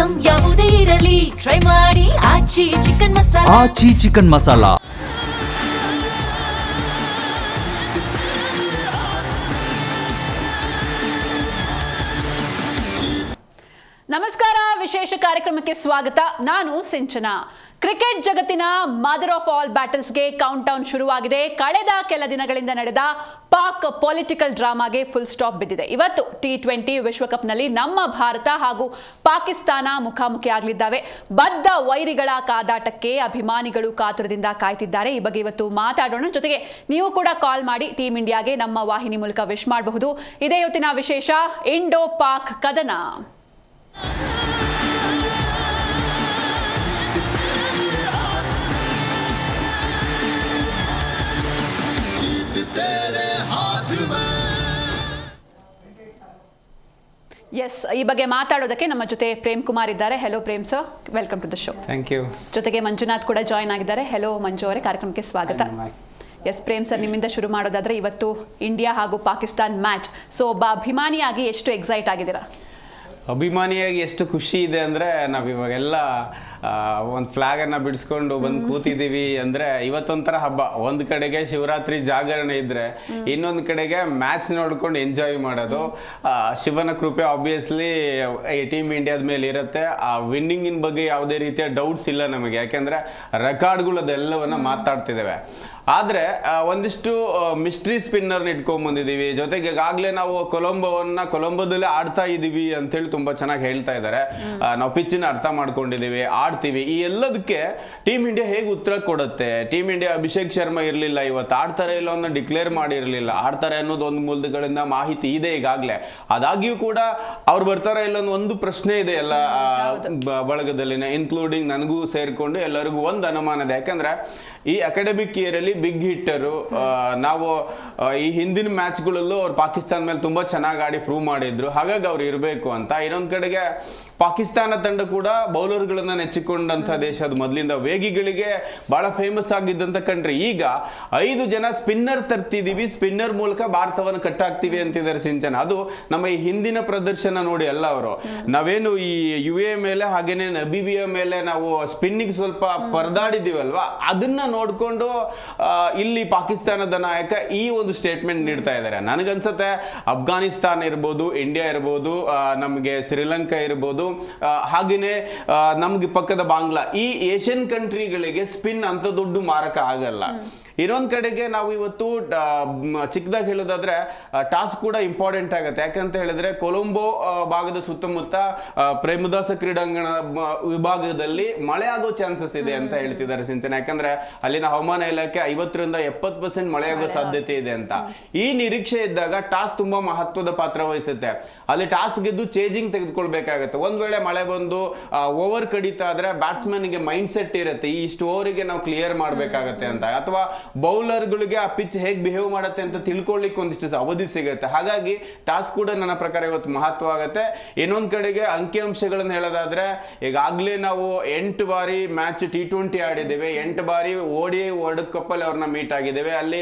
Item ಯಾವುದೇ ಇರಲಿ try ಮಾಡಿ ಆಚಿ ಚಿಕನ್ ಮಸಾಲಾ. ಆಚಿ ಚಿಕನ್ ಮಸಾಲಾ. ನಮಸ್ಕಾರ, ವಿಶೇಷ ಕಾರ್ಯಕ್ರಮಕ್ಕೆ ಸ್ವಾಗತ. ನಾನು ಸಿಂಚನಾ. ಕ್ರಿಕೆಟ್ ಜಗತ್ತಿನ ಮದರ್ ಆಫ್ ಆಲ್ ಬ್ಯಾಟಲ್ಸ್ಗೆ ಕೌಂಟ್ ಡೌನ್ ಶುರುವಾಗಿದೆ. ಕಳೆದ ಕೆಲ ದಿನಗಳಿಂದ ನಡೆದ ಪಾಕ್ ಪೊಲಿಟಿಕಲ್ ಡ್ರಾಮಾಗೆ ಫುಲ್ ಸ್ಟಾಪ್ ಬಿದ್ದಿದೆ. ಇವತ್ತು T20 ವಿಶ್ವಕಪ್ನಲ್ಲಿ ನಮ್ಮ ಭಾರತ ಹಾಗೂ ಪಾಕಿಸ್ತಾನ ಮುಖಾಮುಖಿಯಾಗಲಿದ್ದಾವೆ. ಬದ್ಧ ವೈರಿಗಳ ಕಾದಾಟಕ್ಕೆ ಅಭಿಮಾನಿಗಳು ಕಾತುರದಿಂದ ಕಾಯ್ತಿದ್ದಾರೆ. ಈ ಬಗ್ಗೆ ಇವತ್ತು ಮಾತಾಡೋಣ. ಜೊತೆಗೆ ನೀವು ಕೂಡ ಕಾಲ್ ಮಾಡಿ ಟೀಮ್ ಇಂಡಿಯಾಗೆ ನಮ್ಮ ವಾಹಿನಿ ಮೂಲಕ ವಿಶ್ ಮಾಡಬಹುದು. ಇದೇ ಇವತ್ತಿನ ವಿಶೇಷ, ಇಂಡೋ ಪಾಕ್ ಕದನ. ಎಸ್, ಈ ಬಗ್ಗೆ ಮಾತಾಡೋದಕ್ಕೆ ನಮ್ಮ ಜೊತೆ ಪ್ರೇಮ್ ಕುಮಾರ್ ಇದ್ದಾರೆ. Hello Prem sir, welcome to the show. Thank you. ಜೊತೆಗೆ ಮಂಜುನಾಥ್ ಕೂಡ ಜಾಯ್ನ್ ಆಗಿದ್ದಾರೆ. ಹೆಲೋ ಮಂಜು ಅವರೇ, ಕಾರ್ಯಕ್ರಮಕ್ಕೆ ಸ್ವಾಗತ. ಎಸ್ ಪ್ರೇಮ್ ಸರ್, ನಿಮ್ಮಿಂದ ಶುರು ಮಾಡೋದಾದ್ರೆ ಇವತ್ತು ಇಂಡಿಯಾ ಹಾಗೂ ಪಾಕಿಸ್ತಾನ್ ಮ್ಯಾಚ್. ಸೊ ಒಬ್ಬ ಅಭಿಮಾನಿಯಾಗಿ ಎಷ್ಟು ಎಕ್ಸೈಟ್ ಆಗಿದ್ದೀರಾ? ಅಭಿಮಾನಿಯಾಗಿ ಎಷ್ಟು ಖುಷಿ ಇದೆ ಅಂದರೆ, ನಾವಿವಾಗೆಲ್ಲ ಒಂದು ಫ್ಲ್ಯಾಗನ್ನು ಬಿಡಿಸ್ಕೊಂಡು ಬಂದು ಕೂತಿದ್ದೀವಿ ಅಂದರೆ ಇವತ್ತೊಂಥರ ಹಬ್ಬ. ಒಂದು ಕಡೆಗೆ ಶಿವರಾತ್ರಿ ಜಾಗರಣೆ ಇದ್ದರೆ, ಇನ್ನೊಂದು ಕಡೆಗೆ ಮ್ಯಾಚ್ ನೋಡ್ಕೊಂಡು ಎಂಜಾಯ್ ಮಾಡೋದು. ಶಿವನ ಕೃಪೆ ಆಬ್ವಿಯಸ್ಲಿ ಈ ಟೀಮ್ ಇಂಡಿಯಾದ ಮೇಲೆ ಇರುತ್ತೆ. ಆ ವಿನ್ನಿಂಗಿನ ಬಗ್ಗೆ ಯಾವುದೇ ರೀತಿಯ ಡೌಟ್ಸ್ ಇಲ್ಲ ನಮಗೆ, ಯಾಕೆಂದರೆ ರೆಕಾರ್ಡ್ಗಳು ಅದೆಲ್ಲವನ್ನು ಮಾತಾಡ್ತಿದ್ದೇವೆ. ಆದರೆ ಒಂದಿಷ್ಟು ಮಿಸ್ಟ್ರಿ ಸ್ಪಿನ್ನರ್ನ ಇಟ್ಕೊಂಡ್ಬಂದಿದ್ದೀವಿ. ಜೊತೆಗೆ ಈಗಾಗಲೇ ನಾವು ಕೊಲಂಬೋದಲ್ಲೇ ಆಡ್ತಾ ಇದ್ದೀವಿ ಅಂತೇಳಿ ತುಂಬ ಚೆನ್ನಾಗಿ ಹೇಳ್ತಾ ಇದ್ದಾರೆ. ನಾವು ಪಿಚ್ಚಿನ ಅರ್ಥ ಮಾಡ್ಕೊಂಡಿದ್ದೀವಿ, ಆಡ್ತೀವಿ. ಈ ಎಲ್ಲದಕ್ಕೆ ಟೀಮ್ ಇಂಡಿಯಾ ಹೇಗೆ ಉತ್ತರ ಕೊಡುತ್ತೆ? ಟೀಮ್ ಇಂಡಿಯಾ ಅಭಿಷೇಕ್ ಶರ್ಮಾ ಇರಲಿಲ್ಲ, ಇವತ್ತು ಆಡ್ತಾರೆ ಇಲ್ಲ ಅನ್ನೋ ಡಿಕ್ಲೇರ್ ಮಾಡಿರಲಿಲ್ಲ. ಆಡ್ತಾರೆ ಅನ್ನೋದು ಒಂದು ಮೂಲಗಳಿಂದ ಮಾಹಿತಿ ಇದೆ ಈಗಾಗಲೇ. ಆದಾಗ್ಯೂ ಕೂಡ ಅವ್ರು ಬರ್ತಾರ ಇಲ್ಲ ಅನ್ನೋ ಒಂದು ಪ್ರಶ್ನೆ ಇದೆ ಎಲ್ಲ ಬಳಗದಲ್ಲಿನ, ಇನ್ಕ್ಲೂಡಿಂಗ್ ನನಗೂ ಸೇರಿಕೊಂಡು ಎಲ್ಲರಿಗೂ ಒಂದು ಅನುಮಾನ ಇದೆ. ಯಾಕಂದ್ರೆ ಈ ಅಕಾಡೆಮಿಕ್ ಇಯರ್ ಅಲ್ಲಿ ಬಿಗ್ ಹಿಟ್ಟರು ನಾವು ಈ ಹಿಂದಿನ ಮ್ಯಾಚ್ಗಳಲ್ಲೂ ಅವ್ರು ಪಾಕಿಸ್ತಾನ ಮೇಲೆ ತುಂಬಾ ಚೆನ್ನಾಗಿ ಆಡಿ ಪ್ರೂವ್ ಮಾಡಿದ್ರು, ಹಾಗಾಗಿ ಅವ್ರು ಇರಬೇಕು ಅಂತ. ಇನ್ನೊಂದು ಕಡೆಗೆ ಪಾಕಿಸ್ತಾನ ತಂಡ ಕೂಡ ಬೌಲರ್ಗಳನ್ನ ನೆಚ್ಚಿಕೊಂಡಂತ ದೇಶ. ಅದು ಮೊದಲಿಂದ ವೇಗಿಗಳಿಗೆ ಬಹಳ ಫೇಮಸ್ ಆಗಿದ್ದಂತ ಕಂಟ್ರಿ. ಈಗ 5 ಜನ ಸ್ಪಿನ್ನರ್ ತರ್ತಿದೀವಿ, ಸ್ಪಿನ್ನರ್ ಮೂಲಕ ಭಾರತವನ್ನು ಕಟ್ಟಾಕ್ತಿವಿ ಅಂತಿದ್ದಾರೆ ಸಿಂಚನ. ಅದು ನಮ್ಮ ಈ ಹಿಂದಿನ ಪ್ರದರ್ಶನ ನೋಡಿ ಅಲ್ಲ. ಅವರು ನಾವೇನು ಈ UAE ಮೇಲೆ ಹಾಗೇನೆ ನಬೀಬಿಯಾ ಮೇಲೆ ನಾವು ಸ್ಪಿನ್ನಿಗೆ ಸ್ವಲ್ಪ ಪರದಾಡಿದೀವಲ್ವಾ, ಅದನ್ನ ನೋಡ್ಕೊಂಡು ಇಲ್ಲಿ ಪಾಕಿಸ್ತಾನದ ನಾಯಕ ಈ ಒಂದು ಸ್ಟೇಟ್ಮೆಂಟ್ ನೀಡ್ತಾ ಇದ್ದಾರೆ. ನನಗನ್ಸುತ್ತೆ ಅಫ್ಘಾನಿಸ್ತಾನ ಇರ್ಬೋದು, ಇಂಡಿಯಾ ಇರ್ಬೋದು, ನಮಗೆ ಶ್ರೀಲಂಕಾ ಇರ್ಬೋದು, ಹಾಗೇನೆ ನಮ್ಗೆ ಪಕ್ಕದ ಬಾಂಗ್ಲಾ, ಈ ಏಷ್ಯನ್ ಕಂಟ್ರಿಗಳಿಗೆ ಸ್ಪಿನ್ ಅಂತ ದೊಡ್ಡ ಮಾರಕ ಆಗಲ್ಲ. ಇನ್ನೊಂದು ಕಡೆಗೆ ನಾವು ಇವತ್ತು ಚಿಕ್ಕದಾಗಿ ಹೇಳೋದಾದ್ರೆ ಟಾಸ್ ಕೂಡ ಇಂಪಾರ್ಟೆಂಟ್ ಆಗುತ್ತೆ. ಯಾಕಂತ ಹೇಳಿದ್ರೆ ಕೊಲಂಬೋ ಭಾಗದ ಸುತ್ತಮುತ್ತ ಪ್ರೇಮದಾಸ ಕ್ರೀಡಾಂಗಣ ವಿಭಾಗದಲ್ಲಿ ಮಳೆ ಆಗೋ ಚಾನ್ಸಸ್ ಇದೆ ಅಂತ ಹೇಳ್ತಿದ್ದಾರೆ ಸಿಂಚನ. ಯಾಕಂದ್ರೆ ಅಲ್ಲಿನ ಹವಾಮಾನ ಇಲಾಖೆ 50% ಮಳೆ ಆಗೋ ಸಾಧ್ಯತೆ ಇದೆ ಅಂತ. ಈ ನಿರೀಕ್ಷೆ ಇದ್ದಾಗ ಟಾಸ್ ತುಂಬಾ ಮಹತ್ವದ ಪಾತ್ರ ವಹಿಸುತ್ತೆ. ಅಲ್ಲಿ ಟಾಸ್ ಗೆದ್ದು ಚೇಂಜಿಂಗ್ ತೆಗೆದುಕೊಳ್ಬೇಕಾಗತ್ತೆ. ಒಂದ್ ವೇಳೆ ಮಳೆ ಬಂದು ಓವರ್ ಕಡಿತಾ ಆದ್ರೆ ಬ್ಯಾಟ್ಸ್ಮನ್ಗೆ ಮೈಂಡ್ ಸೆಟ್ ಇರುತ್ತೆ, ಇಷ್ಟು ಓವರಿಗೆ ನಾವು ಕ್ಲಿಯರ್ ಮಾಡ್ಬೇಕಾಗತ್ತೆ ಅಂತ. ಅಥವಾ ಬೌಲರ್ಗಳಿಗೆ ಆ ಪಿಚ್ ಹೇಗೆ ಬಿಹೇವ್ ಮಾಡುತ್ತೆ ಅಂತ ತಿಳ್ಕೊಳ್ಳಿಕ್ಕೆ ಒಂದಿಷ್ಟು ಅವಧಿ ಸಿಗುತ್ತೆ. ಹಾಗಾಗಿ ಟಾಸ್ ಕೂಡ ನನ್ನ ಪ್ರಕಾರ ಇವತ್ತು ಮಹತ್ವ ಆಗುತ್ತೆ. ಇನ್ನೊಂದು ಕಡೆಗೆ ಅಂಕಿಅಂಶಗಳನ್ನು ಹೇಳೋದಾದ್ರೆ, ಈಗಾಗಲೇ ನಾವು 8 ಬಾರಿ ಮ್ಯಾಚ್ T20 ಆಡಿದ್ದೇವೆ, 8 ಬಾರಿ ODI ವರ್ಲ್ಡ್ ಕಪ್ ಅಲ್ಲಿ ಅವ್ರನ್ನ ಮೀಟ್ ಆಗಿದ್ದೇವೆ. ಅಲ್ಲಿ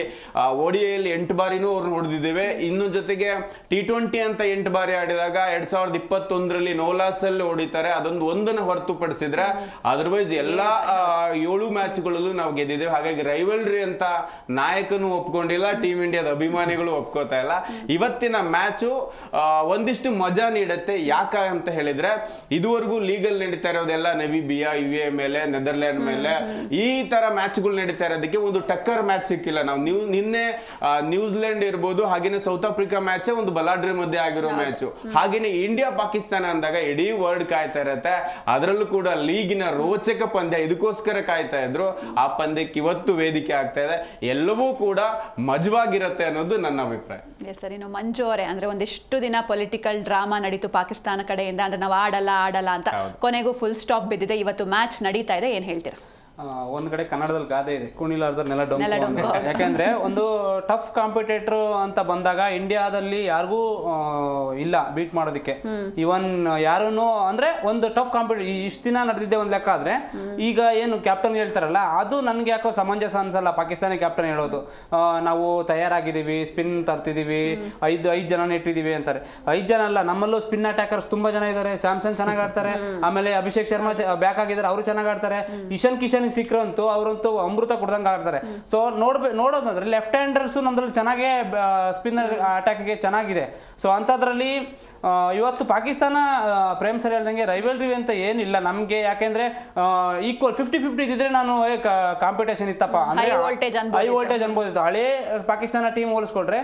ODI ಅಲ್ಲಿ 8 ಬಾರಿನೂ ಅವ್ರನ್ನ ಹೊಡೆದಿದ್ದೇವೆ. ಇನ್ನು ಜೊತೆಗೆ T20 ಅಂತ 8 ಬಾರಿ ಆಡಿದಾಗ 2021ರಲ್ಲಿ ನೋಲಾಸ್ ಅಲ್ಲಿ ಹೊಡಿತಾರೆ. ಒಂದನ್ನು ಹೊರತುಪಡಿಸಿದ್ರೆ ಅದರ್ವೈಸ್ ಎಲ್ಲಾ 7 ಮ್ಯಾಚ್ಗಳಲ್ಲೂ ನಾವು ಗೆದ್ದಿದ್ದೇವೆ. ಹಾಗಾಗಿ ರೈವಲ್ರಿ ಅಂತ ನಾಯಕನು ಒಪ್ಕೊಂಡಿಲ್ಲ, ಟೀಮ್ ಇಂಡಿಯಾದ ಅಭಿಮಾನಿಗಳು ಒಪ್ಕೋತಾ ಇಲ್ಲ. ಇವತ್ತಿನ ಮ್ಯಾಚು ಒಂದಿಷ್ಟು ಮಜಾ ನೀಡುತ್ತೆ. ಯಾಕ ಅಂತ ಹೇಳಿದ್ರೆ, ಇದುವರೆಗೂ ಲೀಗಲ್ ನಡೀತಾ ಇರೋದೆಲ್ಲ ನಬೀಬಿಯಾ, UAE ಮೇಲೆ, ನೆದರ್ಲ್ಯಾಂಡ್ ಮೇಲೆ ಈ ತರ ಮ್ಯಾಚ್ಗಳು ನಡೀತಾ ಇರೋದಕ್ಕೆ ಒಂದು ಟಕ್ಕರ್ ಮ್ಯಾಚ್ ಸಿಕ್ಕಿಲ್ಲ. ನಾವು ನಿನ್ನೆ ನ್ಯೂಜಿಲೆಂಡ್ ಇರ್ಬೋದು, ಹಾಗೇನೆ ಸೌತ್ ಆಫ್ರಿಕಾ ಮ್ಯಾಚ್ ಒಂದು ಬಲಾಢ್ರ ಮಧ್ಯೆ ಆಗಿರೋ ಮ್ಯಾಚ್. ಹಾಗೇನೆ ಇಂಡಿಯಾ ಪಾಕಿಸ್ತಾನ ಅಂದಾಗ ಇಡೀ ವರ್ಲ್ಡ್ ಕಾಯ್ತಾ ಇರತ್ತೆ. ಅದರಲ್ಲೂ ಕೂಡ ಲೀಗಿನ ರೋಚಕ ಪಂದ್ಯ, ಇದಕ್ಕೋಸ್ಕರ ಕಾಯ್ತಾ ಇದ್ರು. ಆ ಪಂದ್ಯಕ್ಕೆ ಇವತ್ತು ವೇದಿಕೆ ಆಗ್ತಾ ಇದೆ. ಎಲ್ಲವೂ ಕೂಡ ಮಜವಾಗಿರುತ್ತೆ ಅನ್ನೋದು ನನ್ನ ಅಭಿಪ್ರಾಯ. ಸರ್, ಇನ್ನು ಮಂಜು ಅವರೇ, ಅಂದ್ರೆ ಒಂದಿಷ್ಟು ದಿನ ಪೊಲಿಟಿಕಲ್ ಡ್ರಾಮಾ ನಡೀತು ಪಾಕಿಸ್ತಾನ ಕಡೆಯಿಂದ. ಅಂದ್ರೆ ನಾವು ಆಡಲ್ಲ ಅಂತ, ಕೊನೆಗೂ ಫುಲ್ ಸ್ಟಾಪ್ ಬಿದ್ದಿದೆ. ಇವತ್ತು ಮ್ಯಾಚ್ ನಡೀತಾ ಇದೆ, ಏನ್ ಹೇಳ್ತೀರಾ? ಒಂದ್ ಕಡೆ ಕನ್ನಡದಲ್ಲಿ ಗಾದೆ ಇದೆ, ಕುಣಿಲಾರ್ದ ನೆಲ ಡೊಂಕು ಅಂತ. ಯಾಕೆಂದ್ರೆ ಒಂದು ಟಫ್ ಕಾಂಪಿಟೇಟರ್ ಅಂತ ಬಂದಾಗ ಇಂಡಿಯಾದಲ್ಲಿ ಯಾರಿಗೂ ಇಲ್ಲ ಬೀಟ್ ಮಾಡೋದಕ್ಕೆ. ಇವನ್ ಯಾರೂನು ಅಂದ್ರೆ ಒಂದು ಟಫ್ ಕಾಂಪಿಟೇಟರ್ ಇಷ್ಟು ದಿನ ನಡೆದಿದ್ದೆ ಒಂದ್ ಲೆಕ್ಕ ಆದ್ರೆ, ಈಗ ಏನು ಕ್ಯಾಪ್ಟನ್ ಹೇಳ್ತಾರಲ್ಲ ಅದು ನನ್ಗೆ ಯಾಕೋ ಸಮಂಜಸ ಅನ್ಸಲ್ಲ. ಪಾಕಿಸ್ತಾನಿ ಕ್ಯಾಪ್ಟನ್ ಹೇಳೋದು ನಾವು ತಯಾರಾಗಿದ್ದೀವಿ, ಸ್ಪಿನ್ ತರ್ತಿದೀವಿ, ಐದು ಜನ ಇಟ್ಟಿದೀವಿ ಅಂತಾರೆ. 5 ಜನ ಅಲ್ಲ, ನಮ್ಮಲ್ಲೂ ಸ್ಪಿನ್ ಅಟ್ಯಾಕರ್ಸ್ ತುಂಬಾ ಜನ ಇದ್ದಾರೆ. ಸ್ಯಾಮ್ಸನ್ ಚೆನ್ನಾಗಿ ಆಡ್ತಾರೆ, ಆಮೇಲೆ ಅಭಿಷೇಕ್ ಶರ್ಮಾ ಬ್ಯಾಕ್ ಆಗಿದ್ದಾರೆ, ಅವರು ಚೆನ್ನಾಗಿ ಆಡ್ತಾರೆ. ಇಶಾನ್ ಕಿಶನ್ ಸಿಕ್ಕರಂತೂ ಅವರಂತೂ ಅಮೃತ ಕೊಡ್ದಂಗೆ ಆಡ್ತಾರೆ. ಸೊ ನೋಡೋದಂದ್ರೆ ಲೆಫ್ಟ್ ಹ್ಯಾಂಡರ್ಸ್ ನಮ್ದ್ರಲ್ಲಿ ಚೆನ್ನಾಗೇ ಸ್ಪಿನ್ನರ್ ಅಟ್ಯಾಕ್ಗೆ ಚೆನ್ನಾಗಿದೆ. ಸೊ ಅಂಥದ್ರಲ್ಲಿ ಇವತ್ತು ಪಾಕಿಸ್ತಾನ ಪ್ರೇಮ್ ಸರ್ ಹೇಳ್ದಂಗೆ ರೈವಲ್ರಿ ಅಂತ ಏನಿಲ್ಲ ನಮಗೆ. ಯಾಕೆಂದ್ರೆ ಈಕ್ವಲ್ 50-50 ಇದ್ದಿದ್ರೆ ನಾನು ಕಾಂಪಿಟೇಷನ್ ಇತ್ತಪ್ಪ ಅಂದ್ರೆ ಹೈ ವೋಲ್ಟೇಜ್ ಅನ್ಬೋದಿತ್ತು. ಹಳೇ ಪಾಕಿಸ್ತಾನ ಟೀಮ್ ಹೋಲಿಸ್ಕೊಟ್ರೆ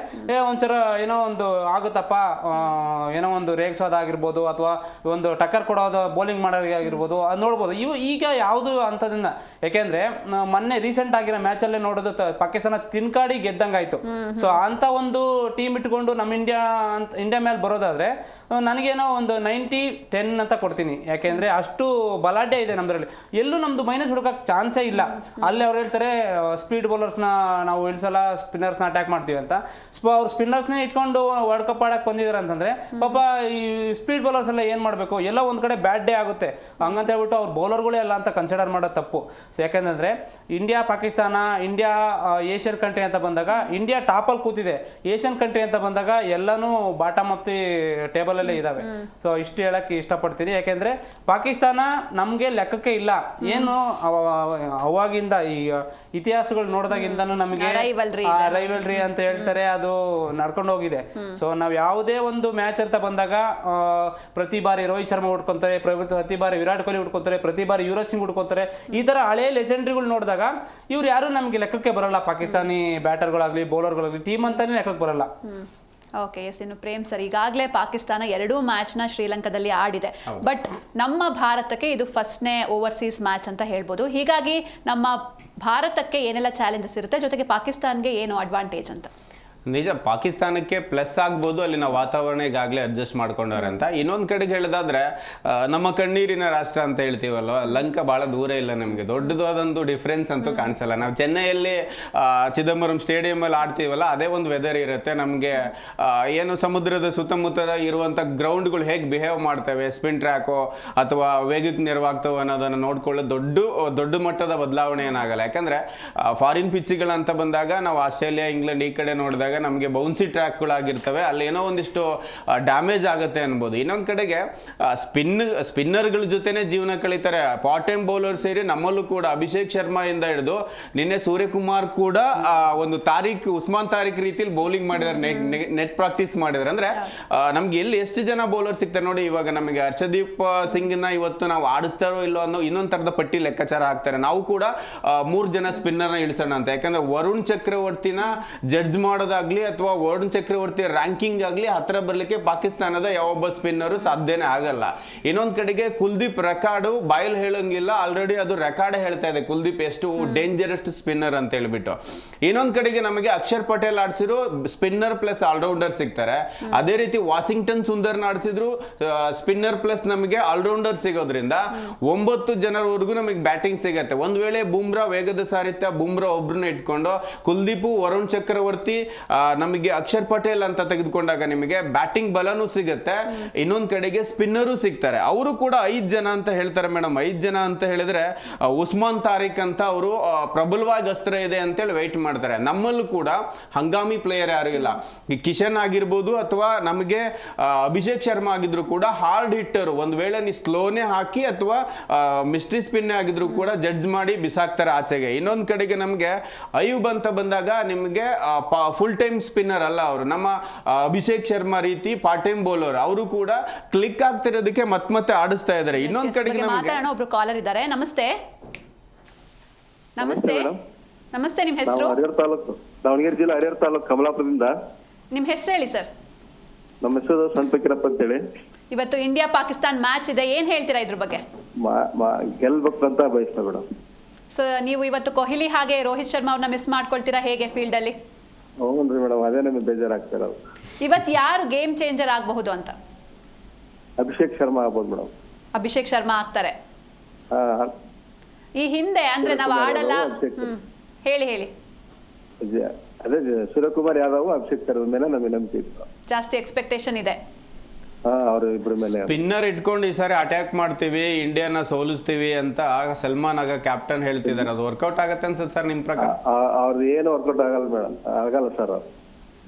ಒಂಚೂರ ಏನೋ ಒಂದು ಆಗುತ್ತಪ್ಪ, ಏನೋ ಒಂದು ರೇಗ್ಸೋದಾಗಿರ್ಬೋದು ಅಥವಾ ಒಂದು ಟಕ್ಕರ್ ಕೊಡೋದು ಬೌಲಿಂಗ್ ಮಾಡೋದಾಗಿರ್ಬೋದು, ಅದು ನೋಡ್ಬೋದು. ಈಗ ಯಾವುದು ಅಂಥದನ್ನ, ಯಾಕೆಂದ್ರೆ ಮೊನ್ನೆ ರೀಸೆಂಟ್ ಆಗಿರೋ ಮ್ಯಾಚಲ್ಲೇ ನೋಡೋದು ಪಾಕಿಸ್ತಾನ ತಿನ್ಕಾಡಿ ಗೆದ್ದಂಗಾಯ್ತು. ಸೊ ಅಂತ ಒಂದು ಟೀಮ್ ಇಟ್ಕೊಂಡು ನಮ್ಮ ಇಂಡಿಯಾ ಮೇಲೆ ಬರೋದಾದ್ರೆ ನನಗೇನೋ ಒಂದು 90-10 ಅಂತ ಕೊಡ್ತೀನಿ. ಯಾಕೆಂದ್ರೆ ಅಷ್ಟು ಬಲಾಢ್ಯ ಇದೆ ನಮ್ದ್ರಲ್ಲಿ, ಎಲ್ಲೂ ನಮ್ದು ಮೈನಸ್ ಹುಡುಕಕ್ಕೆ ಚಾನ್ಸೇ ಇಲ್ಲ. ಅಲ್ಲಿ ಅವ್ರು ಹೇಳ್ತಾರೆ ಸ್ಪೀಡ್ ಬೌಲರ್ಸ್ನ ನಾವು ಇಳಿಸಲ್ಲ, ಸ್ಪಿನ್ನರ್ಸ್ನ ಅಟ್ಯಾಕ್ ಮಾಡ್ತೀವಿ ಅಂತ. ಅವ್ರು ಸ್ಪಿನ್ನರ್ಸ್ನೇ ಇಟ್ಕೊಂಡು ವರ್ಲ್ಡ್ ಕಪ್ ಆಡಕ್ಕೆ ಬಂದಿದ್ದಾರೆ ಅಂತಂದ್ರೆ ಪಾಪ ಈ ಸ್ಪೀಡ್ ಬೌಲರ್ಸ್ ಎಲ್ಲ ಏನು ಮಾಡಬೇಕು, ಎಲ್ಲ ಒಂದು ಕಡೆ ಬ್ಯಾಡ್ ಡೇ ಆಗುತ್ತೆ ಹಂಗಂತ ಹೇಳ್ಬಿಟ್ಟು ಅವ್ರು ಬೌಲರ್ಗಳೇ ಅಲ್ಲ ಅಂತ ಕನ್ಸಿಡರ್ ಮಾಡೋದು ತಪ್ಪು. ಸೊ ಯಾಕೆಂದ್ರೆ India Pakistan, India Asian country ಅಂತ ಬಂದಾಗ ಇಂಡಿಯಾ ಟಾಪಲ್ಲಿ ಕೂತಿದೆ. ಏಷ್ಯನ್ ಕಂಟ್ರಿ ಅಂತ ಬಂದಾಗ ಎಲ್ಲನೂ ಬಾಟಮ್ ಆಫ್ ದಿ ಟೇಬಲ್ ಅಲ್ಲೇ ಇದಾವೆ. ಸೊ ಇಷ್ಟು ಹೇಳಕ್ಕೆ ಇಷ್ಟಪಡ್ತೀನಿ. ಯಾಕೆಂದ್ರೆ ಪಾಕಿಸ್ತಾನ ನಮ್ಗೆ ಲೆಕ್ಕಕ್ಕೆ ಇಲ್ಲ. ಏನು ಅವಾಗಿಂದ ಈ ಇತಿಹಾಸಗಳು ನೋಡಿದಾಗಿಂದನೂ ನಮಗೆ ರೈವಲ್ರಿ ಅಂತ ಹೇಳ್ತಾರೆ, ಅದು ನಡ್ಕೊಂಡು ಹೋಗಿದೆ. ಸೊ ನಾವ್ ಯಾವುದೇ ಒಂದು ಮ್ಯಾಚ್ ಅಂತ ಬಂದಾಗ ಪ್ರತಿ ಬಾರಿ ರೋಹಿತ್ ಶರ್ಮಾ ಹುಡ್ಕೊಂತಾರೆ, ಪ್ರತಿ ಬಾರಿ ವಿರಾಟ್ ಕೊಹ್ಲಿ ಹುಡ್ಕೊಂತಾರೆ, ಪ್ರತಿ ಬಾರಿ ಯುವರಾಜ್ ಸಿಂಗ್ ಹುಡ್ಕೊಂತಾರೆ. ಈ ತರ ಹಳೆ ಲೆಜೆಂಡ್ರಿಗಳು ನೋಡಿದಾಗ ಇವ್ರು ಯಾರು ನಮ್ಗೆ ಲೆಕ್ಕಕ್ಕೆ ಬರಲ್ಲ. ಪಾಕಿಸ್ತಾನಿ ಬ್ಯಾಟರ್ಗಳಾಗ್ಲಿ ಬೌಲರ್ಗಳಾಗ್ಲಿ ಟೀಮ್ ಅಂತಾನೆ ಲೆಕ್ಕಕ್ಕೆ ಬರಲ್ಲ. Okay, yes. ಇನ್ನು ಪ್ರೇಮ್ ಸರ್, ಈಗಾಗಲೇ ಪಾಕಿಸ್ತಾನ 2 ಮ್ಯಾಚ್ನ ಶ್ರೀಲಂಕಾದಲ್ಲಿ ಆಡಿದೆ. ಬಟ್ ನಮ್ಮ ಭಾರತಕ್ಕೆ ಇದು ಫಸ್ಟ್ನೇ ಓವರ್ಸೀಸ್ ಮ್ಯಾಚ್ ಅಂತ ಹೇಳ್ಬೋದು. ಹೀಗಾಗಿ ನಮ್ಮ ಭಾರತಕ್ಕೆ ಏನೆಲ್ಲ ಚಾಲೆಂಜಸ್ ಇರುತ್ತೆ, ಜೊತೆಗೆ ಪಾಕಿಸ್ತಾನ್ಗೆ ಏನು ಅಡ್ವಾಂಟೇಜ್ ಅಂತ? ನಿಜ, ಪಾಕಿಸ್ತಾನಕ್ಕೆ ಪ್ಲಸ್ ಆಗ್ಬೋದು, ಅಲ್ಲಿನ ವಾತಾವರಣ ಈಗಾಗಲೇ ಅಡ್ಜಸ್ಟ್ ಮಾಡ್ಕೊಂಡವ್ರೆ ಅಂತ. ಇನ್ನೊಂದು ಕಡೆಗೆ ಹೇಳೋದಾದ್ರೆ ನಮ್ಮ ಕಣ್ಣೀರಿನ ರಾಷ್ಟ್ರ ಅಂತ ಹೇಳ್ತೀವಲ್ವ, ಲಂಕಾ ಭಾಳ ದೂರ ಇಲ್ಲ ನಮಗೆ. ದೊಡ್ಡದಾದಂಥ ಡಿಫ್ರೆನ್ಸ್ ಅಂತೂ ಕಾಣಿಸಲ್ಲ. ನಾವು ಚೆನ್ನೈಯಲ್ಲಿ ಚಿದಂಬರಂ ಸ್ಟೇಡಿಯಮಲ್ಲಿ ಆಡ್ತೀವಲ್ಲ, ಅದೇ ಒಂದು ವೆದರ್ ಇರುತ್ತೆ ನಮಗೆ. ಏನು ಸಮುದ್ರದ ಸುತ್ತಮುತ್ತ ಇರುವಂಥ ಗ್ರೌಂಡ್ಗಳು ಹೇಗೆ ಬಿಹೇವ್ ಮಾಡ್ತವೆ, ಸ್ಪಿನ್ ಟ್ರ್ಯಾಕು ಅಥವಾ ವೇಗಕ್ಕೆ ನೆರವಾಗ್ತವೆ ಅನ್ನೋದನ್ನು ನೋಡ್ಕೊಳ್ಳೋದು ದೊಡ್ಡ ಮಟ್ಟದ ಬದಲಾವಣೆ ಏನಾಗಲ್ಲ. ಯಾಕಂದರೆ ಫಾರಿನ್ ಪಿಚ್ಗಳಂತ ಬಂದಾಗ ನಾವು ಆಸ್ಟ್ರೇಲಿಯಾ, ಇಂಗ್ಲೆಂಡ್ ಈ ಕಡೆ ನೋಡಿದಾಗ ನಮಗೆ ಬೌನ್ಸಿ ಟ್ರ್ಯಾಕ್ಗಳಾಗಿರ್ತವೆ, ಅಲ್ಲಿ ಏನೋ ಒಂದಿಷ್ಟು ಡ್ಯಾಮೇಜ್ ಆಗುತ್ತೆ ಅನ್ಬೋದು. ಇನ್ನೊಂದು ಕಡೆಗೆ ಸ್ಪಿನ್ನರ್ಗಳ ಜೊತೆನೇ ಜೀವನ ಕಳೀತಾರೆ. ಪಾರ್ಟ್ ಟೈಮ್ ಬೌಲರ್ ಸೇರಿ ನಮ್ಮಲ್ಲೂ ಕೂಡ ಅಭಿಷೇಕ್ ಶರ್ಮಾ ಇಂದ ಹಿಡಿದು ನಿನ್ನೆ ಸೂರ್ಯಕುಮಾರ್ ಕೂಡ ಒಂದು ಉಸ್ಮಾನ್ ತಾರಿಕ್ ರೀತಿಯಲ್ಲಿ ಬೌಲಿಂಗ್ ಮಾಡಿದ್ದಾರೆ, ನೆಟ್ ಪ್ರಾಕ್ಟೀಸ್ ಮಾಡಿದ್ದಾರೆ. ಅಂದ್ರೆ ನಮ್ಗೆ ಎಲ್ಲಿ ಎಷ್ಟು ಜನ ಬೌಲರ್ ಸಿಗ್ತಾರೆ ನೋಡಿ. ಇವಾಗ ನಮಗೆ ಹರ್ಷದೀಪ್ ಸಿಂಗ್ನ ಇವತ್ತು ನಾವು ಆಡಿಸ್ತಾರೋ ಇಲ್ಲೋ ಅನ್ನೋ ಇನ್ನೊಂದು ತರದ ಪಟ್ಟಿ ಲೆಕ್ಕಾಚಾರ ಹಾಕ್ತಾರೆ. ನಾವು ಕೂಡ 3 ಜನ ಸ್ಪಿನ್ನರ್ನ ಇಳಿಸೋಣ ಅಂತ. ಯಾಕಂದ್ರೆ ವರುಣ್ ಚಕ್ರವರ್ತಿನ ಜಡ್ಜ್ ಮಾಡೋದಾಗ್ಲಿ ಅಥವಾ ವರುಣ್ ಚಕ್ರವರ್ತಿ ರ್ಯಾಂಕಿಂಗ್ ಆಗ್ಲಿ ಹತ್ರ ಬರ್ಲಿಕ್ಕೆ ಪಾಕಿಸ್ತಾನದ ಯಾವೊಬ್ಬ ಸ್ಪಿನ್ನರು ಸಾಧ್ಯನೇ ಆಗಲ್ಲ. ಇನ್ನೊಂದು ಕಡೆಗೆ ಕುಲ್ದೀಪ್ ರೆಕಾರ್ಡು ಬಾಯಲ್ಲಿ ಹೇಳಂಗಿಲ್ಲ, ಆಲ್ರೆಡಿ ಅದು ರೆಕಾರ್ಡ್ ಹೇಳ್ತಾ ಇದೆ ಕುಲ್ದೀಪ್ ಎಷ್ಟು ಡೇಂಜರಸ್ ಸ್ಪಿನ್ನರ್ ಅಂತ ಹೇಳ್ಬಿಟ್ಟು. ಇನ್ನೊಂದು ಕಡೆಗೆ ನಮಗೆ ಅಕ್ಷರ್ ಪಟೇಲ್ ಆಡಿಸಿದ್ರು ಸ್ಪಿನ್ನರ್ ಪ್ಲಸ್ ಆಲ್ರೌಂಡರ್ ಸಿಗ್ತಾರೆ. ಅದೇ ರೀತಿ ವಾಷಿಂಗ್ಟನ್ ಸುಂದರ್ನ ಆಡಿಸಿದ್ರು ಸ್ಪಿನ್ನರ್ ಪ್ಲಸ್ ನಮಗೆ ಆಲ್ರೌಂಡರ್ ಸಿಗೋದ್ರಿಂದ 9 ಜನರವರೆಗೂ ನಮಗೆ ಬ್ಯಾಟಿಂಗ್ ಸಿಗತ್ತೆ. ಒಂದ್ ವೇಳೆ ಬುಮ್ರಾ ವೇಗದ ಸಾರಿತ್ಯ ಬುಮ್ರಾ ಒಬ್ರನ್ನ ಇಟ್ಕೊಂಡು ಕುಲ್ದೀಪ್, ವರುಣ್ ಚಕ್ರವರ್ತಿ, ನಮಗೆ ಅಕ್ಷರ್ ಪಟೇಲ್ ಅಂತ ತೆಗೆದುಕೊಂಡಾಗ ನಿಮಗೆ ಬ್ಯಾಟಿಂಗ್ ಬಲನೂ ಸಿಗುತ್ತೆ, ಇನ್ನೊಂದ್ ಕಡೆಗೆ ಸ್ಪಿನ್ನರು ಸಿಗ್ತಾರೆ. ಅವರು ಕೂಡ 5 ಜನ ಅಂತ ಹೇಳ್ತಾರೆ ಮೇಡಮ್. 5 ಜನ ಅಂತ ಹೇಳಿದ್ರೆ ಉಸ್ಮಾನ್ ತಾರಿಕ್ ಅಂತ ಅವರು ಪ್ರಬಲವಾಗಿ ಅಸ್ತ್ರ ಇದೆ ಅಂತೇಳಿ ವೆಯ್ಟ್ ಮಾಡ್ತಾರೆ. ನಮ್ಮಲ್ಲೂ ಕೂಡ ಹಂಗಾಮಿ ಪ್ಲೇಯರ್ ಯಾರು ಇಲ್ಲ. ಕಿಶನ್ ಆಗಿರ್ಬೋದು ಅಥವಾ ನಮಗೆ ಅಭಿಷೇಕ್ ಶರ್ಮಾ ಆಗಿದ್ರು ಕೂಡ ಹಾರ್ಡ್ ಹಿಟ್ಟರು. ಒಂದ್ ವೇಳೆ ನೀವು ಸ್ಲೋನೇ ಹಾಕಿ ಅಥವಾ ಮಿಸ್ಟ್ರಿ ಸ್ಪಿನ್ ಆಗಿದ್ರು ಕೂಡ ಜಡ್ಜ್ ಮಾಡಿ ಬಿಸಾಕ್ತಾರೆ ಆಚೆಗೆ. ಇನ್ನೊಂದ್ ಕಡೆಗೆ ನಮಗೆ ಅಯೂಬ್ ಅಂತ ಬಂದಾಗ ನಿಮಗೆ ಫುಲ್ ಟೈಮ್ ಸ್ಪಿನ್ನರ್ ಅಲ್ಲ ಅವರು, ನಮ್ಮ ಅಭಿಷೇಕ್ ಶರ್ಮಾ ರೀತಿ ಪಾರ್ಟ್ ಟೈಮ್ ಬೌಲರ್. ಅವರು ಕೂಡ ಕ್ಲಿಕ್ ಆಗ್ತಿರೋದಕ್ಕೆ ಮತ್ತೆ ಆಡಿಸ್ತಾ ಇದ್ದಾರೆ. ಇನ್ನೊಂದ್ ಕಡೆಗೆ ಮಾತಾಡೋಣ, ಒಬ್ರು ಕಾಲರ್ ಇದ್ದಾರೆ. ನಮಸ್ತೆ. ನಮಸ್ತೆ ನಮಸ್ತೆ, ನಿಮ್ ಹೆಸರು? ದಾವಣಗೆರೆ ಜಿಲ್ಲೆ ಹರಿಹರ ತಾಲೂಕು ಕಮಲಾಪುರದಿಂದ. ನಿಮ್ ಹೆಸರು ಹೇಳಿ ಸರ್. ನಮ್ಮ ಹೆಸರು ಸಂತಕಿರಪ್ಪ ಅಂತೇಳಿ. ಇವತ್ತು ಇಂಡಿಯಾ ಪಾಕಿಸ್ತಾನ್ ಮ್ಯಾಚ್ ಇದೆ, ಏನ್ ಹೇಳ್ತೀರಾ ಇದ್ರ ಬಗ್ಗೆ? ಗೆಲ್ಬೇಕು ಅಂತ ಬಯಸ್ತಾ ಮೇಡಮ್. ಸೊ ನೀವು ಇವತ್ತು ಕೊಹ್ಲಿ ಹಾಗೆ ರೋಹಿತ್ ಶರ್ಮಾ ಅವ್ರನ್ನ ಮಿಸ್ ಮಾಡ್ಕೊಳ್ತೀರಾ ಹೇಗೆ ಫೀಲ್ಡ್ ಅಲ್ಲಿ? ಹೌನ್ರಿ ಮೇಡಮ್, ಅದೇ ನಮಗೆ ಬೇಜಾರಾಗ್ತಾರ. ಇವತ್ತು ಯಾರು ಗೇಮ್ ಚೇಂಜರ್ ಆಗಬಹುದು ಅಂತ? ಅಭಿಷೇಕ್ ಶರ್ಮಾ ಆಗ್ಬೋದು ಮೇಡಮ್. ಅಭಿಷೇಕ್ ಶರ್ಮಾ ಆಗ್ತಾರೆ. ಈ ಹಿಂದೆ ಅಂದ್ರೆ ನಾವು ಆಡಲ್ಲ. ಹೇಳಿ ಅದೇ ಸೂರ್ಯಕುಮಾರ್ ಯಾದವ್, ಅಭಿಷೇಕ್ ಶರ್ಮಾ ಮೇಲೆ ನಮಗೆ ನಂಬಿಕೆ ಇತ್ತು. ಜಾಸ್ತಿ ಎಕ್ಸ್ಪೆಕ್ಟೇಷನ್ ಇದೆ. ಅವ್ರ ಇಬ್ಬರ ಮೇಲೆ ಸ್ಪಿನ್ನರ್ ಇಟ್ಕೊಂಡು ಈ ಸಾರಿ ಅಟ್ಯಾಕ್ ಮಾಡ್ತೀವಿ, ಇಂಡಿಯಾನ ಸೋಲಿಸ್ತೀವಿ ಅಂತ ಸಲ್ಮಾನ್ ಆಗ ಕ್ಯಾಪ್ಟನ್ ಹೇಳ್ತಿದ್ದಾರೆ. ಅದು ವರ್ಕೌಟ್ ಆಗತ್ತೆ ಅನ್ಸುತ್ತೆ ಸರ್ ನಿಮ್ ಪ್ರಕಾರ? ಅವ್ರದ್ದು ಏನು ವರ್ಕೌಟ್ ಆಗಲ್ಲ ಮೇಡಮ್, ಆಗಲ್ಲ ಸರ್.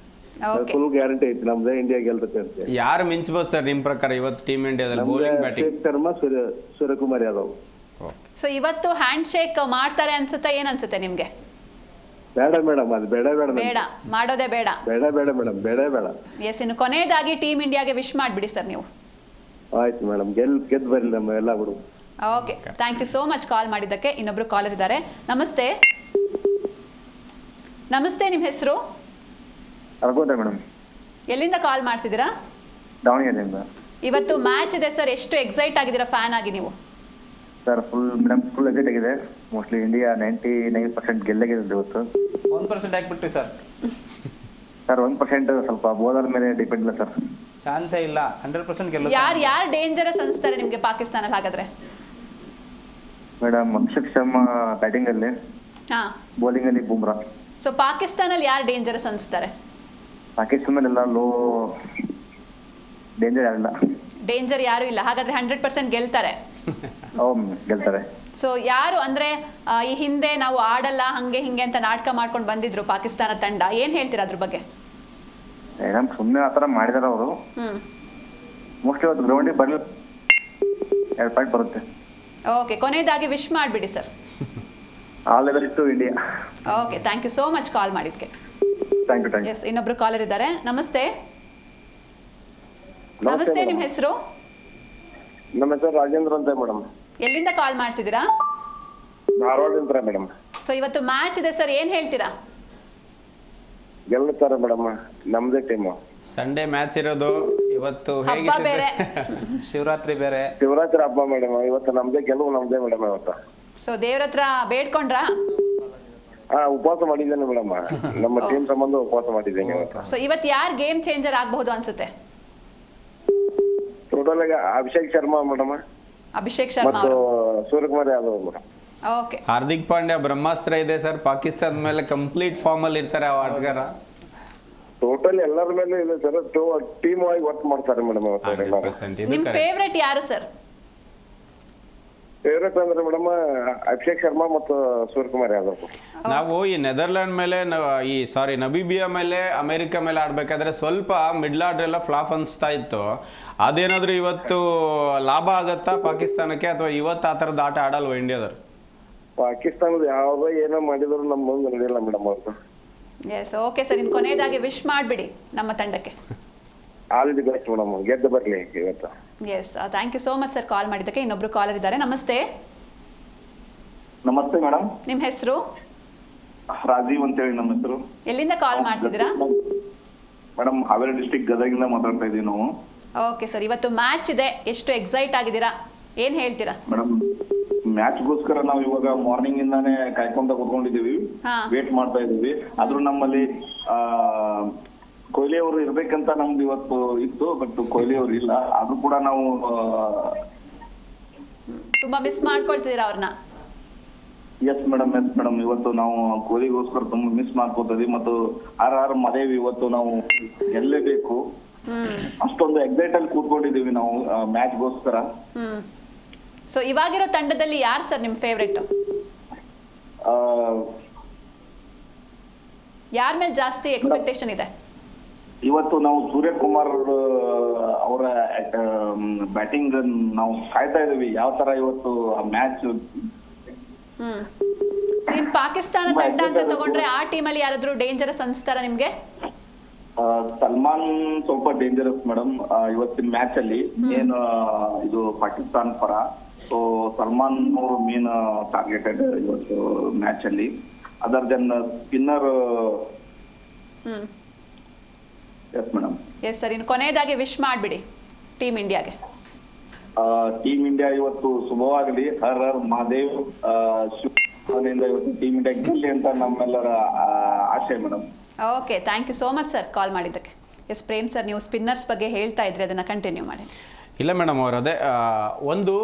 ಫುಲ್ ಗ್ಯಾರಂಟಿ ಐತಿ ನಮ್ದೇ ಇಂಡಿಯಾ ಗೆಲ್ತೈತೆ ಅಂತ. ಯಾರು ಮಿಂಚ್ಬೋದು ಸರ್ ನಿಮ್ ಪ್ರಕಾರ ಇವತ್ತು ಟೀಮ್ ಇಂಡಿಯಾದಲ್ಲಿ bowling batting? Abhishek Sharma, Suryakumar Yadav. So ಇವತ್ತು ಹ್ಯಾಂಡ್ ಶೇಕ್ ಮಾಡ್ತಾರೆ ಅನ್ಸುತ್ತೆ, ಏನ್ ಅನ್ಸುತ್ತೆ ನಿಮ್ಗೆ? ಬೇಡ ಮೇಡಮ್, ಅದು ಬೇಡ ಬೇಡ, ಮಾಡೋದೇ ಬೇಡ. ಬೇಡ ಮೇಡಮ್, ಬೇಡ. ಎಸ್, ಇನ್ನು ಕೊನೆಯದಾಗಿ ಟೀಮ್ ಇಂಡಿಯಾಗೆ ವಿಶ್ ಮಾಡಿಬಿಡಿ ಸರ್ ನೀವು. ಆಯ್ತು ಮೇಡಮ್, ಗೆದ್ದು ಬರ್ಲಿ ನಮ್ಮ ಎಲ್ಲ ಹುಡುಗ. Okay, thank you so much call ಮಾಡಿದ್ದಕ್ಕೆ. ಇನ್ನೊಬ್ರು ಕಾಲರ್ ಇದ್ದಾರೆ. ನಮಸ್ತೆ. ನಿಮ್ಮ ಹೆಸರು? ಅರ್ಕೋಟೆ ಮೇಡಮ್. ಎಲ್ಲಿಂದ ಕಾಲ್ ಮಾಡ್ತಿದ್ದೀರಾ? ದಾವಣಗೆರೆಯಿಂದ. ಇವತ್ತು ಮ್ಯಾಚ್ ಇದೆ ಸರ್, ಎಷ್ಟು ಎಕ್ಸೈಟ್ ಆಗಿದ್ದೀರಾ ಫ್ಯಾನ್ ಆಗಿ ನೀವು? ಸರ್ ಫುಲ್ ಎಕ್ಸೈಟ್ ಆಗಿದೆ. ಮೋಸ್ಟ್ಲಿ ಇಂಡಿಯಾ 99% ಗೆಲ್ಲಗಿದೆ ಇವತ್ತು. 1% ಹಾಕ್ಬಿಟ್ರಿ ಸರ್. ಸರ್ 1% ಸ್ವಲ್ಪ ಬೋಲರ್ ಮೇಲೆ ಡಿಪೆಂಡ್ ಇಲ್ಲ ಸರ್. ಚಾನ್ಸೇ ಇಲ್ಲ, 100% ಗೆಲ್ಲುತ್ತೆ. ಯಾರು ಡೇಂಜರಸ್ ಅನಿಸ್ತಾರೆ ನಿಮಗೆ ಪಾಕಿಸ್ತಾನಲ್ಲಿ ಹಾಗಾದ್ರೆ? ಮೇಡಮ್ ಅಭಿಷೇಕ್ ಶರ್ಮಾ ಬ್ಯಾಟಿಂಗ್ ಅಲ್ಲಿ, ಹಾ, ಬೌಲಿಂಗ್ ಅಲ್ಲಿ ಬುಮ್ರಾ. ಸೊ ಪಾಕಿಸ್ತಾನಲ್ಲಿ ಯಾರು ಡೇಂಜರಸ್ ಅನಿಸ್ತಾರೆ? ಪಾಕಿಸ್ತಾನದಲ್ಲೆಲ್ಲ ಲೋ ಡೇಂಜರ್ ಯಾರಿಲ್ಲ. ಡೇಂಜರ್ ಯಾರು ಇಲ್ಲ, ಹಾಗಾದ್ರೆ 100% ಗೆಲ್ತಾರೆ. ಗೆಲ್ತಾರೆ. ಸೊ ಯಾರು ಅಂದ್ರೆ ಈ ಹಿಂದೆ ನಾವು ಆಡಲ್ಲ ಹಂಗೆ ಹಿಂಗೆ ಅಂತ ನಾಟಕ ಮಾಡ್ಕೊಂಡು ಬಂದಿದ್ರು ಪಾಕಿಸ್ತಾನ ತಂಡ, ಏನ್ ಹೇಳ್ತೀರಾ ಅದ್ರ ಬಗ್ಗೆ? ಮೇಡಮ್ ಸುಮ್ಮನೆ ಆತರ ಮಾಡಿದಾರ ಅವರು. ಮೋಸ್ಟ್ಲಿ ಇವತ್ತು ಗ್ರೌಂಡಿಗೆ ಬರ್ಲಿ 2 ಪಾಯಿಂಟ್ ಬರುತ್ತೆ. ಓಕೆ, ಕೊನೆಯದಾಗಿ ವಿಶ್ ಮಾಡಿಬಿಡಿ sir. All the best to India. Okay, thank you so much call ಮಾಡಿದ್ಕೆ. Thank you. ಎಸ್, ಇನ್ನೊಬ್ರು ಕಾಲರ್ ಇದ್ದಾರೆ. ನಮಸ್ತೆ. ನಿಮ್ಮ ಹೆಸರು? ನಮ್ಮ ಹೆಸರು ರಾಜೇಂದ್ರ ಅಂತ ಮೇಡಮ್. ಎಲ್ಲಿಂದ ಕಾಲ್ ಮಾಡ್ತಿದ್ದೀರಾ? ಧಾರವಾಡದಿಂದ ಮೇಡಮ್. ಸೊ ಇವತ್ತು ಮ್ಯಾಚ್ ಇದೆ ಸರ್, ಏನ್ ಹೇಳ್ತೀರಾ? ಗೆಲ್ಲುತ್ತಾರೆ ಮೇಡಮ್, ನಮ್ದೇ ಟೀಮ್. ಸಂಡೇ ಮ್ಯಾಚ್ ಇರೋದು ಇವತ್ತು. ಹಬ್ಬ ಬೇರೆ, ಶಿವರಾತ್ರಿ ಬೇರೆ. ಶಿವರಾತ್ರಿ ಹಬ್ಬ ಮೇಡಮ್, ಇವತ್ತು ನಮ್ದೇ ಗೆಲುವು, ನಮ್ದೇ ಮೇಡಮ್ ಇವತ್ತು. ಸೊ ದೇವ್ರ ಹತ್ರ ಬೇಡ್ಕೊಂಡ್ರಾ? ಉಪವಾಸ ಮಾಡಿದ್ದೇನೆ ಮೇಡಮ್, ನಮ್ಮ ಟೀಮ್ ಸಂಬಂಧ ಉಪವಾಸ ಮಾಡಿದ್ದೇನೆ. ಸೊ ಇವತ್ತು ಯಾರು ಗೇಮ್ ಚೇಂಜರ್ ಆಗಬಹುದು ಅನ್ಸುತ್ತೆ? ಟೋಟಲ್ ಆಗಿ ಅಭಿಷೇಕ್ ಶರ್ಮಾ ಮೇಡಮ್, ಅಭಿಷೇಕ್ ಶರ್ಮಾ ಮತ್ತು ಸೂರ್ಯಕುಮಾರ್ ಯಾದವ್ ಮೇಡಮ್. ಓಕೆ. ಹಾರ್ದಿಕ್ ಪಾಂಡ್ಯ ಬ್ರಹ್ಮಾಸ್ತ್ರ ಇದೆ ಸರ್, ಪಾಕಿಸ್ತಾನದ ಮೇಲೆ ಕಂಪ್ಲೀಟ್ ಫಾರ್ಮ್ ಅಲ್ಲಿ ಇರ್ತಾರೆ ಆ ಆಟಗಾರ. ಟೋಟಲ್ ಎಲ್ಲರ ಮೇಲೆ ಇದೆ ಸರ್, ಟೀಮ್ ಆಗಿ ವರ್ಕ್ ಮಾಡ್ತಾರೆ ಮೇಡಮ್. ನಿಮ್ ಫೇವ್ರೆಟ್ ಯಾರು ಸರ್? ಫೇವ್ರೇಟ್ ಅಂದ್ರೆ ಮೇಡಮ್ ಅಭಿಷೇಕ್ ಶರ್ಮಾ ಮತ್ತು ಸೂರ್ಯಕುಮಾರ್ ಯಾದವ್. ನಾವು ಈ ನೆದರ್ಲ್ಯಾಂಡ್ ಮೇಲೆ ನಬೀಬಿಯಾ ಮೇಲೆ ಅಮೆರಿಕ ಮೇಲೆ ಆಡ್ಬೇಕಾದ್ರೆ ಸ್ವಲ್ಪ ಮಿಡ್ಲ್ ಆರ್ಡರ್ ಎಲ್ಲ ಫ್ಲಾಪ್ ಅನ್ಸ್ತಾ ಇತ್ತು. ಅದೇನಾದ್ರೂ ಇವತ್ತು ಲಾಭ ಆಗತ್ತಾ ಪಾಕಿಸ್ತಾನಕ್ಕೆ, ಅಥವಾ ಇವತ್ತು ಆ ತರದ ಆಟ ಆಡಲ್ವಾ ಇಂಡಿಯಾದವ್ರು? ಪಾಕಿಸ್ತಾನದ ಯಾವ್ದೋ ಏನೋ ಮಾಡಿದ್ರು ನಮ್ಮ ಮುಂದೆ ನಡೆಯಲ್ಲ ಮೇಡಮ್ ಅವ್ರದ್ದು. ಎಸ್, ಓಕೆ ಸರ್, ಇನ್ನು ಕೊನೆಯದಾಗಿ ವಿಶ್ ಮಾಡಿಬಿಡಿ ನಮ್ಮ ತಂಡಕ್ಕೆ. ಆಲ್ ದಿ ಬೆಸ್ಟ್ ಮೇಡಮ್, ಗೆದ್ದು ಬರ್ಲಿ ಇವತ್ತು. Yes, thank you so much sir call ಮಾಡಿದ್ದಕ್ಕೆ. ಇನ್ನೊಬ್ರು ಕಾಲರ್ ಇದ್ದಾರೆ. ನಮಸ್ತೆ. ನಮಸ್ತೆ ಮೇಡಮ್. ನಿಮ್ಮ ಹೆಸರು? ರಾಜೀವ್ ಅಂತ ಹೇಳಿ ನಮ್ಮ ಹೆಸರು. ಎಲ್ಲಿಂದ ಕಾಲ್ ಮಾಡ್ತಿದ್ದೀರಾ? ಮೇಡಮ್ ಹಾವೇರಿ ಡಿಸ್ಟ್ರಿಕ್ಟ್ ಗದಗಿಂದ ಮಾತಾಡ್ತಾ ಇದೀವಿ ನಾವು. ಓಕೆ ಸರ್, ಇವತ್ತು ಮ್ಯಾಚ್ ಇದೆ, ಎಷ್ಟು ಎಕ್ಸೈಟ್ ಆಗಿದ್ದೀರಾ, ಏನ್ ಹೇಳ್ತೀರಾ? ಮೇಡಮ್ ಮ್ಯಾಚ್ಗೋಸ್ಕರ ನಾವು ಇವಾಗ ಮಾರ್ನಿಂಗ್ ಇಂದಾನೆ ಕಾಯ್ಕೊಂತ ಕೂತ್ಕೊಂಡಿದೀವಿ, ವೇಟ್ ಮಾಡ್ತಾ ಇದೀವಿ. ಆದ್ರೂ ನಮ್ಮಲ್ಲಿ ಕೊಹ್ಲಿ ಅವರು ಇರ್ಬೇಕಂತ ನಮ್ದು ಇವತ್ತು ಇತ್ತು, ಬಟ್ ಕೊಹ್ಲಿ ಅವರು ಇಲ್ಲ. ಆದ್ರೂ ಕೂಡ ನಾವು ತುಂಬಾ ಮಿಸ್ ಮಾಡ್ಕೊಳ್ತಿದ್ದೀರಾ ಅವ್ರನ್ನ? ಎಸ್ ಮೇಡಮ್, ಇವತ್ತು ನಾವು ಕೊಹ್ಲಿಗೋಸ್ಕರ ತುಂಬಾ ಮಿಸ್ ಮಾಡ್ಕೋತೀವಿ. ಮತ್ತು ಆರ್ ಮದೇವಿ ಇವತ್ತು ನಾವು ಗೆಲ್ಲೇಬೇಕು, ಅಷ್ಟೊಂದು ಎಕ್ಸೈಟ್ ಅಲ್ಲಿ ಕೂತ್ಕೊಂಡಿದೀವಿ ನಾವು ಮ್ಯಾಚ್ಗೋಸ್ಕರ. ಸೊ ಇವಾಗಿರೋ ತಂಡದಲ್ಲಿ ಯಾರು ಸರ್ ನಿಮ್ ಫೇವ್ರೆಟ್? ಯಾರ ಮೇಲೆ ಜಾಸ್ತಿ ಎಕ್ಸ್ಪೆಕ್ಟೇಷನ್ ಇದೆ? ಇವತ್ತು ನಾವು ಸೂರ್ಯಕುಮಾರ್ ಅವರ ಬ್ಯಾಟಿಂಗ್ ನಾವು ಕಾಯ್ತಾ ಇದೀವಿ, ಯಾವ ತರ ಇವತ್ತು ಮ್ಯಾಚ್. ಇನ್ ಪಾಕಿಸ್ತಾನ ತಂಡ ಅಂತ ತಗೊಂಡ್ರೆ ಆ ಟೀಮಲ್ಲಿ ಯಾರಾದ್ರೂ ಡೇಂಜರಸ್ ಅನ್ಸ್ತಾರ ನಿಮ್ಗೆ? ಸಲ್ಮಾನ್ ಸ್ವಲ್ಪ ಡೇಂಜರಸ್ ಮೇಡಮ್ ಇವತ್ತಿನ ಮ್ಯಾಚ್ ಅಲ್ಲಿ. ಏನು ಇದು ಪಾಕಿಸ್ತಾನ ಪರ, ಸೊ ಸಲ್ಮಾನ್ ಅವರು ಮೇನ್ ಟಾರ್ಗೆಟೆಡ್ ಇವತ್ತು ಮ್ಯಾಚ್ ಅಲ್ಲಿ. Other then spinner. Yes madam. Yes sir, ಇನ್ನು ಕೊನೆಯದಾಗಿ ವಿಶ್ ಮಾಡ್ಬಿಡಿ ಟೀಮ್ ಇಂಡಿಯಾಗೆ. ಟೀಮ್ ಇಂಡಿಯಾ ಇವತ್ತು ಶುಭವಾಗಲಿ. ಹರ್ ಹರ್ ಮಹಾದೇವ್. ಇವತ್ತು ಟೀಮ್ ಇಂಡಿಯಾ ಗೆಲ್ಲಿ ಅಂತ ನಮ್ಮೆಲ್ಲರ ಆಶೆ madam. Okay, thank you so much sir call ಮಾಡಿದ್ದಕ್ಕೆ. ಎಸ್ ಪ್ರೇಮ್ ಸರ್, ನೀವು ಸ್ಪಿನ್ನರ್ಸ್ ಬಗ್ಗೆ ಹೇಳ್ತಾ ಇದ್ರಿ, ಅದನ್ನ ಕಂಟಿನ್ಯೂ ಮಾಡಿ. ಇಲ್ಲ ಮೇಡಮ್ ಅವರು ಅದೇ ಒಂದು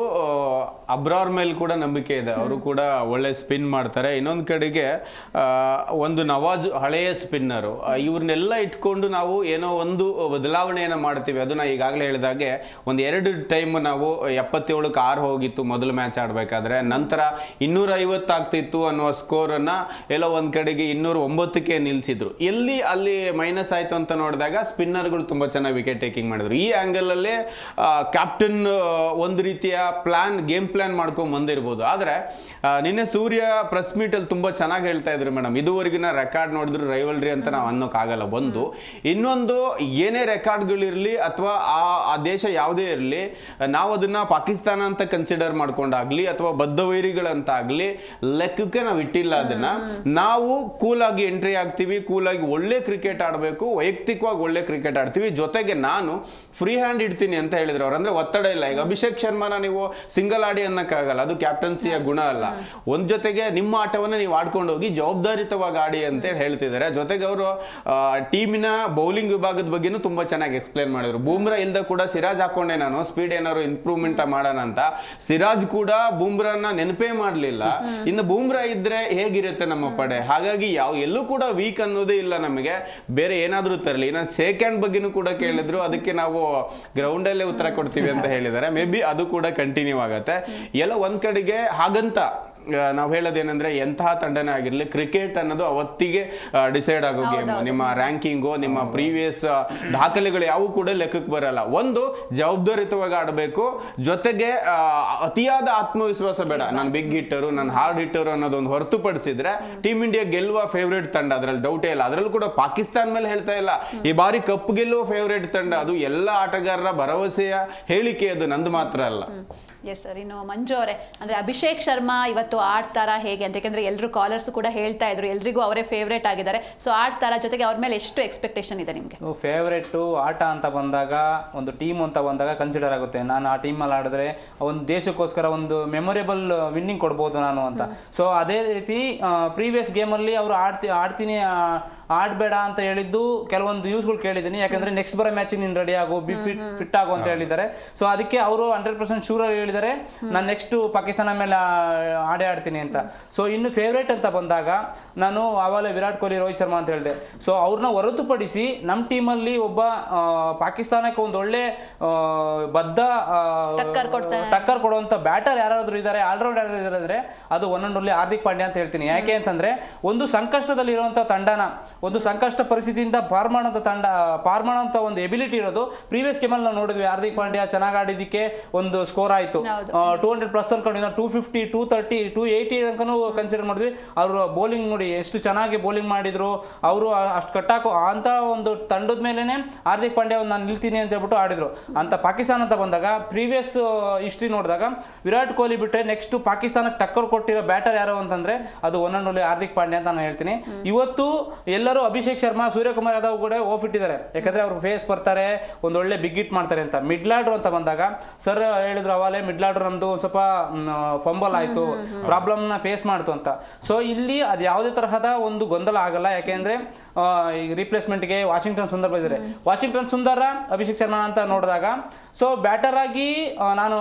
ಅಬ್ರಾರ್ ಮೇಲೆ ಕೂಡ ನಂಬಿಕೆ ಇದೆ, ಅವರು ಕೂಡ ಒಳ್ಳೆ ಸ್ಪಿನ್ ಮಾಡ್ತಾರೆ. ಇನ್ನೊಂದು ಕಡೆಗೆ ಒಂದು ನವಾಜ್ ಹಳೆಯ ಸ್ಪಿನ್ನರು, ಇವ್ರನ್ನೆಲ್ಲ ಇಟ್ಕೊಂಡು ನಾವು ಏನೋ ಒಂದು ಬದಲಾವಣೆಯನ್ನು ಮಾಡ್ತೀವಿ. ಅದು ನಾ ಈಗಾಗಲೇ ಹೇಳಿದಾಗೆ ಒಂದು 2 ಟೈಮ್ ನಾವು 77ಕ್ಕೆ 6 ಹೋಗಿತ್ತು ಮೊದಲು ಮ್ಯಾಚ್ ಆಡಬೇಕಾದ್ರೆ, ನಂತರ 250 ಆಗ್ತಿತ್ತು ಅನ್ನುವ ಸ್ಕೋರನ್ನು ಎಲ್ಲೋ ಒಂದು ಕಡೆಗೆ 209ಕ್ಕೆ ನಿಲ್ಲಿಸಿದ್ರು. ಎಲ್ಲಿ ಅಲ್ಲಿ ಮೈನಸ್ ಆಯಿತು ಅಂತ ನೋಡಿದಾಗ ಸ್ಪಿನ್ನರ್ಗಳು ತುಂಬ ಚೆನ್ನಾಗಿ ವಿಕೆಟ್ ಟೇಕಿಂಗ್ ಮಾಡಿದ್ರು. ಈ ಆ್ಯಂಗಲಲ್ಲೇ ಕ್ಯಾಪ್ಟನ್ ಒಂದು ರೀತಿಯ ಗೇಮ್ ಪ್ಲಾನ್ ಮಾಡ್ಕೊಂಡು ಬಂದಿರ್ಬೋದು. ಆದರೆ ನಿನ್ನೆ ಸೂರ್ಯ ಪ್ರೆಸ್ ಮೀಟಲ್ಲಿ ತುಂಬ ಚೆನ್ನಾಗಿ ಹೇಳ್ತಾ ಇದ್ರು ಮೇಡಮ್, ಇದುವರೆಗಿನ ರೆಕಾರ್ಡ್ ನೋಡಿದ್ರು ರೈವಲ್ರಿ ಅಂತ ನಾವು ಅನ್ನೋಕ್ಕಾಗಲ್ಲ. ಒಂದು ಇನ್ನೊಂದು ಏನೇ ರೆಕಾರ್ಡ್ಗಳಿರಲಿ ಅಥವಾ ಆ ದೇಶ ಯಾವುದೇ ಇರಲಿ, ನಾವು ಅದನ್ನ ಪಾಕಿಸ್ತಾನ ಅಂತ ಕನ್ಸಿಡರ್ ಮಾಡ್ಕೊಂಡಾಗ್ಲಿ ಅಥವಾ ಬದ್ಧವೈರಿಗಳಂತಾಗ್ಲಿ ಲೆಕ್ಕಕ್ಕೆ ನಾವು ಇಟ್ಟಿಲ್ಲ. ಅದನ್ನ ನಾವು ಕೂಲಾಗಿ ಎಂಟ್ರಿ ಆಗ್ತೀವಿ, ಕೂಲಾಗಿ ಒಳ್ಳೆ ಕ್ರಿಕೆಟ್ ಆಡಬೇಕು, ವೈಯಕ್ತಿಕವಾಗಿ ಒಳ್ಳೆ ಕ್ರಿಕೆಟ್ ಆಡ್ತೀವಿ. ಜೊತೆಗೆ ನಾನು ಫ್ರೀ ಹ್ಯಾಂಡ್ ಇಡ್ತೀನಿ ಅಂತ ಹೇಳಿದ್ರು ಅವ್ರು. ಅಂದ್ರೆ ಒತ್ತಡ ಇಲ್ಲ. ಈಗ ಅಭಿಷೇಕ್ ಶರ್ಮಾನ ನೀವು ಸಿಂಗಲ್ ಆಡಿ ಅನ್ನಕ್ಕಾಗಲ್ಲ, ಅದು ಕ್ಯಾಪ್ಟನ್ಸಿಯ ಗುಣ ಅಲ್ಲ. ಒಂದ್ ಜೊತೆಗೆ ನಿಮ್ಮ ಆಟವನ್ನ ನೀವು ಆಡ್ಕೊಂಡು ಹೋಗಿ ಜವಾಬ್ದಾರಿತವಾಗಿ ಆಡಿ ಅಂತ ಹೇಳ್ತಿದ್ದಾರೆ. ಜೊತೆಗೆ ಅವರು ಟೀಮಿನ ಬೌಲಿಂಗ್ ವಿಭಾಗದ ಬಗ್ಗೆನೂ ತುಂಬಾ ಚೆನ್ನಾಗಿ ಎಕ್ಸ್ಪ್ಲೇನ್ ಮಾಡಿದ್ರು. ಬೂಮ್ರಾ ಇಲ್ದ ಕೂಡ ಸಿರಾಜ್ ಹಾಕೊಂಡೆ ನಾನು ಸ್ಪೀಡ್ ಏನಾದ್ರು ಇಂಪ್ರೂವ್ಮೆಂಟ್ ಮಾಡೋಣ ಅಂತ. ಸಿರಾಜ್ ಕೂಡ ಬೂಮ್ರಾನ ನೆನಪೇ ಮಾಡಲಿಲ್ಲ. ಇನ್ನು ಬೂಮ್ರಾ ಇದ್ರೆ ಹೇಗಿರುತ್ತೆ ನಮ್ಮ ಪಡೆ? ಹಾಗಾಗಿ ಎಲ್ಲೂ ಕೂಡ ವೀಕ್ ಅನ್ನೋದೇ ಇಲ್ಲ ನಮಗೆ. ಬೇರೆ ಏನಾದ್ರೂ ತರಲಿ. ಇನ್ನು ಸೆಕೆಂಡ್ ಬಗ್ಗೆನೂ ಕೂಡ ಕೇಳಿದ್ರು, ಅದಕ್ಕೆ ನಾವು ಗ್ರೌಂಡ್ ಅಲ್ಲೇ ಉತ್ತರ ಕೊಡ್ತೀವಿ ಅಂತ ಹೇಳಿದ್ದಾರೆ. ಮೇ ಬಿ ಅದು ಕೂಡ ಕಂಟಿನ್ಯೂ ಆಗತ್ತೆ. ಎಲ್ಲ ಒಂದ್ ಕಡೆಗೆ ಹಾಗಂತ ನಾವು ಹೇಳೋದೇನೆಂದ್ರೆ ಎಂತಹ ತಂಡನೇ ಆಗಿರಲಿ, ಕ್ರಿಕೆಟ್ ಅನ್ನೋದು ಅವತ್ತಿಗೆ ಡಿಸೈಡ್ ಆಗೋ ಗೇಮ್. ನಿಮ್ಮ ರ್ಯಾಂಕಿಂಗು, ನಿಮ್ಮ ಪ್ರೀವಿಯಸ್ ದಾಖಲೆಗಳು ಯಾವು ಕೂಡ ಲೆಕ್ಕಕ್ಕೆ ಬರಲ್ಲ. ಒಂದು ಜವಾಬ್ದಾರಿತವಾಗಿ ಆಡಬೇಕು, ಜೊತೆಗೆ ಅತಿಯಾದ ಆತ್ಮವಿಶ್ವಾಸ ಬೇಡ. ನಾನು ಬಿಗ್ ಹಿಟ್ಟರು, ನಾನು ಹಾರ್ಡ್ ಹಿಟ್ಟರು ಅನ್ನೋದೊಂದು ಹೊರತುಪಡಿಸಿದ್ರೆ ಟೀಮ್ ಇಂಡಿಯಾ ಗೆಲ್ಲುವ ಫೇವ್ರೇಟ್ ತಂಡ, ಅದ್ರಲ್ಲಿ ಡೌಟೇ ಇಲ್ಲ. ಅದರಲ್ಲೂ ಕೂಡ ಪಾಕಿಸ್ತಾನ ಮೇಲೆ ಹೇಳ್ತಾ ಇಲ್ಲ, ಈ ಬಾರಿ ಕಪ್ ಗೆಲ್ಲುವ ಫೇವ್ರೇಟ್ ತಂಡ. ಅದು ಎಲ್ಲ ಆಟಗಾರರ ಭರವಸೆಯ ಹೇಳಿಕೆ, ಅದು ನಂದು ಮಾತ್ರ ಅಲ್ಲ. S sir. ಇನ್ನು ಮಂಜು ಅವರೇ, ಅಂದ್ರೆ ಅಭಿಷೇಕ್ ಶರ್ಮಾ ಇವತ್ತು ಆಡ್ತಾರಾ ಹೇಗೆ ಅಂತ? ಯಾಕಂದ್ರೆ ಎಲ್ಲರೂ ಕಾಲರ್ಸ್ ಕೂಡ ಹೇಳ್ತಾ ಇದ್ರು ಎಲ್ರಿಗೂ ಅವರೇ ಫೇವ್ರೇಟ್ ಆಗಿದ್ದಾರೆ. ಸೊ ಆಡ್ತಾರಾ? ಜೊತೆಗೆ ಅವ್ರ ಮೇಲೆ ಎಷ್ಟು ಎಕ್ಸ್ಪೆಕ್ಟೇಷನ್ ಇದೆ ನಿಮಗೆ? ಫೇವ್ರೇಟು ಆಟ ಅಂತ ಬಂದಾಗ, ಒಂದು ಟೀಮ್ ಅಂತ ಬಂದಾಗ ಕನ್ಸಿಡರ್ ಆಗುತ್ತೆ. ನಾನು ಆ ಟೀಮಲ್ಲಿ ಆಡಿದ್ರೆ ಒಂದು ದೇಶಕ್ಕೋಸ್ಕರ ಒಂದು ಮೆಮೊರೇಬಲ್ ವಿನ್ನಿಂಗ್ ಕೊಡ್ಬೋದು ನಾನು ಅಂತ. ಸೊ ಅದೇ ರೀತಿ ಪ್ರೀವಿಯಸ್ ಗೇಮಲ್ಲಿ ಅವರು ಆಡ್ತೀನಿ ಆಡಬೇಡ ಅಂತ ಹೇಳಿದ್ದು ಕೆಲವೊಂದು ನ್ಯೂಸ್ಗಳು ಕೇಳಿದ್ದೀನಿ. ಯಾಕಂದ್ರೆ ನೆಕ್ಸ್ಟ್ ಬರೋ ಮ್ಯಾಚಿಗೆ ನೀನು ರೆಡಿ ಆಗು, ಫಿಟ್ ಆಗು ಅಂತ ಹೇಳಿದ್ದಾರೆ. ಸೊ ಅದಕ್ಕೆ ಅವರು 100% ಶೂರ್ ಹೇಳಿದ್ದಾರೆ, ನಾನು ನೆಕ್ಸ್ಟ್ ಪಾಕಿಸ್ತಾನ ಮೇಲೆ ಆಡ್ತೀನಿ ಅಂತ. ಸೊ ಇನ್ನು ಫೇವ್ರೇಟ್ ಅಂತ ಬಂದಾಗ ನಾನು ಆವಾಗಲೇ ವಿರಾಟ್ ಕೊಹ್ಲಿ, ರೋಹಿತ್ ಶರ್ಮಾ ಅಂತ ಹೇಳಿದೆ. ಸೊ ಅವ್ರನ್ನ ಹೊರತುಪಡಿಸಿ ನಮ್ಮ ಟೀಮಲ್ಲಿ ಒಬ್ಬ ಪಾಕಿಸ್ತಾನಕ್ಕೆ ಒಂದು ಒಳ್ಳೆ ಬದ್ಧ ಟಕ್ಕರ್ ಕೊಡುವಂತ ಬ್ಯಾಟರ್ ಯಾರಾದ್ರೂ ಇದ್ದಾರೆ, ಆಲ್ರೌಂಡರ್ ಯಾರಾದ್ರೂ ಇದ್ದಾರೆ ಅಂದ್ರೆ ಅದು one and only Hardik Pandya ಅಂತ ಹೇಳ್ತೀನಿ. ಯಾಕೆ ಅಂತಂದ್ರೆ ಒಂದು ಸಂಕಷ್ಟದಲ್ಲಿ ಇರುವಂತ ತಂಡನ, ಒಂದು ಸಂಕಷ್ಟ ಪರಿಸ್ಥಿತಿಯಿಂದ ಪಾರ್ ಮಾಡುವಂತ ಒಂದು ಎಬಿಲಿಟಿ ಇರೋದು ಪ್ರೀವಿಯಸ್ ಗೇಮಲ್ಲಿ ನಾವು ನೋಡಿದ್ವಿ. ಹಾರ್ದಿಕ್ ಪಾಂಡ್ಯ ಚೆನ್ನಾಗಿ ಆಡಿದ್ದಕ್ಕೆ ಒಂದು ಸ್ಕೋರ್ ಆಯಿತು, 200+ ಅನ್ಕೊಂಡಿದ್ದ, 250, 230, 280 ತನಕನೂ ಕನ್ಸಿಡರ್ ಮಾಡಿದ್ವಿ. ಅವರು ಬೌಲಿಂಗ್ ನೋಡಿ ಎಷ್ಟು ಚೆನ್ನಾಗಿ ಬೌಲಿಂಗ್ ಮಾಡಿದ್ರು. ಅವರು ಅಷ್ಟು ಕಟ್ಟಾಕೋ ಅಂತ ಒಂದು ತಂಡದ ಮೇಲೇನೆ ಹಾರ್ದಿಕ್ ಪಾಂಡ್ಯ ನಾನು ನಿಲ್ತೀನಿ ಅಂತ ಹೇಳ್ಬಿಟ್ಟು ಆಡಿದ್ರು. ಅಂತ ಪಾಕಿಸ್ತಾನ ಅಂತ ಬಂದಾಗ ಪ್ರೀವಿಯಸ್ ಹಿಸ್ಟ್ರಿ ನೋಡಿದಾಗ ವಿರಾಟ್ ಕೊಹ್ಲಿ ಬಿಟ್ಟರೆ ನೆಕ್ಸ್ಟ್ ಪಾಕಿಸ್ತಾನಕ್ಕೆ ಟಕ್ಕರ್ ಕೊಟ್ಟಿರೋ ಬ್ಯಾಟರ್ ಯಾರು ಅಂತಂದ್ರೆ ಅದು one and only Hardik Pandya ಅಂತ ನಾನು ಹೇಳ್ತೀನಿ. ಇವತ್ತು ಎಲ್ಲರೂ ಅಭಿಷೇಕ್ ಶರ್ಮಾ, ಸೂರ್ಯಕುಮಾರ್ ಯಾದವ್ ಕೂಡ ಇಟ್ಟಿದ್ದಾರೆ. ಯಾಕಂದ್ರೆ ಅವ್ರು ಫೇಸ್ ಬರ್ತಾರೆ, ಒಂದು ಒಳ್ಳೆ ಬಿಗ್ ಹಿಟ್ ಮಾಡ್ತಾರೆ ಅಂತ. ಮಿಡ್ಲ್ ಆರ್ಡರ್ ಅಂತ ಬಂದಾಗ ಸರ್ ಹೇಳಿದ್ರು ಅವಾಗಲೇ, ಮಿಡ್ಲ್ ಆರ್ಡರ್ ನಮ್ದು ಒಂದು ಸ್ವಲ್ಪ ಫಂಬಲ್ ಆಯಿತು, ಪ್ರಾಬ್ಲಮ್ನ ಫೇಸ್ ಮಾಡ್ತು ಅಂತ. ಸೊ ಇಲ್ಲಿ ಅದು ಯಾವುದೇ ತರಹದ ಒಂದು ಗೊಂದಲ ಆಗಲ್ಲ. ಯಾಕೆಂದ್ರೆ ಈಗ ರಿಪ್ಲೇಸ್ಮೆಂಟ್ಗೆ ವಾಷಿಂಗ್ಟನ್ ಸುಂದರ್ ಬಂದಿದ್ದಾರೆ. ವಾಷಿಂಗ್ಟನ್ ಸುಂದರ ಅಭಿಷೇಕ್ ಶರ್ಮಾ ಅಂತ ನೋಡಿದಾಗ, ಸೊ ಬ್ಯಾಟರ್ ಆಗಿ ನಾನು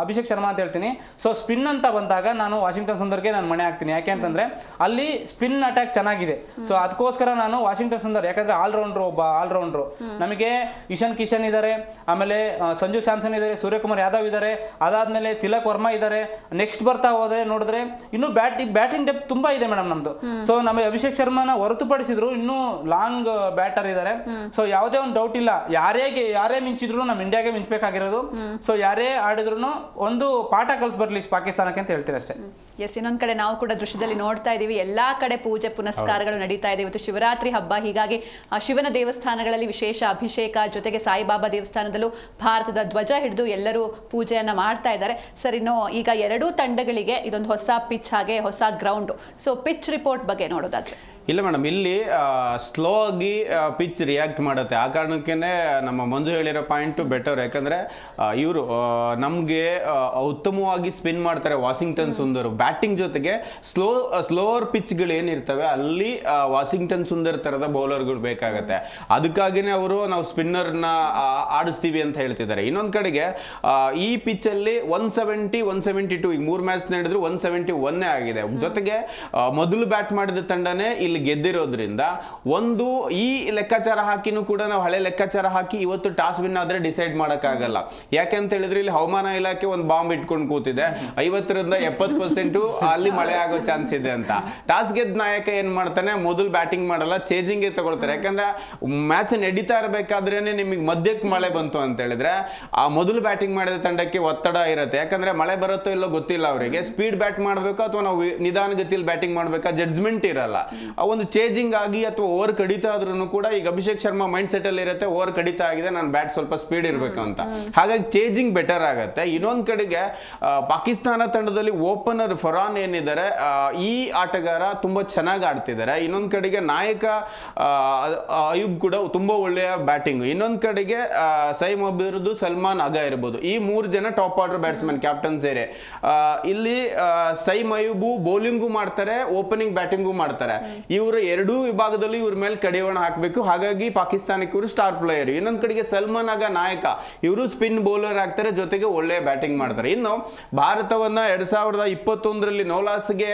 ಅಭಿಷೇಕ್ ಶರ್ಮಾ ಅಂತ ಹೇಳ್ತೀನಿ. ಸೊ ಸ್ಪಿನ್ ಅಂತ ಬಂದಾಗ ನಾನು ವಾಷಿಂಗ್ಟನ್ ಸುಂದರ್ಗೆ ನಾನು ಮಣೆ ಹಾಕ್ತೀನಿ. ಯಾಕೆ ಅಂತಂದ್ರೆ ಅಲ್ಲಿ ಸ್ಪಿನ್ ಅಟ್ಯಾಕ್ ಚೆನ್ನಾಗಿದೆ. ಸೊ ಅದಕ್ಕೋಸ್ಕರ ನಾನು ವಾಷಿಂಗ್ಟನ್ ಸುಂದರ್, ಯಾಕಂದ್ರೆ ಒಬ್ಬ ಆಲ್ರೌಂಡ್ರು. ನಮಗೆ ಇಶಾನ್ ಕಿಶನ್ ಇದ್ದಾರೆ, ಆಮೇಲೆ ಸಂಜು ಸ್ಯಾಮ್ಸನ್ ಇದ್ದಾರೆ, ಸೂರ್ಯಕುಮಾರ್ ಯಾದವ್ ಇದ್ದಾರೆ, ಅದಾದ್ಮೇಲೆ ತಿಲಕ್ ವರ್ಮಾ ಇದ್ದಾರೆ. ನೆಕ್ಸ್ಟ್ ಬರ್ತಾ ಹೋದ್ರೆ ನೋಡಿದ್ರೆ ಇನ್ನು ಬ್ಯಾಟಿಂಗ್ ಡೆಪ್ತ್ ತುಂಬಾ ಇದೆ ಮೇಡಮ್ ನಮ್ದು. ಸೊ ನಮಗೆ ಅಭಿಷೇಕ್ ಶರ್ಮಾನ ಹೊರತುಪಡಿಸಿದ್ರು ಇನ್ನೂ ಲಾಂಗ್ ಬ್ಯಾಟರ್ ಇದ್ದಾರೆ. ಸೊ ಯಾವುದೇ ಒಂದು ಡೌಟ್ ಇಲ್ಲ, ಯಾರೇ ಮಿಂಚಿದ್ರು ನಮ್ಮ ಇಂಡಿಯಾಗೆ ಮಿಂಚಬೇಕಾಗಿರೋದು. ಸೊ ಯಾರೇ ಆಡಿದ್ರು ಒಂದು ಪಾಠ ಕಲಿಸ್ಬರ್ಲಿ ಪಾಕಿಸ್ತಾನಕ್ಕೆ ಅಂತ ಹೇಳ್ತೀನಿ ಅಷ್ಟೇ. ಎಸ್, ಇನ್ನೊಂದ್ ಕಡೆ ನಾವು ಕೂಡ ದೃಶ್ಯದಲ್ಲಿ ನೋಡ್ತಾ ಇದೀವಿ, ಎಲ್ಲಾ ಕಡೆ ಪೂಜೆ ಪುನಸ್ಕಾರಗಳು ನಡೀತಾ ಇದೆ. ಇವತ್ತು ಶಿವರಾತ್ರಿ ಹಬ್ಬ, ಹೀಗಾಗಿ ಶಿವನ ದೇವಸ್ಥಾನಗಳಲ್ಲಿ ವಿಶೇಷ ಅಭಿಷೇಕ, ಜೊತೆಗೆ ಸಾಯಿಬಾಬಾ ದೇವಸ್ಥಾನದಲ್ಲೂ ಭಾರತದ ಧ್ವಜ ಹಿಡಿದು ಎಲ್ಲರೂ ಪೂಜೆಯನ್ನ ಮಾಡ್ತಾ ಇದ್ದಾರೆ. ಸರ್, ಇನ್ನು ಈಗ ಎರಡೂ ತಂಡಗಳಿಗೆ ಇದೊಂದು ಹೊಸ ಪಿಚ್, ಹಾಗೆ ಹೊಸ ಗ್ರೌಂಡ್. ಸೊ ಪಿಚ್ ರಿಪೋರ್ಟ್ ಬಗ್ಗೆ ನೋಡೋದಾದ್ರೆ ಇಲ್ಲ ಮೇಡಮ್, ಇಲ್ಲಿ ಸ್ಲೋ ಆಗಿ ಪಿಚ್ ರಿಯಾಕ್ಟ್ ಮಾಡುತ್ತೆ. ಆ ಕಾರಣಕ್ಕೇ ನಮ್ಮ ಮಂಜು ಹೇಳಿರೋ ಪಾಯಿಂಟು ಬೆಟರ್. ಯಾಕಂದರೆ ಇವರು ನಮಗೆ ಉತ್ತಮವಾಗಿ ಸ್ಪಿನ್ ಮಾಡ್ತಾರೆ ವಾಷಿಂಗ್ಟನ್ ಸುಂದರ್. ಬ್ಯಾಟಿಂಗ್ ಜೊತೆಗೆ ಸ್ಲೋವರ್ ಪಿಚ್ಗಳು ಏನಿರ್ತವೆ ಅಲ್ಲಿ ವಾಷಿಂಗ್ಟನ್ ಸುಂದರ್ ಥರದ ಬೌಲರ್ಗಳು ಬೇಕಾಗತ್ತೆ. ಅದಕ್ಕಾಗಿಯೇ ಅವರು ನಾವು ಸ್ಪಿನ್ನರ್ನ ಆಡಿಸ್ತೀವಿ ಅಂತ ಹೇಳ್ತಿದ್ದಾರೆ. ಇನ್ನೊಂದು ಕಡೆಗೆ ಈ ಪಿಚ್ಚಲ್ಲಿ 170, 172 ಈಗ 3 ಮ್ಯಾಚ್ ನಡೆದ್ರು 171 ಆಗಿದೆ. ಜೊತೆಗೆ ಮೊದಲು ಬ್ಯಾಟ್ ಮಾಡಿದ ತಂಡನೇ ಇಲ್ಲಿ ಗೆದ್ದಿರೋದ್ರಿಂದ ಒಂದು ಈ ಲೆಕ್ಕಾಚಾರ ಹಾಕಿನೂ ಕೂಡ ನಾವು ಹಳೆ ಲೆಕ್ಕಾಚಾರ ಹಾಕಿ ಇವತ್ತು ಟಾಸ್ ವಿನ್ ಆದ್ರೆ ಡಿಸೈಡ್ ಮಾಡೋಕ್ಕಾಗಲ್ಲ. ಯಾಕೆ ಅಂತ ಹೇಳಿದ್ರೆ ಇಲ್ಲಿ ಹವಾಮಾನ ಇಲಾಖೆ ಒಂದು ಬಾಂಬ್ ಇಟ್ಕೊಂಡು ಕೂತಿದೆ, 50ರಿಂದ 70% ಅಲ್ಲಿ ಮಳೆ ಆಗೋ ಚಾನ್ಸ್ ಇದೆ ಅಂತ. ಟಾಸ್ ಗೆದ್ದ ನಾಯಕ ಏನ್ ಮಾಡ್ತಾನೆ, ಮೊದಲು ಬ್ಯಾಟಿಂಗ್ ಮಾಡಲ್ಲ, ಚೇಂಜಿಂಗ್ ತಗೊಳ್ತಾರೆ. ಯಾಕಂದ್ರೆ ಮ್ಯಾಚ್ ನಡೀತಾ ಇರಬೇಕಾದ್ರೇನೆ ನಿಮಗೆ ಮಧ್ಯಕ್ಕೆ ಮಳೆ ಬಂತು ಅಂತ ಹೇಳಿದ್ರೆ ಆ ಮೊದಲು ಬ್ಯಾಟಿಂಗ್ ಮಾಡಿದ ತಂಡಕ್ಕೆ ಒತ್ತಡ ಇರುತ್ತೆ. ಯಾಕಂದ್ರೆ ಮಳೆ ಬರುತ್ತೋ ಇಲ್ಲೋ ಗೊತ್ತಿಲ್ಲ ಅವರಿಗೆ, ಸ್ಪೀಡ್ ಬ್ಯಾಟ್ ಮಾಡಬೇಕು ಅಥವಾ ನಾವು ನಿಧಾನಗತಿಯಲ್ಲಿ ಬ್ಯಾಟಿಂಗ್ ಮಾಡಬೇಕಾ ಜಡ್ಜ್ಮೆಂಟ್ ಇರಲ್ಲ. ಒಂದು ಚೇಂಜಿಂಗ್ ಆಗಿ ಅಥವಾ ಓವರ್ ಕಡಿತಾ ಆದ್ರೂ ಕೂಡ ಈಗ ಅಭಿಷೇಕ್ ಶರ್ಮಾ ಮೈಂಡ್ ಸೆಟ್ ಅಲ್ಲಿ ಇರುತ್ತೆ, ಓವರ್ ಕಡಿತಾ ಆಗಿದೆ, ನಾನು ಬ್ಯಾಟ್ ಸ್ವಲ್ಪ ಸ್ಪೀಡ್ ಇರಬೇಕು ಅಂತ. ಹಾಗಾಗಿ ಚೇಂಜಿಂಗ್ ಬೆಟರ್ ಆಗುತ್ತೆ. ಇನ್ನೊಂದು ಕಡೆಗೆ ಪಾಕಿಸ್ತಾನ ತಂಡದಲ್ಲಿ ಓಪನರ್ ಫರಾನ್ ಏನಿದ್ದಾರೆ ಈ ಆಟಗಾರ ತುಂಬಾ ಚೆನ್ನಾಗಿ ಆಡ್ತಿದ್ದಾರೆ. ಇನ್ನೊಂದು ಕಡೆಗೆ ನಾಯಕ ಅಯೂಬ್ ಕೂಡ ತುಂಬಾ ಒಳ್ಳೆಯ ಬ್ಯಾಟಿಂಗ್. ಇನ್ನೊಂದು ಕಡೆಗೆ ಸೈಮ್ ಇರ್ಬೋದು, ಸಲ್ಮಾನ್ ಅಗ ಇರ್ಬೋದು, ಈ 3 ಜನ ಟಾಪ್ ಆರ್ಡರ್ ಬ್ಯಾಟ್ಸ್ಮನ್ ಕ್ಯಾಪ್ಟನ್ ಸೇರಿ. ಇಲ್ಲಿ ಸೈಮ್ ಅಯೂಬ್ ಬೌಲಿಂಗು ಮಾಡ್ತಾರೆ, ಓಪನಿಂಗ್ ಬ್ಯಾಟಿಂಗು ಮಾಡ್ತಾರೆ. ಇವರು ಎರಡೂ ವಿಭಾಗದಲ್ಲಿ ಇವ್ರ ಮೇಲೆ ಕಡಿವಾಣ ಹಾಕಬೇಕು. ಹಾಗಾಗಿ ಪಾಕಿಸ್ತಾನಕ್ಕೆ ಇವರು ಸ್ಟಾರ್ ಪ್ಲೇಯರ್. ಇನ್ನೊಂದು ಕಡೆಗೆ ಸಲ್ಮಾನ್ ಅಗ ನಾಯಕ, ಇವರು ಸ್ಪಿನ್ ಬೌಲರ್ ಆಗ್ತಾರೆ, ಜೊತೆಗೆ ಒಳ್ಳೆ ಬ್ಯಾಟಿಂಗ್ ಮಾಡ್ತಾರೆ. ಇನ್ನು ಭಾರತವನ್ನ 2021ರಲ್ಲಿ ನೋಲಾಸ್ಗೆ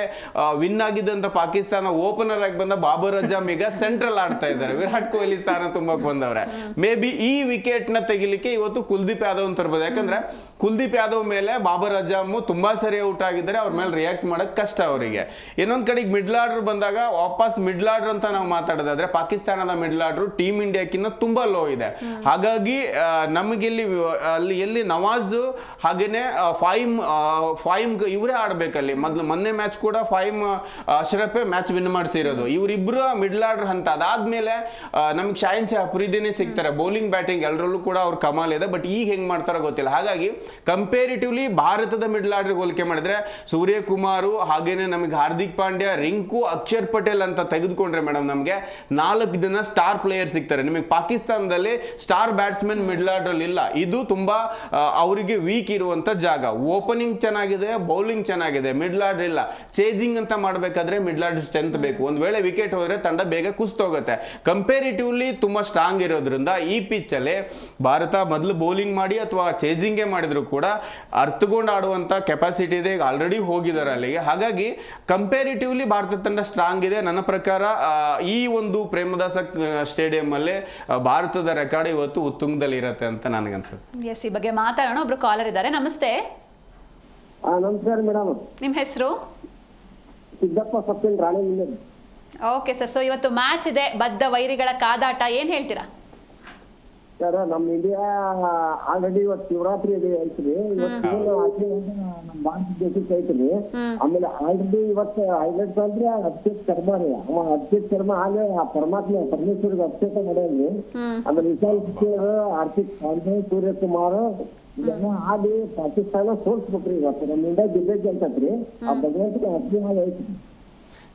ವಿನ್ ಆಗಿದ್ದಂತ ಪಾಕಿಸ್ತಾನ ಓಪನರ್ ಆಗಿ ಬಂದ ಬಾಬರ್ ಅಜಮ್ ಈಗ ಸೆಂಟ್ರಲ್ ಆಡ್ತಾ ಇದ್ದಾರೆ. ವಿರಾಟ್ ಕೊಹ್ಲಿ ಸ್ಥಾನ ತುಂಬಕ್ ಬಂದವ್ರೆ. ಮೇ ಬಿ ಈ ವಿಕೆಟ್ ನ ತೆಗಿಲಿಕ್ಕೆ ಇವತ್ತು ಕುಲ್ದೀಪ್ ಯಾದವ್ ತರಬಹುದು. ಯಾಕಂದ್ರೆ ಕುಲ್ದೀಪ್ ಯಾದವ್ ಮೇಲೆ ಬಾಬರ್ ಅಜಮ್ ತುಂಬಾ ಸರಿ ಔಟ್ ಆಗಿದ್ದಾರೆ, ಅವ್ರ ಮೇಲೆ ರಿಯಾಕ್ಟ್ ಮಾಡಕ್ ಕಷ್ಟ ಅವರಿಗೆ. ಇನ್ನೊಂದ್ ಕಡೆಗೆ ಮಿಡ್ಲ್ ಆರ್ಡರ್ ಬಂದಾಗ ವಾಪಸ್ ಮಿಡ್ಲ್ ಆರ್ಡರ್ ಅಂತ ನಾವು ಮಾತಾಡೋದಾದ್ರೆ ಪಾಕಿಸ್ತಾನದ ಮಿಡ್ಲ್ ಆರ್ಡರ್ ಟೀಮ್ ಇಂಡಿಯಾಕ್ಕಿಂತ ತುಂಬಾ ಲೋ ಇದೆ. ಹಾಗಾಗಿ ನಮಗೆ ಅಲ್ಲಿ ಎಲ್ಲಿ ನವಾಜ್ ಹಾಗೇನೆ ಫಾಯಿಮ್ ಇವರೇ ಆಡ್ಬೇಕಲ್ಲಿ. ಮೊನ್ನೆ ಮ್ಯಾಚ್ ಕೂಡ ಫಾಯಿಮ್ ಅಶ್ರಫೆ ಮ್ಯಾಚ್ ವಿನ್ ಮಾಡಿಸಿರೋದು. ಇವರಿಬ್ರು ಮಿಡ್ಲ್ ಆರ್ಡರ್ ಅಂತ. ಅದಾದ್ಮೇಲೆ ನಮ್ಗೆ ಶಾಹಿನ್ ಶಾ ಅಫ್ರಿದಿನೇ ಸಿಗ್ತಾರೆ. ಬೌಲಿಂಗ್ ಬ್ಯಾಟಿಂಗ್ ಎಲ್ಲರಲ್ಲೂ ಕೂಡ ಅವ್ರ ಕಮಾಲ್ ಇದೆ. ಬಟ್ ಈಗ ಹೆಂಗ್ ಮಾಡ್ತಾರೋ ಗೊತ್ತಿಲ್ಲ. ಹಾಗಾಗಿ ಕಂಪೇರಿಟಿವ್ಲಿ ಭಾರತದ ಮಿಡ್ಲ್ ಆರ್ಡರ್ ಹೋಲಿಕೆ ಮಾಡಿದ್ರೆ ಸೂರ್ಯಕುಮಾರ್ ಹಾಗೇನೆ ನಮಗೆ ಹಾರ್ದಿಕ್ ಪಾಂಡ್ಯ, ರಿಂಕು, ಅಕ್ಷರ್ ಪಟೇಲ್ ಅಂತ ತೆಗೆದುಕೊಂಡ್ರೆ ಮೇಡಮ್ ನಮಗೆ 4 ಜನ ಸ್ಟಾರ್ ಪ್ಲೇಯರ್ ಸಿಗ್ತಾರೆ. ನಿಮಗೆ ಪಾಕಿಸ್ತಾನದಲ್ಲಿ ಸ್ಟಾರ್ ಬ್ಯಾಟ್ಸ್ಮನ್ ಮಿಡ್ಲ್ ಆರ್ಡರ್ ಇಲ್ಲ. ಇದು ತುಂಬಾ ಅವರಿಗೆ ವೀಕ್ ಇರುವಂತ ಜಾಗ. ಓಪನಿಂಗ್ ಚೆನ್ನಾಗಿದೆ, ಬೌಲಿಂಗ್ ಚೆನ್ನಾಗಿದೆ, ಮಿಡ್ಲ್ ಆರ್ಡರ್ ಇಲ್ಲ. ಚೇಂಜಿಂಗ್ ಅಂತ ಮಾಡಬೇಕಾದ್ರೆ ಮಿಡ್ಲ್ ಆರ್ಡರ್ ಸ್ಟ್ರೆಂತ್ ಬೇಕು. ಒಂದ್ ವೇಳೆ ವಿಕೆಟ್ ಹೋದ್ರೆ ತಂಡ ಬೇಗ ಕುಸ್ತೋಗುತ್ತೆ. ಕಂಪೇರಿಟಿವ್ಲಿ ತುಂಬಾ ಸ್ಟ್ರಾಂಗ್ ಇರೋದ್ರಿಂದ ಈ ಪಿಚ್ ಅಲ್ಲಿ ಭಾರತ ಮೊದಲು ಬೌಲಿಂಗ್ ಮಾಡಿ ಅಥವಾ ಚೇಂಜಿಂಗ್ ಮಾಡಿದ್ರು ಕೂಡ ಅರ್ಥಗೊಂಡು ಆಡುವಂತ ಕೆಪಾಸಿಟಿ ಇದೆ. ಈಗ ಆಲ್ರೆಡಿ ಹೋಗಿದ್ದಾರೆ ಅಲ್ಲಿಗೆ. ಹಾಗಾಗಿ ಕಂಪೇರಿಟಿವ್ಲಿ ಭಾರತ ತಂಡ ಸ್ಟ್ರಾಂಗ್ ಇದೆ. ನನ್ನ ಪ್ರಕಾರ ಈ ಒಂದು ಪ್ರೇಮದಾಸ ಸ್ಟೇಡಿಯಂ ಅಲ್ಲಿ ಭಾರತದ ರೆಕಾರ್ಡ್ ಇವತ್ತು ಉತ್ತುಂಗದಲ್ಲಿ ಇರುತ್ತೆ ಅಂತ ನನಗನ್ಸುತ್ತೆ. ಎಸ್, ಈ ಬಗ್ಗೆ ಮಾತಾಡೋಣ. ಒಬ್ರು ಕಾಲರ್ ಇದ್ದಾರೆ. ನಮಸ್ತೆ. ನಮಸ್ಕಾರ ಮೇಡಮ್. ನಿಮ್ಮ ಹೆಸರು? ಸಿದ್ದಪ್ಪ ಸಪ್ತನ್ ರಾಣಿ. Okay sir. ಸೊ ಇವತ್ತು ಮ್ಯಾಚ್ ಇದೆ, ಬದ್ಧ ವೈರಿಗಳ ಕಾದಾಟ, ಏನ್ ಹೇಳ್ತೀರಾ ಸರ್? ನಮ್ಮ ಇಂಡಿಯಾ ಆಲ್ರೆಡಿ ಇವತ್ತು ಶಿವರಾತ್ರಿ ಐತ್ರಿ. ಇವತ್ತು ನಮ್ಮ ಭಾರತ ದೇಶಕ್ಕೆ ಐತ್ರಿ. ಆಮೇಲೆ ಆಲ್ರೆಡಿ ಇವತ್ತು ಹೈಲೈಟ್ಸ್ ಅಂದ್ರೆ ಅಭಿಷೇಕ್ ಶರ್ಮಾ ರೀ. ಅಭಿಷೇಕ್ ಶರ್ಮಾ ಹಾಗೆ ಪರಮಾತ್ಮ ಪರಮೇಶ್ವರ್ಗೆ ಅಭಿಷೇಕ ಮಾಡ್ಯಾನ್ರಿ. ಆಮೇಲೆ ವಿಶಾಲ್ ಕಿಶೋರ್, ಹಾರ್ದಿಕ್ ಪಾಂಡ್ಯ, ಸೂರ್ಯಕುಮಾರ್ ಇದೆಲ್ಲ ಆಗಿ ಪಾಕಿಸ್ತಾನ ಸೋಲ್ಸ್ಬೇಕ್ರಿ. ಇವತ್ತು ನಮ್ಮ ಇಂಡಿಯಾ ಗೆಲ್ಲೈತಿ ಅಂತತ್ರಿ. ಆ ಭಗವಂತನ ಅಭಿಮಾನ ಐತ್ರಿ.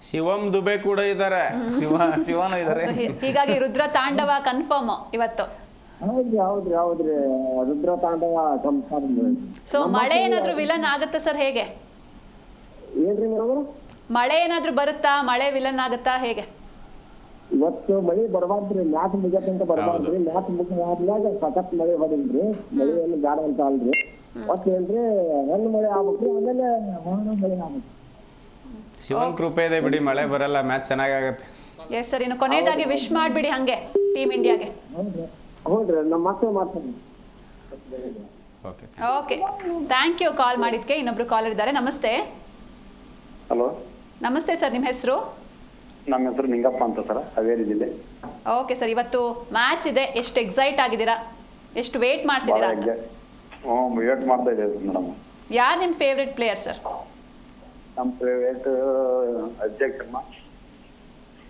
ಶಿವಂ ದುಬೆ ಕೂಡ ಇದ್ದಾರೆ, ಶಿವನು ಇದ್ದಾರೆ. ಹೀಗಾಗಿ ರುದ್ರ ತಾಂಡವ ಕನ್ಫರ್ಮ್ ಇವತ್ತು. ಹೌದ್ರಿ ರುದ್ರ ತಾಂಡವ ಕನ್ಫರ್ಮ್. ಸೊ ಮಳೆ ಏನಾದ್ರೂ ವಿಲನ್ ಆಗುತ್ತಾ ಸರ್? ಹೇಗೆ ಏನ್ರಿ ಮೇಡಮ್? ಮಳೆ ಏನಾದ್ರೂ ಬರುತ್ತಾ? ಮಳೆ ವಿಲನ್ ಆಗುತ್ತಾ ಹೇಗೆ? ಇವತ್ತು ಮಳೆ ಬರಬಾರ್ದ್ರಿ. ಮ್ಯಾಚ್ ಮುಗಿಯತ್ತಂತ ಬರಬಾರ್ದ್ರಿ. ಮ್ಯಾಚ್ ಮುಗಿದ್ಮ್ಯಾಗ ಸಖತ್ ಮಳೆ ಹೊಡಿಲ್ರಿ. ಮಳೆ ಏನು ಬ್ಯಾಡ ಅಂತ ಅಲ್ರಿ. ಒಟ್ಟು ಏನ್ರಿ ಹೆಣ್ಣು ಮಳೆ ಆಗ್ಬೇಕ್ರಿ. ಆಮೇಲೆ ಮಳೆ ಆಗ್ಬೇಕು. ಶಿವನ್ ಕೃಪೆ ಇದೆ ಬಿಡಿ, ಮಳೆ ಬರಲ್ಲ, ಮ್ಯಾಚ್ ಚೆನ್ನಾಗತ್ತೆ. S sir. ಇನ್ನು ಕೊನೆಯದಾಗಿ ವಿಶ್ ಮಾಡ್ಬಿಡಿ ಹಂಗೆ ಟೀಮ್ ಇಂಡಿಯಾಗೆ. ಹೌದ್ರಿ, ನಮ್ಮ ಮಕ್ಕಳು ಮಾಡ್ತಾರೆ. ಓಕೆ, ಥ್ಯಾಂಕ್ ಯು ಕಾಲ್ ಮಾಡಿದ್ಕೆ. ಇನ್ನೊಬ್ರು ಕಾಲರ್ ಇದ್ದಾರೆ. ನಮಸ್ತೆ. ಹಲೋ, ನಮಸ್ತೆ ಸರ್. ನಿಮ್ಮ ಹೆಸರು? ನಮ್ಮ ಹೆಸರು ನಿಂಗಪ್ಪ ಅಂತ ಸರ್, ಹಾವೇರಿ ಜಿಲ್ಲೆ. Okay sir. ಇವತ್ತು ಮ್ಯಾಚ್ ಇದೆ, ಎಷ್ಟು ಎಕ್ಸೈಟ್ ಆಗಿದ್ದೀರಾ? ಎಷ್ಟು ವೇಟ್ ಮಾಡ್ತಿದ್ದೀರಾ? ವೇಟ್ ಮಾಡ್ತಾ ಇದ್ದೇವೆ ಮೇಡಮ್. ಯಾರು ನಿಮ್ಮ ಫೇವ್ರೆಟ್ ಪ್ಲೇಯರ್ ಸರ್? ನಮ್ಮ ಫೇವ್ರೇಟ್ ಅಭಿಷೇಕ್ ಶರ್ಮಾ,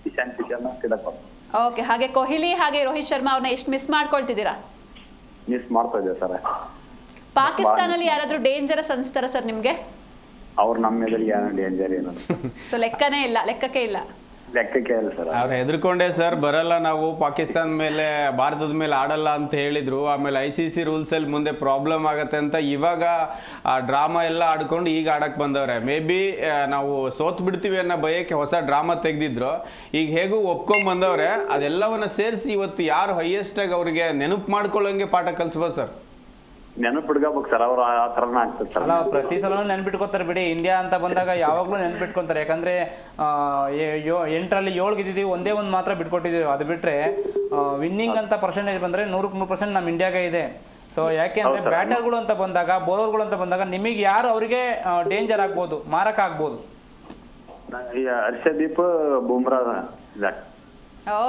ಇಶಾನ್ ಕಿಶನ್, ತಿಲಕ್. ಓಕೆ. ಹಾಗೆ ಕೊಹ್ಲಿ ಹಾಗೆ ರೋಹಿತ್ ಶರ್ಮಾ ಅವ್ರನ್ನ ಎಷ್ಟು ಮಿಸ್ ಮಾಡ್ಕೊಳ್ತಿದ್ದೀರಾ? ಮಿಸ್ ಮಾಡ್ತಾ ಇದ್ದೇವೆ ಸರ್. ಪಾಕಿಸ್ತಾನಲ್ಲಿ ಯಾರಾದ್ರೂ ಡೇಂಜರಸ್ ಅನ್ಸ್ತಾರ ಸರ್ ನಿಮ್ಗೆ? ಅವ್ರು ನಮ್ಮ ಎದುರಿಗೆ ಡೇಂಜರ್ ಏನು ಸೊ ಲೆಕ್ಕನೇ ಇಲ್ಲ, ಲೆಕ್ಕಕ್ಕೆ ಇಲ್ಲ. ಲೆಕ್ಕಕ್ಕೆ ಇಲ್ಲ ಸರ್. ಅವ್ರು ಹೆದರ್ಕೊಂಡೆ ಸರ್ ಬರಲ್ಲ ನಾವು ಪಾಕಿಸ್ತಾನ ಮೇಲೆ ಭಾರತದ ಮೇಲೆ ಆಡಲ್ಲ ಅಂತ ಹೇಳಿದ್ರು. ಆಮೇಲೆ ICC ರೂಲ್ಸ್ ಅಲ್ಲಿ ಮುಂದೆ ಪ್ರಾಬ್ಲಮ್ ಆಗತ್ತೆ ಅಂತ ಇವಾಗ ಆ ಡ್ರಾಮಾ ಎಲ್ಲ ಆಡ್ಕೊಂಡು ಈಗ ಆಡಕ್ ಬಂದವ್ರೆ. ಮೇ ಬಿ ನಾವು ಸೋತ್ ಬಿಡ್ತೀವಿ ಅನ್ನೋ ಭಯಕ್ಕೆ ಹೊಸ ಡ್ರಾಮಾ ತೆಗ್ದಿದ್ರು. ಈಗ ಹೇಗೂ ಒಪ್ಕೊಂಡ್ ಬಂದವ್ರೆ. ಅದೆಲ್ಲವನ್ನ ಸೇರಿಸಿ ಇವತ್ತು ಯಾರು ಹೈಯೆಸ್ಟ್ ಆಗಿ ಅವ್ರಿಗೆ ನೆನಪು ಮಾಡ್ಕೊಳ್ಳೋಂಗೆ ಪಾಠ ಕಲಿಸ್ಬೋದು ಸರ್. ನೆನಪಿಡ್ಕೋಬೇಕು ಸರ್, ಅವ್ರು ಆ ಥರನೇ ಆಗ್ತದೆ ಸರ್. ಅಲ್ಲ, ಪ್ರತಿ ಸಲನೂ ನೆನ್ಪಿಟ್ಕೋತಾರೆ ಬಿಡಿ. ಇಂಡಿಯಾ ಅಂತ ಬಂದಾಗ ಯಾವಾಗಲೂ ನೆನ್ಪಿಟ್ಕೊತಾರೆ. ಯಾಕಂದ್ರೆ 8ರಲ್ಲಿ 7 ಗೆದ್ದಿದ್ದೀವಿ, ಒಂದೇ ಒಂದು ಮಾತ್ರ ಬಿಟ್ಕೊಟ್ಟಿದ್ದೀವಿ. ಅದು ಬಿಟ್ಟರೆ ವಿನ್ನಿಂಗ್ ಅಂತ ಪರ್ಸೆಂಟೇಜ್ ಬಂದರೆ 100% ನಮ್ಮ ಇಂಡಿಯಾಗೆ ಇದೆ. ಸೊ ಯಾಕೆ ಅಂದರೆ ಬ್ಯಾಟರ್ಗಳು ಅಂತ ಬಂದಾಗ, ಬೌಲರ್ಗಳು ಅಂತ ಬಂದಾಗ ನಿಮಗೆ ಯಾರು ಅವರಿಗೆ ಡೇಂಜರ್ ಆಗ್ಬೋದು, ಮಾರಕ ಆಗ್ಬೋದು. Harshdeep, Bumrah.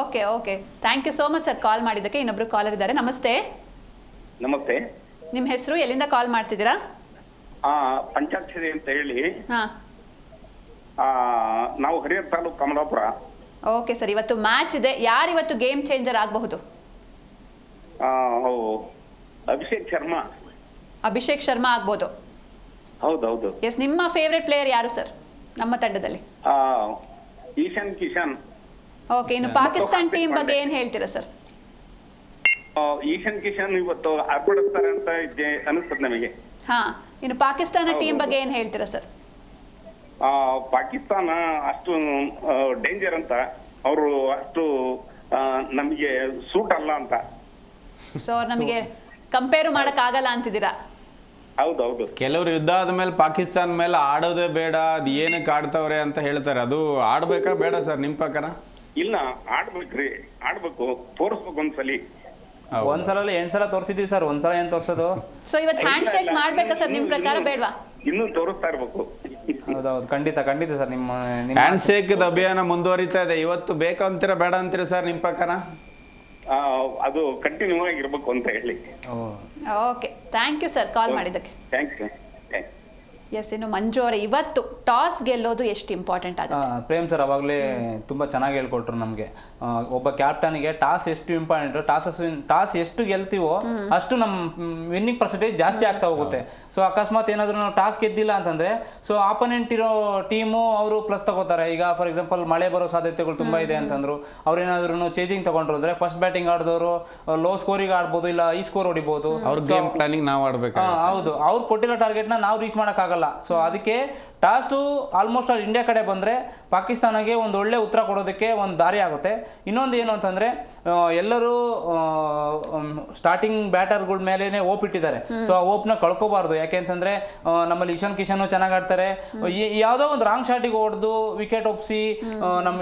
Okay okay, thank you so much sir call ಮಾಡಿದ್ದಕ್ಕೆ. ಇನ್ನೊಬ್ರು ಕಾಲರ್ ಇದ್ದಾರೆ. ನಮಸ್ತೆ. ನಮಸ್ತೆ. ನಿಮ್ಮ ಹೆಸರು, ಎಲ್ಲಿಂದ ಕಾಲ್ ಮಾಡ್ತಿದ್ದೀರಾ? ಪಂಚಾಕ್ಷರಿ ಅಂತ ಹೇಳಿ. ಹಾಂ, ನಾವು ಹರಿಹರ ತಾಲೂಕು ಕಮಲಾಪುರ. ಓಕೆ ಸರ್, ಇವತ್ತು ಮ್ಯಾಚ್ ಇದೆ. ಯಾರು ಇವತ್ತು ಗೇಮ್ ಚೇಂಜರ್ ಆಗಬಹುದು? ಅಭಿಷೇಕ್ ಶರ್ಮಾ. ಅಭಿಷೇಕ್ ಶರ್ಮಾ ಆಗ್ಬೋದು. ಹೌದೌದು. ಎಸ್, ನಿಮ್ಮ ಫೇವ್ರೆಟ್ ಪ್ಲೇಯರ್ ಯಾರು ಸರ್ ನಮ್ಮ ತಂಡದಲ್ಲಿ? ಈಶಾನ್ ಕಿಶನ್. ಓಕೆ, ಇನ್ನು ಪಾಕಿಸ್ತಾನ್ ಟೀಮ್ ಬಗ್ಗೆ ಏನು ಹೇಳ್ತೀರಾ ಸರ್? ಈಶಾನ್ ಕಿಶನ್ ಇವತ್ತು ಆಡ್ಬಿಡುತ್ತಾರೆ ಅಂತ ಅನಿಸ್ತದೆ ನಮಗೆ. ಹಾ, ಇನ್ನು ಪಾಕಿಸ್ತಾನ ಟೀಮ್ ಬಗ್ಗೆ ಏನು ಹೇಳ್ತೀರಾ ಸರ್? ಪಾಕಿಸ್ತಾನ ಅಷ್ಟು ಡೇಂಜರ್ ಅಂತ, ಅವರು ಅಷ್ಟು ನಮಗೆ ಸೂಟ್ ಅಲ್ಲ ಅಂತ. ಸೊ ನಮಗೆ ಕಂಪೇರ್ ಮಾಡಕ್ ಆಗಲ್ಲ ಅಂತಿದ್ದೀರಾ? ಹೌದೌದು. ಕೆಲವರು ಯುದ್ಧ ಆದ್ಮೇಲೆ ಪಾಕಿಸ್ತಾನ ಮೇಲೆ ಆಡೋದೇ ಬೇಡ, ಅದು ಏನಕ್ಕೆ ಆಡ್ತವ್ರೆ ಅಂತ ಹೇಳ್ತಾರೆ. ಅದು ಆಡ್ಬೇಕಾ ಬೇಡ ಸರ್ ನಿಮ್ ಪ್ರಕಾರ? ಇಲ್ಲ, ಆಡ್ಬೇಕ್ರಿ, ಆಡ್ಬೇಕು, ತೋರಿಸ್ಬೇಕು ಒಂದ್ಸಲಿ. ಒಂದ್ಸಲ 8 ಸಲ ತೋರಿಸಿದೀವಿ ಸರ್, ಒಂದ್ಸಲ ಏನ್ ತೋರ್ಸೋದು? ಸೊ ಇವತ್ತು ಹ್ಯಾಂಡ್ ಶೇಕ್ ಮಾಡ್ಬೇಕಾ ಸರ್ ನಿಮ್ ಪ್ರಕಾರ, ಬೇಡವಾ? ಇನ್ನೂ ತೋರಿಸ್ತಾ ಇರ್ಬೇಕು. ಹೌದೌದು, ಖಂಡಿತ ಖಂಡಿತ ಸರ್. ನಿಮ್ಮ ಹ್ಯಾಂಡ್ ಶೇಕ್ ಅಭಿಯಾನ ಮುಂದುವರಿತಾ ಇದೆ. ಇವತ್ತು ಬೇಕು ಅಂತೀರಾ ಬೇಡ ಅಂತೀರಾ ಸರ್ ನಿಮ್ ಪ್ರಕಾರ? ಅದು ಕಂಟಿನ್ಯೂ ಆಗಿರ್ಬೇಕು ಅಂತ ಹೇಳಿ. Okay, thank you sir call ಮಾಡಿದ್ದಕ್ಕೆ. ಥ್ಯಾಂಕ್ಸ್. ಎಸ್, ಇನ್ನು ಮಂಜು ಅವರೇ, ಇವತ್ತು ಟಾಸ್ ಗೆಲ್ಲೋದು ಎಷ್ಟು ಇಂಪಾರ್ಟೆಂಟ್ ಆಗುತ್ತೆ? ಪ್ರೇಮ್ ಸರ್ ಅವಾಗಲೇ ತುಂಬ ಚೆನ್ನಾಗಿ ಹೇಳ್ಕೊಟ್ರು ನಮಗೆ. ಒಬ್ಬ ಕ್ಯಾಪ್ಟನ್ಗೆ ಟಾಸ್ ಎಷ್ಟು ಇಂಪಾರ್ಟೆಂಟು, ಟಾಸ್ ಎಷ್ಟು ಗೆಲ್ತೀವೋ ಅಷ್ಟು ನಮ್ಮ ವಿನ್ನಿಂಗ್ ಪರ್ಸೆಂಟೇಜ್ ಜಾಸ್ತಿ ಆಗ್ತಾ ಹೋಗುತ್ತೆ. ಸೊ ಅಕಸ್ಮಾತ್ ಏನಾದರೂ ನಾವು ಟಾಸ್ ಗೆದ್ದಿಲ್ಲ ಅಂತಂದರೆ, ಸೊ ಆಪೋನೆಂಟ್ ಇರೋ ಟೀಮು ಅವರು ಪ್ಲಸ್ ತಗೋತಾರೆ. ಈಗ ಫಾರ್ ಎಕ್ಸಾಂಪಲ್ ಮಳೆ ಬರೋ ಸಾಧ್ಯತೆಗಳು ತುಂಬ ಇದೆ ಅಂತಂದ್ರು, ಅವ್ರೇನಾದ್ರೂ ಚೇಂಜಿಂಗ್ ತಗೊಂಡ್ರು ಅಂದರೆ ಫಸ್ಟ್ ಬ್ಯಾಟಿಂಗ್ ಆಡಿದವರು ಲೋ ಸ್ಕೋರಿಗೆ ಆಡ್ಬೋದು, ಇಲ್ಲ ಈ ಸ್ಕೋರ್ ಹೊಡಿಬೋದು. ಅವ್ರ ಗೇಮ್ ಪ್ಲಾನಿಂಗ್ ನಾವು ಆಡ್ಬೇಕು. ಹೌದು, ಅವ್ರು ಕೊಟ್ಟಿರೋ ಟಾರ್ಗೆಟ್ನ ನಾವು ರೀಚ್ ಮಾಡೋಕ್ಕಾಗಲ್ಲ. ಸೊ ಅದಕ್ಕೆ ಟಾಸು ಆಲ್ಮೋಸ್ಟ್ ಆಲ್ ಇಂಡಿಯಾ ಕಡೆ ಬಂದರೆ ಪಾಕಿಸ್ತಾನಗೆ ಒಂದು ಒಳ್ಳೆ ಉತ್ತರ ಕೊಡೋದಕ್ಕೆ ಒಂದು ದಾರಿ ಆಗುತ್ತೆ. ಇನ್ನೊಂದು ಏನು ಅಂತಂದರೆ, ಎಲ್ಲರೂ ಸ್ಟಾರ್ಟಿಂಗ್ ಬ್ಯಾಟರ್ಗಳ ಮೇಲೇ ಓಪ್ ಇಟ್ಟಿದ್ದಾರೆ. ಸೊ ಆ ಓಪ್ನ ಕಳ್ಕೋಬಾರ್ದು. ಯಾಕೆ ಅಂತಂದರೆ ನಮ್ಮಲ್ಲಿ ಇಶಾನ್ ಕಿಶನ್ ಚೆನ್ನಾಗಿ ಆಡ್ತಾರೆ. ಯಾವುದೋ ಒಂದು ರಾಂಗ್ ಶಾಟಿಗೆ ಹೊಡೆದು ವಿಕೆಟ್ ಒಪ್ಪಿಸಿ ನಮ್ಮ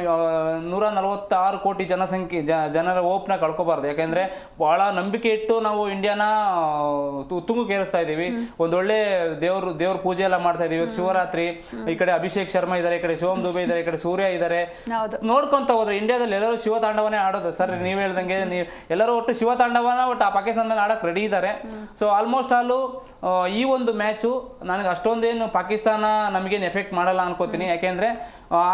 146 ಕೋಟಿ ಜನರ ಓಪ್ನ ಕಳ್ಕೋಬಾರ್ದು. ಯಾಕೆಂದರೆ ಭಾಳ ನಂಬಿಕೆ ಇಟ್ಟು ನಾವು ಇಂಡಿಯಾನ ತುತ್ತುಂಗಕ್ಕೆ ಏರಿಸ್ತಾ ಇದ್ದೀವಿ. ಒಂದೊಳ್ಳೆ ದೇವ್ರ ಪೂಜೆ ಎಲ್ಲ ಮಾಡ್ತಾ ಇದೀವಿ. ಶಿವರಾತ್ರಿ, ಈ ಕಡೆ ಅಭಿಷೇಕ್ ಶರ್ಮಾ ಇದ್ದಾರೆ, ಈ ಕಡೆ ಶಿವಮ್ ದುಬೆ ಇದ್ದಾರೆ, ಈ ಕಡೆ ಸೂರ್ಯ ಇದ್ದಾರೆ. ನೋಡ್ಕೊಂತ ಹೋದ್ರೆ ಇಂಡಿಯಾದಲ್ಲಿ ಎಲ್ಲರೂ ಶಿವತಾಂಡವನೇ ಆಡೋದು ಸರ್. ನೀವು ಹೇಳ್ದಂಗೆ ಎಲ್ಲರೂ ಒಟ್ಟು ಶಿವತಾಂಡವನ ಒಟ್ಟು ಆ ಪಾಕಿಸ್ತಾನ ಮೇಲೆ ಆಡಕ್ಕೆ ರೆಡಿ ಇದ್ದಾರೆ. ಸೊ ಆಲ್ಮೋಸ್ಟ್ ಆಲು ಈ ಒಂದು ಮ್ಯಾಚು ನನಗೆ ಅಷ್ಟೊಂದೇನು ಪಾಕಿಸ್ತಾನ ನಮಗೇನು ಎಫೆಕ್ಟ್ ಮಾಡಲ್ಲ ಅನ್ಕೋತೀನಿ. ಯಾಕೆಂದರೆ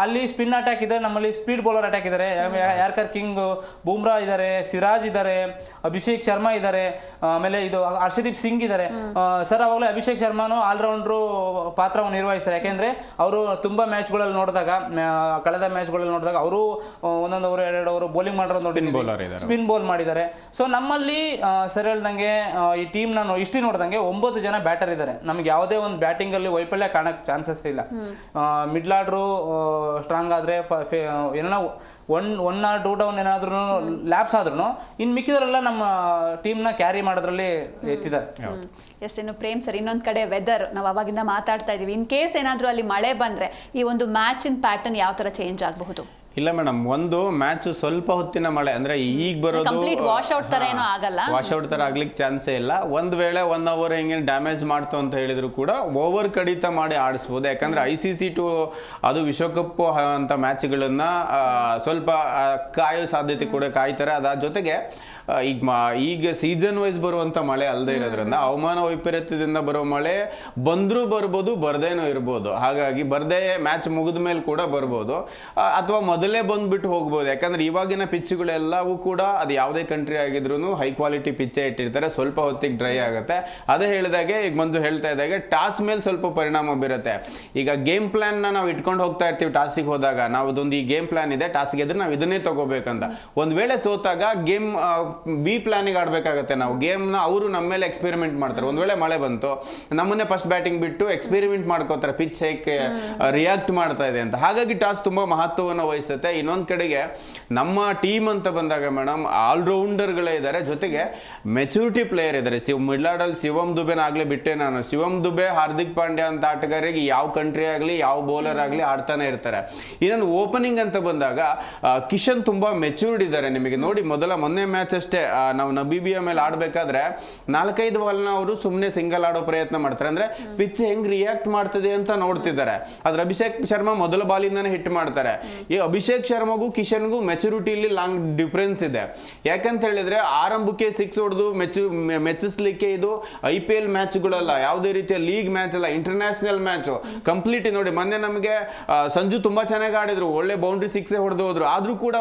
ಅಲ್ಲಿ ಸ್ಪಿನ್ ಅಟ್ಯಾಕ್ ಇದೆ, ನಮ್ಮಲ್ಲಿ ಸ್ಪೀಡ್ ಬೌಲರ್ ಅಟ್ಯಾಕ್ ಇದ್ದಾರೆ. ಯಾರ್ಕರ್ ಕಿಂಗ್, ಬುಮ್ರಾ ಇದ್ದಾರೆ, ಸಿರಾಜ್ ಇದ್ದಾರೆ, ಅಭಿಷೇಕ್ ಶರ್ಮಾ ಇದ್ದಾರೆ, ಆಮೇಲೆ ಇದು ಹರ್ಷದೀಪ್ ಸಿಂಗ್ ಇದ್ದಾರೆ. ಸರ್ ಅವಾಗಲೇ ಅಭಿಷೇಕ್ ಶರ್ಮಾನು ಆಲ್ರೌಂಡ್ರು ಪಾತ್ರವನ್ನು ನಿರ್ವಹಿಸ್ತಾರೆ. ಯಾಕೆಂದರೆ ಅವರು ತುಂಬ ಮ್ಯಾಚ್ಗಳಲ್ಲಿ ನೋಡಿದಾಗ, ಕಳೆದ ಮ್ಯಾಚ್ಗಳಲ್ಲಿ ನೋಡಿದಾಗ ಅವರು 1 ಓವರ್ 2 ಓವರ್ ಬೌಲಿಂಗ್ ಮಾಡೋದು ನೋಡಿ, ಸ್ಪಿನ್ ಬೌಲ್ ಮಾಡಿದ್ದಾರೆ. ಸೊ ನಮ್ಮಲ್ಲಿ ಸರ್ ಹೇಳ್ದಂಗೆ ಈ ಟೀಮ್ ನಾನು ಇಷ್ಟು ನೋಡ್ದಂಗೆ 9 ಜನ ಬ್ಯಾಟರ್ ಇದ್ದಾರೆ. ನಮ್ಗೆ ಯಾವುದೇ ಒಂದು ಬ್ಯಾಟಿಂಗಲ್ಲಿ ವೈಫಲ್ಯ ಕಾಣಕ್ಕೆ ಚಾನ್ಸಸ್ ಇಲ್ಲ. ಮಿಡ್ಲ್ ಆರ್ಡ್ರು ಸ್ಟ್ರಾಂಗ್ ಆದರೆ ಏನೋ 1 or 2 ಡೌನ್ ಏನಾದ್ರೂ ಲ್ಯಾಪ್ಸ್ ಆದ್ರೂ ಇನ್ನು ಮಿಕ್ಕಿದವರೆಲ್ಲ ನಮ್ಮ ಟೀಮ್ನ ಕ್ಯಾರಿ ಮಾಡೋದ್ರಲ್ಲಿ ಎತ್ತಿದ್ದಾರೆ. ಎಸ್, ಇನ್ನು ಪ್ರೇಮ್ ಸರ್, ಇನ್ನೊಂದು ಕಡೆ ವೆದರ್ ನಾವು ಅವಾಗಿಂದ ಮಾತಾಡ್ತಾ ಇದೀವಿ. ಇನ್ ಕೇಸ್ ಏನಾದರೂ ಅಲ್ಲಿ ಮಳೆ ಬಂದರೆ ಈ ಒಂದು ಮ್ಯಾಚಿನ ಪ್ಯಾಟರ್ನ್ ಯಾವ ಥರ ಚೇಂಜ್ ಆಗಬಹುದು? ಇಲ್ಲ ಮೇಡಮ್, ಒಂದು ಮ್ಯಾಚ್ ಸ್ವಲ್ಪ ಹೊತ್ತಿನ ಮಳೆ ಅಂದ್ರೆ ಈಗ ಬರೋದು ವಾಶ್ಔಟ್ ತರ ಏನೋ ಆಗಲ್ಲ, ವಾಶ್ಔಟ್ ತರ ಆಗ್ಲಿಕ್ಕೆ ಚಾನ್ಸೇ ಇಲ್ಲ. ಒಂದ್ ವೇಳೆ 1 ಅವರ್ ಹೆಂಗೆ ಡ್ಯಾಮೇಜ್ ಮಾಡ್ತು ಅಂತ ಹೇಳಿದ್ರು ಕೂಡ ಓವರ್ ಕಡಿತ ಮಾಡಿ ಆಡಿಸ್ಬೋದು. ಯಾಕಂದ್ರೆ ICC ಅದು ವಿಶ್ವಕಪ್ ಅಂತ ಮ್ಯಾಚ್ಗಳನ್ನ ಸ್ವಲ್ಪ ಕಾಯೋ ಸಾಧ್ಯತೆ ಕೂಡ ಕಾಯ್ತಾರೆ. ಅದ್ರ ಜೊತೆಗೆ ಈಗ ಸೀಸನ್ ವೈಸ್ ಬರುವಂತ ಮಳೆ ಅಲ್ಲದೆ ಇರೋದ್ರಿಂದ ಹವಾಮಾನ ವೈಪರೀತ್ಯದಿಂದ ಬರೋ ಮಳೆ ಬಂದ್ರೂ ಬರ್ಬೋದು, ಬರ್ದೇನೂ ಇರ್ಬೋದು. ಹಾಗಾಗಿ ಬರ್ದೇ ಮ್ಯಾಚ್ ಮುಗಿದ ಮೇಲೆ ಕೂಡ ಬರ್ಬೋದು, ಅಥವಾ ಮೊದಲೇ ಬಂದ್ಬಿಟ್ಟು ಹೋಗ್ಬೋದು. ಯಾಕಂದ್ರೆ ಇವಾಗಿನ ಪಿಚ್ಗಳೆಲ್ಲವೂ ಕೂಡ ಅದು ಯಾವುದೇ ಕಂಟ್ರಿ ಆಗಿದ್ರು ಹೈ ಕ್ವಾಲಿಟಿ ಪಿಚ್ಚೇ ಇಟ್ಟಿರ್ತಾರೆ, ಸ್ವಲ್ಪ ಹೊತ್ತಿಗೆ ಡ್ರೈ ಆಗುತ್ತೆ. ಅದೇ ಹೇಳಿದಾಗೆ ಈಗ ಮಂಜು ಹೇಳ್ತಾ ಇದ್ದಾಗೆ ಟಾಸ್ ಮೇಲೆ ಸ್ವಲ್ಪ ಪರಿಣಾಮ ಬೀರುತ್ತೆ. ಈಗ ಗೇಮ್ ಪ್ಲಾನ್ ನಾವು ಇಟ್ಕೊಂಡು ಹೋಗ್ತಾ ಇರ್ತೀವಿ. ಟಾಸಿಗೆ ಹೋದಾಗ ನಾವು ಈ ಗೇಮ್ ಪ್ಲಾನ್ ಇದೆ, ಟಾಸ್ಗೆ ಇದ್ರೆ ನಾವು ಇದನ್ನೇ ತಗೋಬೇಕಂತ. ಒಂದ್ ವೇಳೆ ಸೋತಾಗ ಗೇಮ್ ಬಿ ಪ್ಲಾನಿಗೆ ಆಡ್ಬೇಕಾಗತ್ತೆ. ನಾವು ಗೇಮ್ನ ಅವರು ನಮ್ಮ ಮೇಲೆ ಎಕ್ಸ್ಪೆರಿಮೆಂಟ್ ಮಾಡ್ತಾರೆ. ಒಂದ್ ವೇಳೆ ಮಳೆ ಬಂತು, ನಮ್ಮನ್ನೇ ಫಸ್ಟ್ ಬ್ಯಾಟಿಂಗ್ ಬಿಟ್ಟು ಎಕ್ಸ್ಪೆರಿಮೆಂಟ್ ಮಾಡ್ಕೋತಾರೆ, ಪಿಚ್ ಹೇಗೆ ರಿಯಾಕ್ಟ್ ಮಾಡ್ತಾ ಇದೆ ಅಂತ. ಹಾಗಾಗಿ ಟಾಸ್ ತುಂಬಾ ಮಹತ್ವವನ್ನು ವಹಿಸುತ್ತೆ. ಇನ್ನೊಂದ್ ಕಡೆಗೆ ನಮ್ಮ ಟೀಮ್ ಅಂತ ಬಂದಾಗ ಮೇಡಮ್ ಆಲ್ರೌಂಡರ್ಗಳೇ ಇದ್ದಾರೆ, ಜೊತೆಗೆ ಮೆಚುರಿಟಿ ಪ್ಲೇಯರ್ ಇದ್ದಾರೆ. ಮಿಡ್ಲ್ ಆರ್ಡರ್ ಶಿವಮ್ ದುಬೆನ ಆಗ್ಲೇ ಬಿಟ್ಟೆ ನಾನು. ಶಿವಮ್ ದುಬೆ, ಹಾರ್ದಿಕ್ ಪಾಂಡ್ಯ ಅಂತ ಆಟಗಾರರಿಗೆ ಯಾವ ಕಂಟ್ರಿ ಆಗಲಿ ಯಾವ ಬೌಲರ್ ಆಗಲಿ ಆಡ್ತಾನೆ ಇರ್ತಾರೆ. ಇನ್ನೊಂದು ಓಪನಿಂಗ್ ಅಂತ ಬಂದಾಗ ಕಿಶನ್ ತುಂಬಾ ಮೆಚೂರ್ಡ್ ಇದ್ದಾರೆ. ನಿಮಗೆ ನೋಡಿ ಮೊನ್ನೆ ಮ್ಯಾಚ್ ಅಷ್ಟೇ ನಾವು ನಬೀಬಿಯಾ ಮೇಲೆ ಆಡ್ಬೇಕಾದ್ರೆ 4-5 ಬಾಲ್ನ ಅವರು ಸುಮ್ಮನೆ ಸಿಂಗಲ್ ಆಡೋ ಪ್ರಯತ್ನ ಮಾಡ್ತಾರೆ. ಅಂದ್ರೆ ಪಿಚ್ ಹೆಂಗ್ ರಿಯಾಕ್ಟ್ ಮಾಡ್ತದೆ ಅಂತ ನೋಡ್ತಿದ್ದಾರೆ. ಆದ್ರೆ ಅಭಿಷೇಕ್ ಶರ್ಮಾ ಮೊದಲ ಬಾಲಿಂದಾನೆ ಹಿಟ್ ಮಾಡ್ತಾರೆ. ಈ ಅಭಿಷೇಕ್ ಶರ್ಮಾಗೂ ಕಿಶನ್ಗೂ ಮೆಚುರಿಟಿಲಿ ಲಾಂಗ್ ಡಿಫ್ರೆನ್ಸ್ ಇದೆ. ಯಾಕಂತ ಹೇಳಿದ್ರೆ ಆರಂಭಕ್ಕೆ 6 ಹೊಡೆದು ಮೆಚ್ಚಿಸ್ಲಿಕ್ಕೆ ಇದು IPL ಮ್ಯಾಚ್ಗಳಲ್ಲ, ಯಾವುದೇ ರೀತಿಯ ಲೀಗ್ ಮ್ಯಾಚ್ ಅಲ್ಲ, ಇಂಟರ್ನ್ಯಾಷನಲ್ ಮ್ಯಾಚ್ ಕಂಪ್ಲೀಟ್. ನೋಡಿ ಮೊನ್ನೆ ನಮಗೆ ಸಂಜು ತುಂಬಾ ಚೆನ್ನಾಗಿ ಆಡಿದ್ರು, ಒಳ್ಳೆ ಬೌಂಡ್ರಿ 6 ಹೊಡೆದು ಹೋದ್ರು. ಆದ್ರೂ ಕೂಡ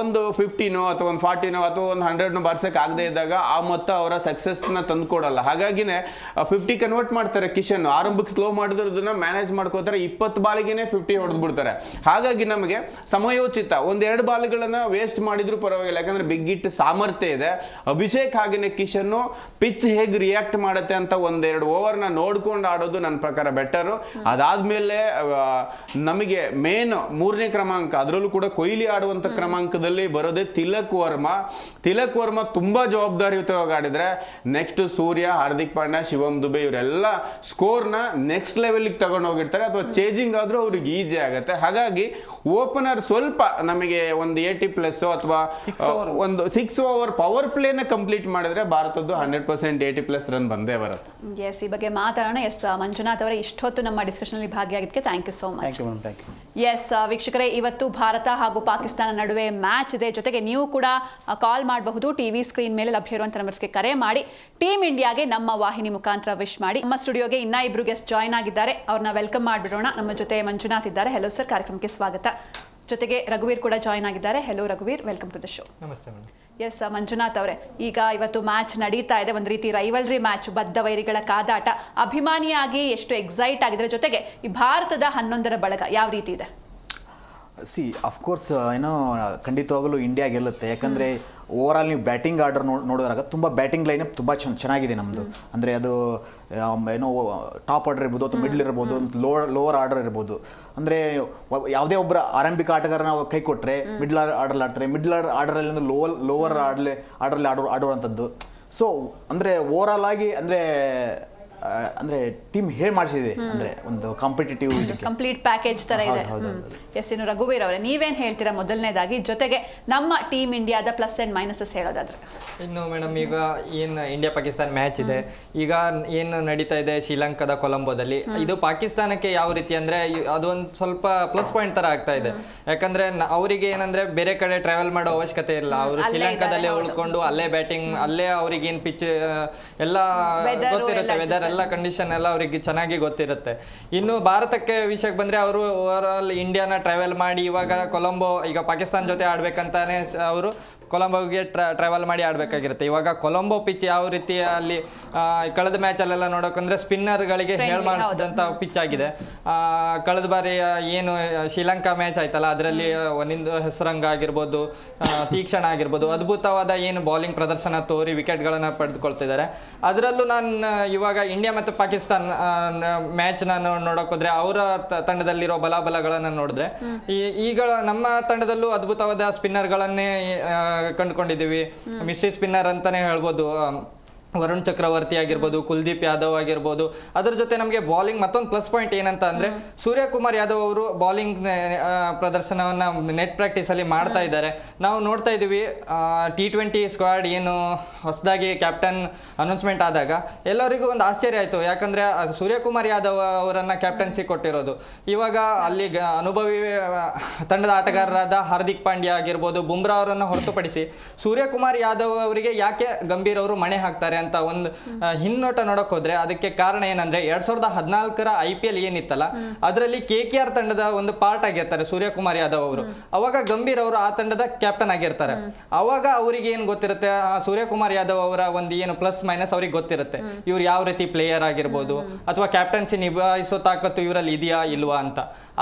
ಒಂದು 50 ಅಥವಾ ಒಂದು 40 ಅಥವಾ ಒಂದು 100 ಬರ್ಸಕ್ ಆಗದೆ ಇದ್ದಾಗ ಆ ಮೊತ್ತ ಅವರ ಸಕ್ಸಸ್ ನ ತಂದ್ಕೊಡಲ್ಲ. ಹಾಗಾಗಿನೇ 50 ಕನ್ವರ್ಟ್ ಮಾಡ್ತಾರೆ ಕಿಶನ್. ಆರಂಭಕ್ಕೆ ಸ್ಲೋ ಮಾಡಿದ್ರದನ್ನ ಮ್ಯಾನೇಜ್ ಮಾಡ್ಕೋತಾರೆ, 20 ಬಾಲಿಗೆನೆ 50 ಹೊಡೆದು ಬಿಡ್ತಾರೆ. ಹಾಗಾಗಿ ನಮಗೆ ಸಮಯೋಚಿತ 1-2 ಬಾಲ್ಗಳನ್ನ ವೇಸ್ಟ್ ಮಾಡಿದ್ರು ಪರವಾಗಿಲ್ಲ, ಯಾಕಂದ್ರೆ ಬಿಗ್ ಹಿಟ್ ಸಾಮರ್ಥ್ಯ ಇದೆ. ಅಭಿಷೇಕ್ ಹಾಗೇನೆ ಕಿಶನ್ ಪಿಚ್ ಹೇಗೆ ರಿಯಾಕ್ಟ್ ಮಾಡುತ್ತೆ ಅಂತ 1-2 ಓವರ್ನ ನೋಡ್ಕೊಂಡು ಆಡೋದು ನನ್ನ ಪ್ರಕಾರ ಬೆಟರ್. ಅದಾದ್ಮೇಲೆ ನಮಗೆ ಮೇನ್ 3ನೇ ಕ್ರಮಾಂಕ, ಅದರಲ್ಲೂ ಕೂಡ ಕೊಹ್ಲಿ ಆಡುವಂತ ಕ್ರಮಾಂಕದಲ್ಲಿ ಬರೋದೇ ತಿಲಕ್ ವರ್ಮಾ ತುಂಬಾ ಜವಾಬ್ದಾರಿಯುತವಾಗಿ ಆಡಿದ್ರೆ ನೆಕ್ಸ್ಟ್ ಸೂರ್ಯ, ಹಾರ್ದಿಕ್ ಪಾಂಡ್ಯ, ಶಿವಮ್ ದುಬೆ ಇವರೆಲ್ಲ ಸ್ಕೋರ್ನ ನೆಕ್ಸ್ಟ್ ಲೆವೆಲ್ಗೆ ತಗೊಂಡು ಹೋಗಿರ್ತಾರೆ. ಅಥವಾ ಚೇಂಜಿಂಗ್ ಆದ್ರೂ ಅವ್ರಿಗೆ ಈಸಿ ಆಗುತ್ತೆ. ಹಾಗಾಗಿ ಓಪನರ್ ಸ್ವಲ್ಪ ನಮಗೆ ಒಂದು 80+ ಅಥವಾ ಒಂದು 6 ಓವರ್ ಪವರ್ ಪ್ಲೇನ ಕಂಪ್ಲೀಟ್ ಮಾಡಿದ್ರೆ ಭಾರತದ್ದು 100% 80+ ರನ್ ಬಂದೇ ಬರುತ್ತೆ. ಎಸ್, ಈ ಬಗ್ಗೆ ಮಾತಾಡೋಣ. ಎಸ್ ಮಂಜುನಾಥ್ ಅವರೇ, ಇಷ್ಟೊತ್ತು ನಮ್ಮ ಡಿಸ್ಕಷನ್ ಅಲ್ಲಿ ಭಾಗಿಯಾಗಿದ್ದಕ್ಕೆ thank you so much. Yes ವೀಕ್ಷಕರೇ, ಇವತ್ತು ಭಾರತ ಹಾಗೂ ಪಾಕಿಸ್ತಾನ ನಡುವೆ ಮ್ಯಾಚ್ ಇದೆ. ಜೊತೆಗೆ ನೀವು ಕೂಡ ಕಾಲ್ ಮಾಡಬಹುದು. ಟಿವಿ ಸ್ಕ್ರೀನ್ ಮೇಲೆ ಲಭ್ಯ ಇರುವಂಥ ನಂಬರ್ಸ್ಗೆ ಕರೆ ಮಾಡಿ ಟೀಮ್ ಇಂಡಿಯಾಗೆ ನಮ್ಮ ವಾಹಿನಿ ಮುಖಾಂತರ ವಿಶ್ ಮಾಡಿ. ನಮ್ಮ ಸ್ಟುಡಿಯೋಗೆ ಇನ್ನ 2 ಗೆಸ್ಟ್ ಜಾಯ್ನ್ ಆಗಿದ್ದಾರೆ, ಅವ್ರನ್ನ ವೆಲ್ಕಮ್ ಮಾಡಿಬಿಡೋಣ. ನಮ್ಮ ಜೊತೆ ಮಂಜುನಾಥ್ ಇದ್ದಾರೆ. ಹೆಲೋ ಸರ್, ಕಾರ್ಯಕ್ರಮಕ್ಕೆ ಸ್ವಾಗತ. ಜೊತೆಗೆ ರಘುವೀರ್ ಕೂಡ ಜಾಯ್ನ್ ಆಗಿದ್ದಾರೆ. ಹೆಲೋ ರಘುವೀರ್, ವೆಲ್ಕಮ್ ಟು ದ ಶೋ. ನಮಸ್ತೆ ಮೇಡಮ್. ಎಸ್ ಮಂಜುನಾಥ್ ಅವರೇ, ಈಗ ಇವತ್ತು ಮ್ಯಾಚ್ ನಡೀತಾ ಇದೆ, ಒಂದು ರೀತಿ ರೈವಲ್ರಿ ಮ್ಯಾಚ್, ಬದ್ಧ ವೈರಿಗಳ ಕಾದಾಟ. ಅಭಿಮಾನಿಯಾಗಿ ಎಷ್ಟು ಎಕ್ಸೈಟ್ ಆಗಿದ್ರೆ, ಜೊತೆಗೆ ಈ ಭಾರತದ 11ರ ಬಳಗ ಯಾವ ರೀತಿ ಇದೆ? ಅಫ್ಕೋರ್ಸ್ ಏನೋ ಖಂಡಿತವಾಗಲೂ ಇಂಡಿಯಾ ಗೆಲ್ಲುತ್ತೆ. ಯಾಕಂದರೆ ಓವರಾಲ್ ನೀವು ಬ್ಯಾಟಿಂಗ್ ಆರ್ಡರ್ ನೋಡಿದಾಗ ತುಂಬ ಬ್ಯಾಟಿಂಗ್ ಲೈನಪ್ ತುಂಬ ಚೆನ್ನಾಗಿದೆ ನಮ್ಮದು. ಅಂದರೆ ಅದು ಏನೋ ಟಾಪ್ ಆರ್ಡರ್ ಇರ್ಬೋದು ಅಥವಾ ಮಿಡ್ಲ್ ಇರ್ಬೋದು, ಲೋವರ್ ಆರ್ಡರ್ ಇರ್ಬೋದು. ಅಂದರೆ ಯಾವುದೇ ಒಬ್ಬರ ಆರಂಭಿಕ ಆಟಗಾರ ನಾವು ಕೈ ಕೊಟ್ಟರೆ ಮಿಡ್ಲ್ ಆರ್ಡರ್ ಆಡ್ತಾರೆ, ಮಿಡ್ಲ್ ಆರ್ಡರಲ್ಲಿ ಒಂದು ಲೋವರ್ ಆರ್ಡರಲ್ಲಿ ಆಡುವಂಥದ್ದು. ಸೊ ಅಂದರೆ ಓವರಾಲ್ ಆಗಿ ಅಂದರೆ ಟೀಮ್ ಹೇಳಿ ಮಾಡಿಸಿದೆ, ಅಂದರೆ ಒಂದು ಕಾಂಪಿಟೇಟಿವ್ ಕಂಪ್ಲೀಟ್ ಪ್ಯಾಕೇಜ್ ತರ ಇದೆ. ಎಸ್, ಇನ್ನು ರಘುವೀರ್ ಅವರೇ, ನೀವೇನ್ ಹೇಳ್ತೀರಾ ಮೊದಲನೇದಾಗಿ? ಜೊತೆಗೆ ನಮ್ಮ ಟೀಮ್ ಇಂಡಿಯಾದ ಪ್ಲಸ್ ಅಂಡ್ ಮೈನಸಸ್ ಹೇಳೋದಾದ್ರೆ. ಇನ್ನು ಮೇಡಮ್, ಈಗ ಏನು ಇಂಡಿಯಾ ಪಾಕಿಸ್ತಾನ ಮ್ಯಾಚ್ ಇದೆ, ಈಗ ಏನು ನಡೀತಾ ಇದೆ ಶ್ರೀಲಂಕಾದ ಕೊಲಂಬೋದಲ್ಲಿ, ಇದು ಪಾಕಿಸ್ತಾನಕ್ಕೆ ಯಾವ ರೀತಿ ಅಂದ್ರೆ ಅದೊಂದು ಸ್ವಲ್ಪ ಪ್ಲಸ್ ಪಾಯಿಂಟ್ ತರ ಆಗ್ತಾ ಇದೆ. ಯಾಕಂದ್ರೆ ಅವರಿಗೆ ಏನಂದ್ರೆ ಬೇರೆ ಕಡೆ ಟ್ರಾವೆಲ್ ಮಾಡೋ ಅವಶ್ಯಕತೆ ಇಲ್ಲ. ಅವರು ಶ್ರೀಲಂಕಾದಲ್ಲೇ ಉಳ್ಕೊಂಡು ಅಲ್ಲೇ ಬ್ಯಾಟಿಂಗ್, ಅಲ್ಲೇ ಅವ್ರಿಗೆ ಏನ್ ಪಿಚ್ ಎಲ್ಲ ಗೊತ್ತಿರುತ್ತೆ, ವೆದರ್ ಎಲ್ಲ ಕಂಡೀಷನ್ ಎಲ್ಲ ಅವರಿಗೆ ಚೆನ್ನಾಗಿ ಗೊತ್ತಿರುತ್ತೆ. ಇನ್ನು ಭಾರತಕ್ಕೆ ವಿಷಯಕ್ಕೆ ಬಂದ್ರೆ ಅವರು ಓವರಾಲ್ ಇಂಡಿಯಾನ ಟ್ರಾವೆಲ್ ಮಾಡಿ ಇವಾಗ ಕೊಲಂಬೋ, ಈಗ ಪಾಕಿಸ್ತಾನ ಜೊತೆ ಆಡ್ಬೇಕಂತಾನೆ ಅವರು ಕೊಲಂಬೋಗೆ ಟ್ರಾವೆಲ್ ಮಾಡಿ ಆಡಬೇಕಾಗಿರುತ್ತೆ. ಇವಾಗ ಕೊಲಂಬೋ ಪಿಚ್ ಯಾವ ರೀತಿ ಅಲ್ಲಿ ಕಳೆದ ಮ್ಯಾಚಲ್ಲೆಲ್ಲ ನೋಡೋಕಂದ್ರೆ ಸ್ಪಿನ್ನರ್ಗಳಿಗೆ ಹೇಳಿ ಮಾಡಿಸಿದಂಥ ಪಿಚ್ ಆಗಿದೆ. ಕಳೆದ ಬಾರಿ ಏನು ಶ್ರೀಲಂಕಾ ಮ್ಯಾಚ್ ಆಯ್ತಲ್ಲ, ಅದರಲ್ಲಿ ಒಂದೊಂದು ಹೆಸರಂಗ ಆಗಿರ್ಬೋದು, ತೀಕ್ಷಣ ಆಗಿರ್ಬೋದು, ಅದ್ಭುತವಾದ ಏನು ಬೌಲಿಂಗ್ ಪ್ರದರ್ಶನ ತೋರಿ ವಿಕೆಟ್ಗಳನ್ನು ಪಡೆದುಕೊಳ್ತಿದ್ದಾರೆ. ಅದರಲ್ಲೂ ನಾನು ಇವಾಗ ಇಂಡಿಯಾ ಮತ್ತು ಪಾಕಿಸ್ತಾನ ಮ್ಯಾಚ್ ನಾನು ನೋಡೋಕೋದ್ರೆ ಅವರ ತಂಡದಲ್ಲಿರೋ ಬಲಾಬಲಗಳನ್ನು ನೋಡಿದ್ರೆ ಈಗ ನಮ್ಮ ತಂಡದಲ್ಲೂ ಅದ್ಭುತವಾದ ಸ್ಪಿನ್ನರ್ಗಳನ್ನೇ ಕಂಡುಕೊಂಡಿದ್ದೀವಿ. ಮಿಸ್ಟ್ರಿ ಸ್ಪಿನ್ನರ್ ಅಂತಾನೆ ಹೇಳ್ಬೋದು. ವರುಣ್ ಚಕ್ರವರ್ತಿ ಆಗಿರ್ಬೋದು, ಕುಲ್ದೀಪ್ ಯಾದವ್ ಆಗಿರ್ಬೋದು. ಅದ್ರ ಜೊತೆ ನಮಗೆ ಬಾಲಿಂಗ್ ಮತ್ತೊಂದು ಪ್ಲಸ್ ಪಾಯಿಂಟ್ ಏನಂತ ಅಂದ್ರೆ ಸೂರ್ಯಕುಮಾರ್ ಯಾದವ್ ಅವರು ಬಾಲಿಂಗ್ ಪ್ರದರ್ಶನವನ್ನ ನೆಟ್ ಪ್ರಾಕ್ಟೀಸ್ ಅಲ್ಲಿ ಮಾಡ್ತಾ ಇದ್ದಾರೆ. ನಾವು ನೋಡ್ತಾ ಇದೀವಿ T20 ಸ್ಕ್ವಾಡ್ ಏನು ಹೊಸದಾಗಿ ಕ್ಯಾಪ್ಟನ್ ಅನೌನ್ಸ್ಮೆಂಟ್ ಆದಾಗ ಎಲ್ಲರಿಗೂ ಒಂದು ಆಶ್ಚರ್ಯ ಆಯ್ತು. ಯಾಕಂದ್ರೆ ಸೂರ್ಯಕುಮಾರ್ ಯಾದವ್ ಅವರನ್ನ ಕ್ಯಾಪ್ಟನ್ಸಿ ಕೊಟ್ಟಿರೋದು. ಇವಾಗ ಅಲ್ಲಿ ಅನುಭವಿ ತಂಡದ ಆಟಗಾರರಾದ ಹಾರ್ದಿಕ್ ಪಾಂಡ್ಯ ಆಗಿರ್ಬೋದು, ಬುಮ್ರಾ ಅವರನ್ನ ಹೊರತುಪಡಿಸಿ ಸೂರ್ಯಕುಮಾರ್ ಯಾದವ್ ಅವರಿಗೆ ಯಾಕೆ ಗಂಭೀರ್ ಅವರು ಮಣೆ ಹಾಕ್ತಾರೆ ಅಂತ ಒಂದು ಹಿನ್ನೋಟ ನೋಡಕ್ ಹೋದ್ರೆ ಅದಕ್ಕೆ ಕಾರಣ ಏನಂದ್ರೆ 2014 IPL ಏನಿತ್ತಲ್ಲ ಅದರಲ್ಲಿ KKR ತಂಡದ ಒಂದು ಪಾರ್ಟ್ ಆಗಿರ್ತಾರೆ ಸೂರ್ಯಕುಮಾರ್ ಯಾದವ್ ಅವರು. ಅವಾಗ ಗಂಭೀರ್ ಅವರು ಆ ತಂಡದ ಕ್ಯಾಪ್ಟನ್ ಆಗಿರ್ತಾರೆ. ಅವಾಗ ಅವರಿಗೆ ಏನ್ ಗೊತ್ತಿರುತ್ತೆ, ಸೂರ್ಯಕುಮಾರ್ ಯಾದವ್ ಅವರ ಒಂದು ಏನು ಪ್ಲಸ್ ಮೈನಸ್ ಅವ್ರಿಗೆ ಗೊತ್ತಿರುತ್ತೆ, ಇವ್ರು ಯಾವ ರೀತಿ ಪ್ಲೇಯರ್ ಆಗಿರ್ಬೋದು ಅಥವಾ ಕ್ಯಾಪ್ಟನ್ಸಿ ನಿಭಾಯಿಸೋ ತಾಕತ್ತು ಇವರಲ್ಲಿ ಇದೆಯಾ ಇಲ್ವಾ ಅಂತ.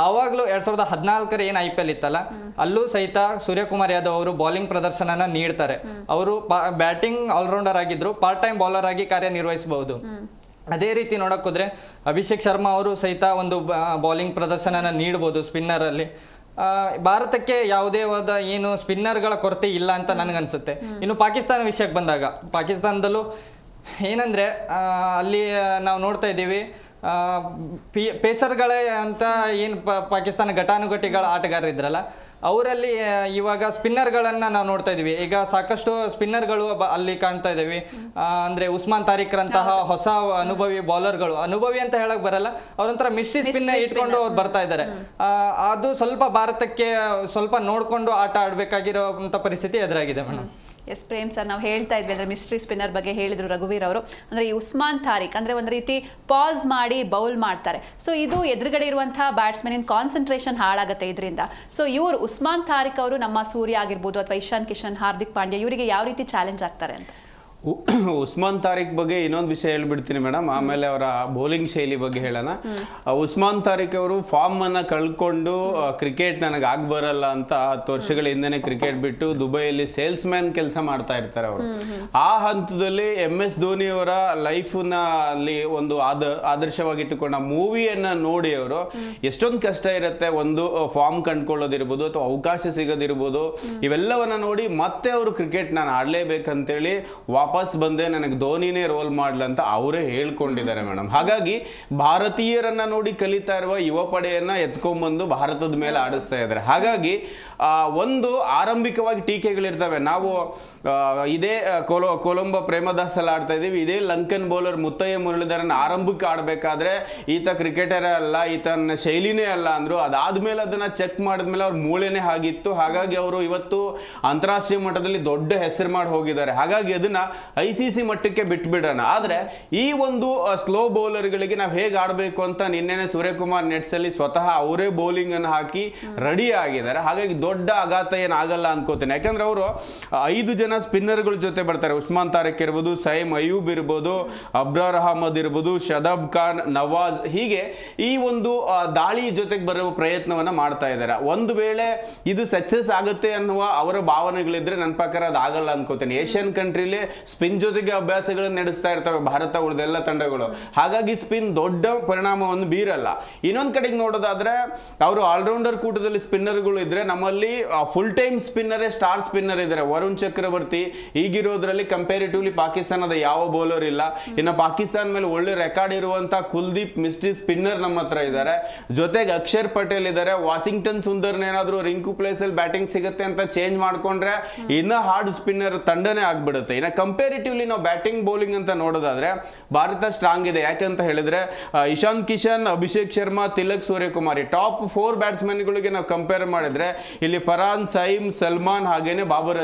ಆವಾಗಲೂ 2014 ಏನು IPL ಇತ್ತಲ್ಲ ಅಲ್ಲೂ ಸಹಿತ ಸೂರ್ಯಕುಮಾರ್ ಯಾದವ್ ಅವರು ಬಾಲಿಂಗ್ ಪ್ರದರ್ಶನನ ನೀಡ್ತಾರೆ. ಅವರು ಬ್ಯಾಟಿಂಗ್ ಆಲ್ರೌಂಡರ್ ಆಗಿದ್ರು, ಪಾರ್ಟ್ ಟೈಮ್ ಬೌಲರ್ ಆಗಿ ಕಾರ್ಯನಿರ್ವಹಿಸಬಹುದು. ಅದೇ ರೀತಿ ನೋಡಕ್ ಹೋದ್ರೆ ಅಭಿಷೇಕ್ ಶರ್ಮಾ ಅವರು ಸಹಿತ ಒಂದು ಬಾಲಿಂಗ್ ಪ್ರದರ್ಶನನ ನೀಡಬಹುದು ಸ್ಪಿನ್ನರ್ ಅಲ್ಲಿ. ಭಾರತಕ್ಕೆ ಯಾವುದೇ ಏನು ಸ್ಪಿನ್ನರ್ಗಳ ಕೊರತೆ ಇಲ್ಲ ಅಂತ ನನಗನ್ಸುತ್ತೆ. ಇನ್ನು ಪಾಕಿಸ್ತಾನ ವಿಷಯಕ್ಕೆ ಬಂದಾಗ ಪಾಕಿಸ್ತಾನದಲ್ಲೂ ಏನಂದ್ರೆ ಅಲ್ಲಿ ನಾವು ನೋಡ್ತಾ ಇದ್ದೀವಿ ಪೇಸರ್ಗಳೇ ಅಂತ ಏನು ಪಾಕಿಸ್ತಾನ ಘಟಾನುಘಟಿಗಳ ಆಟಗಾರರಿದ್ರಲ್ಲ ಅವರಲ್ಲಿ ಇವಾಗ ಸ್ಪಿನ್ನರ್ಗಳನ್ನ ನಾವು ನೋಡ್ತಾ ಇದೀವಿ. ಈಗ ಸಾಕಷ್ಟು ಸ್ಪಿನ್ನರ್ಗಳು ಅಲ್ಲಿ ಕಾಣ್ತಾ ಇದ್ದೀವಿ. ಅಂದ್ರೆ ಉಸ್ಮಾನ್ ತಾರಿಕ್ರಂತಹ ಹೊಸ ಅನುಭವಿ ಬೌಲರ್ಗಳು, ಅನುಭವಿ ಅಂತ ಹೇಳಕ್ ಬರಲ್ಲ, ಅವ್ರಂತರ ಮಿಸ್ಟ್ರಿ ಸ್ಪಿನ್ ಇಟ್ಕೊಂಡು ಅವ್ರು ಬರ್ತಾ ಇದ್ದಾರೆ. ಅದು ಸ್ವಲ್ಪ ಭಾರತಕ್ಕೆ ಸ್ವಲ್ಪ ನೋಡ್ಕೊಂಡು ಆಟ ಆಡ್ಬೇಕಾಗಿರೋಂಥ ಪರಿಸ್ಥಿತಿ ಎದುರಾಗಿದೆ ಮೇಡಮ್. ಎಸ್ ಪ್ರೇಮ್ ಸರ್, ನಾವು ಹೇಳ್ತಾ ಇದ್ವಿ ಅಂದರೆ ಮಿಸ್ಟ್ರಿ ಸ್ಪಿನ್ನರ್ ಬಗ್ಗೆ ಹೇಳಿದ್ರು ರಘುವೀರ್ ಅವರು. ಅಂದರೆ ಈ ಉಸ್ಮಾನ್ ತಾರಿಕ್ ಅಂದರೆ ಒಂದು ರೀತಿ ಪಾಸ್ ಮಾಡಿ ಬೌಲ್ ಮಾಡ್ತಾರೆ. ಸೊ ಇದು ಎದುರುಗಡೆ ಇರುವಂಥ ಬ್ಯಾಟ್ಸ್ಮನ್ ಕಾನ್ಸಂಟ್ರೇಷನ್ ಹಾಳಾಗುತ್ತೆ ಇದರಿಂದ. ಸೊ ಇವರು ಉಸ್ಮಾನ್ ತಾರಿಕ್ ಅವರು ನಮ್ಮ ಸೂರ್ಯ ಆಗಿರ್ಬೋದು ಅಥವಾ ಇಶಾನ್ ಕಿಶನ್, ಹಾರ್ದಿಕ್ ಪಾಂಡ್ಯ ಇವರಿಗೆ ಯಾವ ರೀತಿ ಚಾಲೆಂಜ್ ಆಗ್ತಾರೆ ಅಂತ? ಉಸ್ಮಾನ್ ತಾರಿಕ್ ಬಗ್ಗೆ ಇನ್ನೊಂದು ವಿಷಯ ಹೇಳ್ಬಿಡ್ತೀನಿ ಮೇಡಮ್, ಆಮೇಲೆ ಅವರ ಬೌಲಿಂಗ್ ಶೈಲಿ ಬಗ್ಗೆ ಹೇಳೋಣ. ಉಸ್ಮಾನ್ ತಾರಿಕ್ ಅವರು ಫಾರ್ಮ್ ಅನ್ನ ಕಳ್ಕೊಂಡು ಕ್ರಿಕೆಟ್ ನನಗೆ ಆಗ್ ಬರಲ್ಲ ಅಂತ 10 ವರ್ಷಗಳ ಹಿಂದೆನೆ ಕ್ರಿಕೆಟ್ ಬಿಟ್ಟು ದುಬೈಯಲ್ಲಿ ಸೇಲ್ಸ್ ಮ್ಯಾನ್ ಕೆಲಸ ಮಾಡ್ತಾ ಇರ್ತಾರೆ ಅವರು. ಆ ಹಂತದಲ್ಲಿ MS ಧೋನಿ ಅವರ ಲೈಫ್ನ ಅಲ್ಲಿ ಒಂದು ಆದರ್ಶವಾಗಿಟ್ಟುಕೊಂಡ ಮೂವಿಯನ್ನ ನೋಡಿ ಅವರು ಎಷ್ಟೊಂದು ಕಷ್ಟ ಇರುತ್ತೆ, ಒಂದು ಫಾರ್ಮ್ ಕಂಡ್ಕೊಳ್ಳೋದಿರ್ಬೋದು ಅಥವಾ ಅವಕಾಶ ಸಿಗೋದಿರ್ಬೋದು, ಇವೆಲ್ಲವನ್ನ ನೋಡಿ ಮತ್ತೆ ಅವರು ಕ್ರಿಕೆಟ್ ನಾನು ಆಡ್ಲೇಬೇಕಂತೇಳಿ ವಾಪಸ್ ಬಂದೆ, ನನಗೆ ಧೋನಿನೇ ರೋಲ್ ಮಾಡ್ಲಂತ ಅವರೇ ಹೇಳ್ಕೊಂಡಿದ್ದಾರೆ ಮೇಡಮ್. ಹಾಗಾಗಿ ಭಾರತೀಯರನ್ನ ನೋಡಿ ಕಲಿತಾ ಇರುವ ಯುವ ಪಡೆಯನ್ನ ಎತ್ಕೊಂಡ್ಬಂದು ಭಾರತದ ಮೇಲೆ ಆಡಿಸ್ತಾ ಇದ್ದಾರೆ. ಹಾಗಾಗಿ ಒಂದು ಆರಂಭಿಕವಾಗಿ ಟೀಕೆಗಳಿರ್ತವೆ. ನಾವು ಇದೇ ಕೊಲಂಬೋ ಪ್ರೇಮದಾಸ್ ಅಲ್ಲಿ ಆಡ್ತಾ ಇದೀವಿ, ಇದೇ ಲಂಕನ್ ಬೌಲರ್ ಮುತ್ತಯ್ಯ ಮುರಳೀಧರನ್ ಆರಂಭಕ್ಕೆ ಆಡ್ಬೇಕಾದ್ರೆ ಈತ ಕ್ರಿಕೆಟರ್ ಅಲ್ಲ, ಈತನ ಶೈಲಿನೇ ಅಲ್ಲ ಅಂದ್ರು. ಅದಾದ್ಮೇಲೆ ಅದನ್ನ ಚೆಕ್ ಮಾಡಿದ್ಮೇಲೆ ಅವ್ರ ಮೂಳೆನೇ ಆಗಿತ್ತು. ಹಾಗಾಗಿ ಅವರು ಇವತ್ತು ಅಂತಾರಾಷ್ಟ್ರೀಯ ಮಟ್ಟದಲ್ಲಿ ದೊಡ್ಡ ಹೆಸರು ಮಾಡಿ ಹೋಗಿದ್ದಾರೆ. ಹಾಗಾಗಿ ಅದನ್ನ ICC ಮಟ್ಟಕ್ಕೆ ಬಿಟ್ಬಿಡೋಣ. ಆದ್ರೆ ಈ ಒಂದು ಸ್ಲೋ ಬೌಲರ್ಗಳಿಗೆ ನಾವು ಹೇಗೆ ಆಡಬೇಕು ಅಂತ ನಿನ್ನೆನೆ ಸೂರ್ಯಕುಮಾರ್ ನೆಟ್ಸ್ ಅಲ್ಲಿ ಸ್ವತಃ ಅವರೇ ಬೌಲಿಂಗ್ ಅನ್ನು ಹಾಕಿ ರೆಡಿ ಆಗಿದ್ದಾರೆ. ಹಾಗಾಗಿ ದೊಡ್ಡ ಆಘಾತ ಏನಾಗಲ್ಲ ಅನ್ಕೋತೇನೆ. ಯಾಕಂದ್ರೆ ಅವರು 5 ಜನ ಸ್ಪಿನ್ನರ್ಗಳ ಜೊತೆ ಬರ್ತಾರೆ. ಉಸ್ಮಾನ್ ತಾರಿಕ್ ಇರ್ಬೋದು, ಸೈಮ್ ಅಯೂಬ್ ಇರ್ಬೋದು, ಅಬ್ರಾರ್ ಅಹಮದ್ ಇರ್ಬೋದು, ಶದಾಬ್ ಖಾನ್, ನವಾಜ್, ಹೀಗೆ ಈ ಒಂದು ದಾಳಿ ಜೊತೆಗೆ ಬರುವ ಪ್ರಯತ್ನವನ್ನ ಮಾಡ್ತಾ ಇದ್ದಾರೆ. ಒಂದು ವೇಳೆ ಇದು ಸಕ್ಸಸ್ ಆಗುತ್ತೆ ಅನ್ನುವ ಅವರ ಭಾವನೆಗಳಿದ್ರೆ ನನ್ನ ಪ್ರಕಾರ ಅದು ಆಗಲ್ಲ ಅನ್ಕೋತೇನೆ. ಏಷ್ಯನ್ ಕಂಟ್ರಿಲಿ ಸ್ಪಿನ್ ಜೊತೆಗೆ ಅಭ್ಯಾಸಗಳನ್ನು ನಡೆಸ್ತಾ ಇರ್ತವೆ ಭಾರತ ಉಳಿದೆಲ್ಲ ತಂಡಗಳು. ಹಾಗಾಗಿ ಸ್ಪಿನ್ ದೊಡ್ಡ ಪರಿಣಾಮವನ್ನು ಬೀರಲ್ಲ. ಇನ್ನೊಂದ್ ಕಡೆಗೆ ನೋಡೋದಾದ್ರೆ ಅವರು ಆಲ್ರೌಂಡರ್ ಕೂಟದಲ್ಲಿ ಸ್ಪಿನ್ನರ್ಗಳು ಇದ್ರೆ ನಮ್ಮಲ್ಲಿ ಫುಲ್ ಟೈಮ್ ಸ್ಪಿನ್ನರೇ ಸ್ಟಾರ್ ಸ್ಪಿನ್ನರ್ ಇದ್ದಾರೆ. ವರುಣ್ ಚಕ್ರವರ್ತಿ ಈಗಿರೋದ್ರಲ್ಲಿ ಕಂಪೇರಿಟಿವ್ಲಿ ಪಾಕಿಸ್ತಾನದ ಯಾವ ಬೌಲರ್ ಇಲ್ಲ. ಇನ್ನು ಪಾಕಿಸ್ತಾನ ಮೇಲೆ ಒಳ್ಳೆ ರೆಕಾರ್ಡ್ ಇರುವಂತ ಕುಲ್ದೀಪ್ ಮಿಸ್ಟ್ರಿ ಸ್ಪಿನ್ನರ್ ನಮ್ಮ ಹತ್ರ ಇದ್ದಾರೆ. ಜೊತೆಗೆ ಅಕ್ಷರ್ ಪಟೇಲ್ ಇದ್ದಾರೆ. ವಾಷಿಂಗ್ಟನ್ ಸುಂದರ್ ಏನಾದ್ರು ರಿಂಕು ಪ್ಲೇಸ್ ಅಲ್ಲಿ ಬ್ಯಾಟಿಂಗ್ ಸಿಗುತ್ತೆ ಅಂತ ಚೇಂಜ್ ಮಾಡ್ಕೊಂಡ್ರೆ ಇನ್ನ ಹಾರ್ಡ್ ಸ್ಪಿನ್ನರ್ ತಂಡನೇ ಆಗ್ಬಿಡುತ್ತೆ. ಇನ್ನು ಕಂಪೇರಿಟಿವ್ಲಿ ನಾವು ಬ್ಯಾಟಿಂಗ್ ಬೌಲಿಂಗ್ ಅಂತ ನೋಡೋದಾದ್ರೆ ಭಾರತ ಸ್ಟ್ರಾಂಗ್ ಇದೆ. ಯಾಕಂತ ಹೇಳಿದ್ರೆ ಇಶಾನ್ ಕಿಶನ್, ಅಭಿಷೇಕ್ ಶರ್ಮಾ, ತಿಲಕ್, ಸೂರ್ಯಕುಮಾರ್ ಟಾಪ್ 4 ಬ್ಯಾಟ್ಸ್ಮನ್ ಗಳಿಗೆ ನಾವು ಕಂಪೇರ್ ಮಾಡಿದ್ರೆ ಇಲ್ಲಿ ಫರಾನ್, ಸೈಮ್, ಸಲ್ಮಾನ್ ಹಾಗೇನೆ ಬಾಬರ್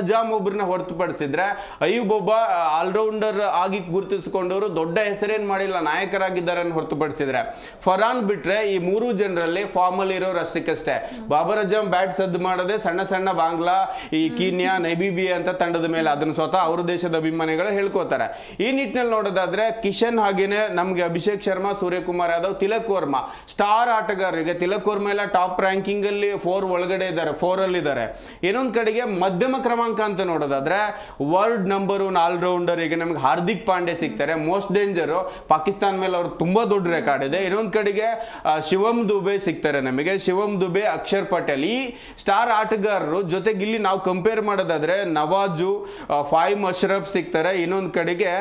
ಅಜಾಮ್ ಒಬ್ಬರನ್ನ ಹೊರತುಪಡಿಸಿದ್ರೆ ಅಯೂಬ್ ಒಬ್ಬ ಆಲ್ರೌಂಡರ್ ಆಗಿ ಗುರುತಿಸಿಕೊಂಡವರು, ದೊಡ್ಡ ಹೆಸರೇನ್ ಮಾಡಿಲ್ಲ, ನಾಯಕರಾಗಿದ್ದಾರೆ ಹೊರತುಪಡಿಸಿದ್ರೆ. ಫರಾನ್ ಬಿಟ್ರೆ ಈ 3 ಜನರಲ್ಲಿ ಫಾರ್ಮ್ ಅಲ್ಲಿ ಇರೋರು ಅಷ್ಟಕ್ಕಷ್ಟೇ. ಬಾಬರ್ ಅಜಾಮ್ ಬ್ಯಾಟ್ ಸದ್ದು ಮಾಡದೆ ಸಣ್ಣ ಸಣ್ಣ ಬಾಂಗ್ಲಾ, ಈ ಕೀನ್ಯಾ, ನೈಬಿಬಿಯಾ ಅಂತ ತಂಡದ ಮೇಲೆ ಅದನ್ನು ಸ್ವತಃ ಅವ್ರ ದೇಶದ ಅಭಿಮಾನಿಗಳು ಹೇಳ್ಕೋತಾರೆ. ಈ ನಿಟ್ಟಿನಲ್ಲಿ ನೋಡೋದಾದ್ರೆ ಕಿಶನ್ ಹಾಗೇನೆ ನಮ್ಗೆ ಅಭಿಷೇಕ್ ಶರ್ಮಾ, ಸೂರ್ಯಕುಮಾರ್ ಯಾದವ್, ತಿಲಕ್ ವರ್ಮಾ ಸ್ಟಾರ್ ಆಟಗಾರರಿಗೆ. ತಿಲಕ್ ವರ್ಮಾ ಎಲ್ಲ ಟಾಪ್ ರ್ಯಾಂಕಿಂಗ್ ಅಲ್ಲಿ 4 ಒಳಗಡೆ ಇದ್ದಾರೆ, 4 ಅಲ್ಲಿ ಇದ್ದಾರೆ. ಇನ್ನೊಂದ್ ಕಡೆಗೆ ಮಧ್ಯಮ ಕ್ರಮಾಂಕ ಅಂತ ನೋಡೋದಾದ್ರೆ ವರ್ಲ್ಡ್ ನಂಬರ್ 1 ಆಲ್ರೌಂಡರ್ ಈಗ ನಮ್ಗೆ ಹಾರ್ದಿಕ್ ಪಾಂಡೆ ಸಿಗ್ತಾರೆ. ಮೋಸ್ಟ್ ಡೇಂಜರ್, ಪಾಕಿಸ್ತಾನ ಮೇಲೆ ಅವ್ರು ತುಂಬಾ ದೊಡ್ಡ ರೆಕಾರ್ಡ್ ಇದೆ. ಇನ್ನೊಂದ್ ಕಡೆಗೆ ಶಿವಮ್ ದುಬೆ ಸಿಗ್ತಾರೆ ನಮಗೆ. ಶಿವಮ್ ದುಬೆ, ಅಕ್ಷರ್ ಪಟೇಲ್ ಈ ಸ್ಟಾರ್ ಆಟಗಾರರು. ಜೊತೆಗೆ ಇಲ್ಲಿ ನಾವು ಕಂಪೇರ್ ಮಾಡೋದಾದ್ರೆ ನವಾಜು, ಫಾಯಿಮ್ ಅಶ್ರಫ್ ಸಿಗ್ತಾರೆ, ಇನ್ನೊಂದು ಕಡೆಗೆ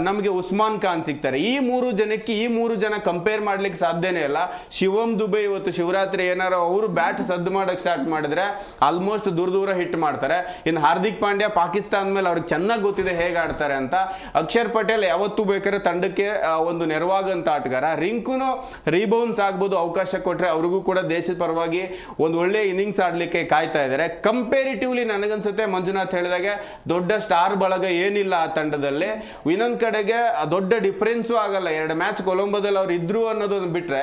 ನಮಗೆ ಉಸ್ಮಾನ್ ಖಾನ್ ಸಿಗ್ತಾರೆ. ಈ 3 ಜನಕ್ಕೆ ಈ 3 ಜನ ಕಂಪೇರ್ ಮಾಡ್ಲಿಕ್ಕೆ ಸಾಧ್ಯನೇ ಇಲ್ಲ. ಶಿವಮ್ ದುಬೆ ಇವತ್ತು ಶಿವರಾತ್ರಿ ಏನಾರು ಅವರು ಬ್ಯಾಟ್ ಸದ್ದು ಮಾಡಕ್ ಸ್ಟಾರ್ಟ್ ಮಾಡಿದ್ರೆ ಆಲ್ಮೋಸ್ಟ್ ದೂರ ಹಿಟ್ ಮಾಡ್ತಾರೆ. ಇನ್ನು ಹಾರ್ದಿಕ್ ಪಾಂಡ್ಯ ಪಾಕಿಸ್ತಾನ ಮೇಲೆ ಅವ್ರಿಗೆ ಚೆನ್ನಾಗಿ ಗೊತ್ತಿದೆ ಹೇಗೆ ಆಡ್ತಾರೆ ಅಂತ. ಅಕ್ಷರ್ ಪಟೇಲ್ ಯಾವತ್ತೂ ಬೇಕಾದ್ರೆ ತಂಡಕ್ಕೆ ಒಂದು ನೆರವಾಗಂತ ಆಟಗಾರ. ರಿಂಕುನು ರೀಬೌನ್ಸ್ ಆಗ್ಬೋದು, ಅವಕಾಶ ಕೊಟ್ರೆ ಅವ್ರಿಗೂ ಕೂಡ ದೇಶದ ಪರವಾಗಿ ಒಂದು ಒಳ್ಳೆ ಇನ್ನಿಂಗ್ಸ್ ಆಡ್ಲಿಕ್ಕೆ ಕಾಯ್ತಾ ಇದ್ದಾರೆ. ಕಂಪೇರಿಟಿವ್ಲಿ ನನಗನ್ಸುತ್ತೆ ಮಂಜುನಾಥ್ ಹೇಳಿದಾಗೆ ದೊಡ್ಡ ಸ್ಟಾರ್ ಬಳಗ ಏನಿಲ್ಲ ಆ ತಂಡದಲ್ಲಿ. ಇನ್ನೊಂದ್ ಕಡೆಗೆ ದೊಡ್ಡ ಡಿಫರೆನ್ಸು ಆಗಲ್ಲ. 2 ಮ್ಯಾಚ್ ಕೊಲಂಬೋದಲ್ಲಿ ಅವ್ರು ಇದ್ರು ಅನ್ನೋದೊಂದು ಬಿಟ್ರೆ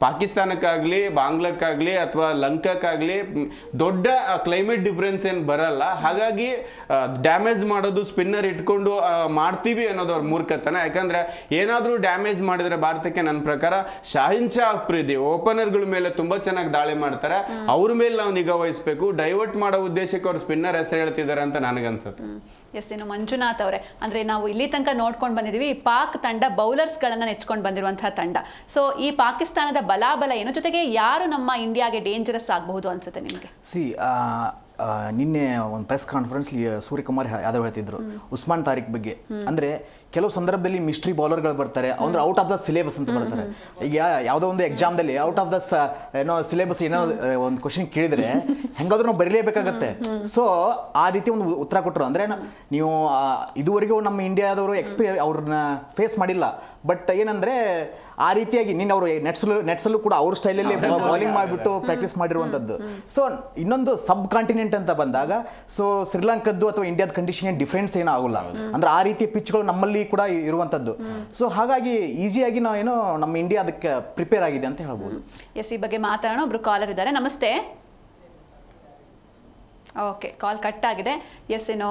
ಪಾಕಿಸ್ತಾನಕ್ಕಾಗ್ಲಿ ಬಾಂಗ್ಲಾಕ್ಕಾಗ್ಲಿ ಅಥವಾ ಲಂಕಾಕ್ಕಾಗ್ಲಿ ದೊಡ್ಡ ಕ್ಲೈಮೇಟ್ ಡಿಫರೆನ್ಸ್ ಏನು ಬರಲ್ಲ. ಹಾಗಾಗಿ ಡ್ಯಾಮೇಜ್ ಮಾಡೋದು ಸ್ಪಿನ್ನರ್ ಇಟ್ಕೊಂಡು ಮಾಡ್ತೀವಿ ಅನ್ನೋದು ಅವ್ರ ಮೂರ್ಖತನ. ಯಾಕಂದ್ರೆ ಏನಾದ್ರೂ ಡ್ಯಾಮೇಜ್ ಮಾಡಿದ್ರೆ ಭಾರತಕ್ಕೆ ನನ್ನ ಪ್ರಕಾರ ಶಾಹಿನ್ ಶಾ ಅಫ್ರಿದಿ ಓಪನರ್ಗಳ ಮೇಲೆ ತುಂಬಾ ಚೆನ್ನಾಗಿ ದಾಳಿ ಮಾಡ್ತಾರೆ. ಅವ್ರ ಮೇಲೆ ನಾವು ನಿಗಾ ವಹಿಸಬೇಕು. ಡೈವರ್ಟ್ ಮಾಡೋ ಉದ್ದೇಶಕ್ಕೆ ಅವ್ರು ಸ್ಪಿನ್ನರ್ ಹೆಸರು ಹೇಳ್ತಿದ್ದಾರೆ ಅಂತ ನನಗನ್ಸುತ್ತೆ. ಎಸ್, ಇನ್ನು ಮಂಜುನಾಥ್ ಅವರೇ, ಅಂದ್ರೆ ನಾವು ಇಲ್ಲಿ ತನಕ ನೋಡ್ಕೊಂಡು ಬಂದಿದ್ದೀವಿ ಪಾಕ್ ತಂಡ ಬೌಲರ್ಸ್ ಗಳನ್ನ ನೆಚ್ಕೊಂಡು ಬಂದಿರುವಂತಹ ತಂಡ. ಸೊ ಈ ಪಾಕಿಸ್ತಾನದ ಬಲಾಬಲ ಏನು, ಜೊತೆಗೆ ಯಾರು ನಮ್ಮ ಇಂಡಿಯಾಗೆ ಡೇಂಜರಸ್ ಆಗಬಹುದು ಅನ್ಸುತ್ತೆ ನಿಮಗೆ? ನಿನ್ನೆ ಒಂದು ಪ್ರೆಸ್ ಕಾನ್ಫರೆನ್ಸ್ಲಿ ಸೂರ್ಯಕುಮಾರ್ ಯಾದವ್ ಹೇಳ್ತಿದ್ರು ಉಸ್ಮಾನ್ ತಾರಿಕ್ ಬಗ್ಗೆ. ಅಂದ್ರೆ ಕೆಲವು ಸಂದರ್ಭದಲ್ಲಿ ಮಿಸ್ಟ್ರಿ ಬೌಲರ್ಗಳು ಬರ್ತಾರೆ, ಅಂದ್ರೆ ಔಟ್ ಆಫ್ ದ ಸಿಲೆಬಸ್ ಅಂತ ಬರ್ತಾರೆ. ಈಗ ಯಾವುದೋ ಒಂದು ಎಕ್ಸಾಮ್ದಲ್ಲಿ ಔಟ್ ಆಫ್ ದ ಏನೋ ಸಿಲೆಬಸ್ ಏನೋ ಒಂದು ಕ್ವಶನ್ ಕೇಳಿದ್ರೆ ಹೆಂಗಾದ್ರೂ ನಾವು ಬರೀಲೇಬೇಕಾಗತ್ತೆ. ಸೊ ಆ ರೀತಿ ಒಂದು ಉತ್ತರ ಕೊಟ್ಟರು. ಅಂದ್ರೆ ನೀವು ಇದುವರೆಗೂ ನಮ್ಮ ಇಂಡಿಯಾದವರು ಅವ್ರನ್ನ ಫೇಸ್ ಮಾಡಿಲ್ಲ. ಬಟ್ ಏನಂದ್ರೆ ಆ ರೀತಿಯಾಗಿ ನೀನು ಅವರು ನೆಟ್ಸಲ್ಲೂ ಕೂಡ ಅವ್ರ ಸ್ಟೈಲಲ್ಲಿ ಬೌಲಿಂಗ್ ಮಾಡಿಬಿಟ್ಟು ಪ್ರಾಕ್ಟೀಸ್ ಮಾಡಿರುವಂಥದ್ದು. ಸೊ ಇನ್ನೊಂದು ಸಬ್ ಕಾಂಟಿನೆಂಟ್ ಅಂತ ಬಂದಾಗ ಸೊ ಶ್ರೀಲಂಕದ್ದು ಅಥವಾ ಇಂಡಿಯಾದ ಕಂಡೀಷನ್ ಡಿಫ್ರೆನ್ಸ್ ಏನೂ ಆಗೋಲ್ಲ. ಅಂದ್ರೆ ಆ ರೀತಿಯ ಪಿಚ್ಗಳು ನಮ್ಮಲ್ಲಿ ಕೂಡ ಇರುವಂಥದ್ದು. ಸೊ ಹಾಗಾಗಿ ಈಸಿಯಾಗಿ ನಾವೇನೋ ನಮ್ಮ ಇಂಡಿಯಾ ಅದಕ್ಕೆ ಪ್ರಿಪೇರ್ ಆಗಿದೆ ಅಂತ ಹೇಳ್ಬೋದು. ಎಸ್, ಈ ಬಗ್ಗೆ ಮಾತಾಡೋಣ. ಒಬ್ರು ಕಾಲರ್ ಇದ್ದಾರೆ. ನಮಸ್ತೆ. ಓಕೆ, ಕಾಲ್ ಕಟ್ ಆಗಿದೆ. ಎಸ್, ಇನ್ನು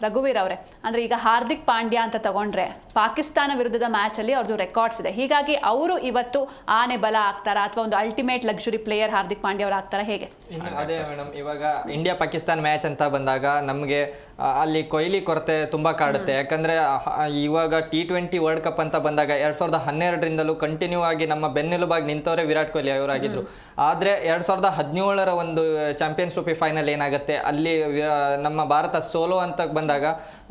ರಘುವೀರ್ ಅವರೇ, ಅಂದರೆ ಈಗ ಹಾರ್ದಿಕ್ ಪಾಂಡ್ಯ ಅಂತ ತಗೊಂಡ್ರೆ ಪಾಕಿಸ್ತಾನ ವಿರುದ್ಧದ ಮ್ಯಾಚಲ್ಲಿ ಅವ್ರದ್ದು ರೆಕಾರ್ಡ್ಸ್ ಇದೆ. ಹೀಗಾಗಿ ಅವರು ಇವತ್ತು ಆನೆ ಬಲ ಆಗ್ತಾರಾ ಅಥವಾ ಒಂದು ultimate luxury player Hardik Pandya ಅವರು ಆಗ್ತಾರಾ, ಹೇಗೆ? ಅದೇ ಮೇಡಮ್, ಇವಾಗ ಇಂಡಿಯಾ ಪಾಕಿಸ್ತಾನ ಮ್ಯಾಚ್ ಅಂತ ಬಂದಾಗ ನಮಗೆ ಅಲ್ಲಿ ಕೊಹ್ಲಿ ಕೊರತೆ ತುಂಬ ಕಾಡುತ್ತೆ. ಯಾಕಂದರೆ ಇವಾಗ T20 ವರ್ಲ್ಡ್ ಕಪ್ ಅಂತ ಬಂದಾಗ 2012ರಿಂದಲೂ ಕಂಟಿನ್ಯೂ ಆಗಿ ನಮ್ಮ ಬೆನ್ನೆಲುಬಾಗಿ ನಿಂತವರೇ ವಿರಾಟ್ ಕೊಹ್ಲಿ ಅವರಾಗಿದ್ದರು. ಆದರೆ 2017ರ ಒಂದು ಚಾಂಪಿಯನ್ಸ್ ಟ್ರೋಫಿ ಫೈನಲ್ ಏನಾಗುತ್ತೆ, ಅಲ್ಲಿ ನಮ್ಮ ಭಾರತ ಸೋಲೋ ಅಂತ ಬಂದಾಗ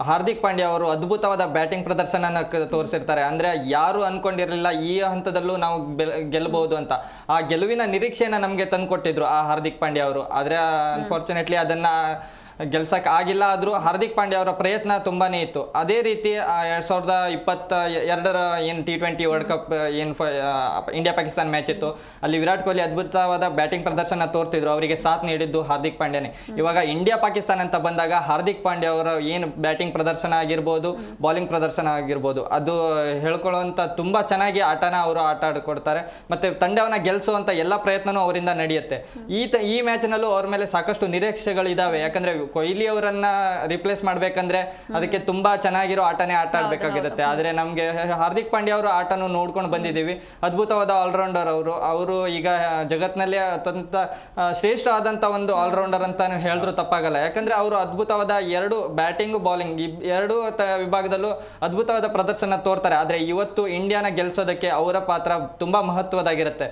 ಹಾರ್ದಿಕ್ ಪಾಂಡ್ಯ ಅವರು ಅದ್ಭುತವಾದ ಬ್ಯಾಟಿಂಗ್ ಪ್ರದರ್ಶನ ತೋರಿಸಿರ್ತಾರೆ. ಅಂದರೆ ಯಾರು ಅನ್ಕೊಂಡಿರಲಿಲ್ಲ ಈ ಹಂತದಲ್ಲೂ ನಾವು ಗೆಲ್ಲಬಹುದು ಅಂತ. ಆ ಗೆಲುವಿನ ನಿರೀಕ್ಷೆನ ನಮಗೆ ತಂದುಕೊಟ್ಟಿದ್ರು ಆ ಹಾರ್ದಿಕ್ ಪಾಂಡ್ಯ ಅವರು. ಆದರೆ ಅನ್ಫಾರ್ಚುನೇಟ್ಲಿ ಅದನ್ನ ಗೆಲ್ಸಕ್ಕೆ ಆಗಿಲ್ಲ. ಆದರೂ ಹಾರ್ದಿಕ್ ಪಾಂಡ್ಯ ಅವರ ಪ್ರಯತ್ನ ತುಂಬಾನೇ ಇತ್ತು. ಅದೇ ರೀತಿ 2022ರ ಏನು T20 ವರ್ಲ್ಡ್ ಕಪ್ ಏನು ಇಂಡಿಯಾ ಪಾಕಿಸ್ತಾನ ಮ್ಯಾಚ್ ಇತ್ತು, ಅಲ್ಲಿ ವಿರಾಟ್ ಕೊಹ್ಲಿ ಅದ್ಭುತವಾದ ಬ್ಯಾಟಿಂಗ್ ಪ್ರದರ್ಶನ ತೋರ್ತಿದ್ರು. ಅವರಿಗೆ ಸಾಥ್ ನೀಡಿದ್ದು ಹಾರ್ದಿಕ್ ಪಾಂಡ್ಯನೇ. ಇವಾಗ ಇಂಡಿಯಾ ಪಾಕಿಸ್ತಾನ ಅಂತ ಬಂದಾಗ ಹಾರ್ದಿಕ್ ಪಾಂಡ್ಯ ಅವರ ಏನು ಬ್ಯಾಟಿಂಗ್ ಪ್ರದರ್ಶನ ಆಗಿರ್ಬೋದು, ಬೌಲಿಂಗ್ ಪ್ರದರ್ಶನ ಆಗಿರ್ಬೋದು, ಅದು ಹೇಳ್ಕೊಳ್ಳುವಂಥ ತುಂಬ ಚೆನ್ನಾಗಿ ಆಟನ ಅವರು ಆಟ ಆಡ್ಕೊಡ್ತಾರೆ. ಮತ್ತೆ ತಂಡವನ್ನ ಗೆಲ್ಲಿಸುವಂಥ ಎಲ್ಲ ಪ್ರಯತ್ನನೂ ಅವರಿಂದ ನಡೆಯುತ್ತೆ. ಈ ಮ್ಯಾಚ್ನಲ್ಲೂ ಅವ್ರ ಮೇಲೆ ಸಾಕಷ್ಟು ನಿರೀಕ್ಷೆಗಳಿದ್ದಾವೆ. ಯಾಕಂದ್ರೆ ಕೊಹ್ಲಿ ಅವರನ್ನ ರಿಪ್ಲೇಸ್ ಮಾಡ್ಬೇಕಂದ್ರೆ ಅದಕ್ಕೆ ತುಂಬಾ ಚೆನ್ನಾಗಿರೋ ಆಟನೇ ಆಟ ಆಡ್ಬೇಕಾಗಿರುತ್ತೆ. ಆದ್ರೆ ನಮ್ಗೆ ಹಾರ್ದಿಕ್ ಪಾಂಡ್ಯ ಅವರು ಆಟನು ನೋಡ್ಕೊಂಡು ಬಂದಿದ್ದೀವಿ. ಅದ್ಭುತವಾದ ಆಲ್ರೌಂಡರ್ ಅವರು ಈಗ ಜಗತ್ನಲ್ಲಿ ಅತ್ಯಂತ ಶ್ರೇಷ್ಠ ಆದಂತ ಒಂದು ಆಲ್ರೌಂಡರ್ ಅಂತ ಹೇಳಿದ್ರು ತಪ್ಪಾಗಲ್ಲ. ಯಾಕಂದ್ರೆ ಅವರು ಅದ್ಭುತವಾದ ಎರಡು ಬ್ಯಾಟಿಂಗ್ ಬೌಲಿಂಗ್ ಎರಡು ವಿಭಾಗದಲ್ಲೂ ಅದ್ಭುತವಾದ ಪ್ರದರ್ಶನ ತೋರ್ತಾರೆ. ಆದ್ರೆ ಇವತ್ತು ಇಂಡಿಯಾನ ಗೆಲ್ಸೋದಕ್ಕೆ ಅವರ ಪಾತ್ರ ತುಂಬಾ ಮಹತ್ವದಾಗಿರುತ್ತೆ.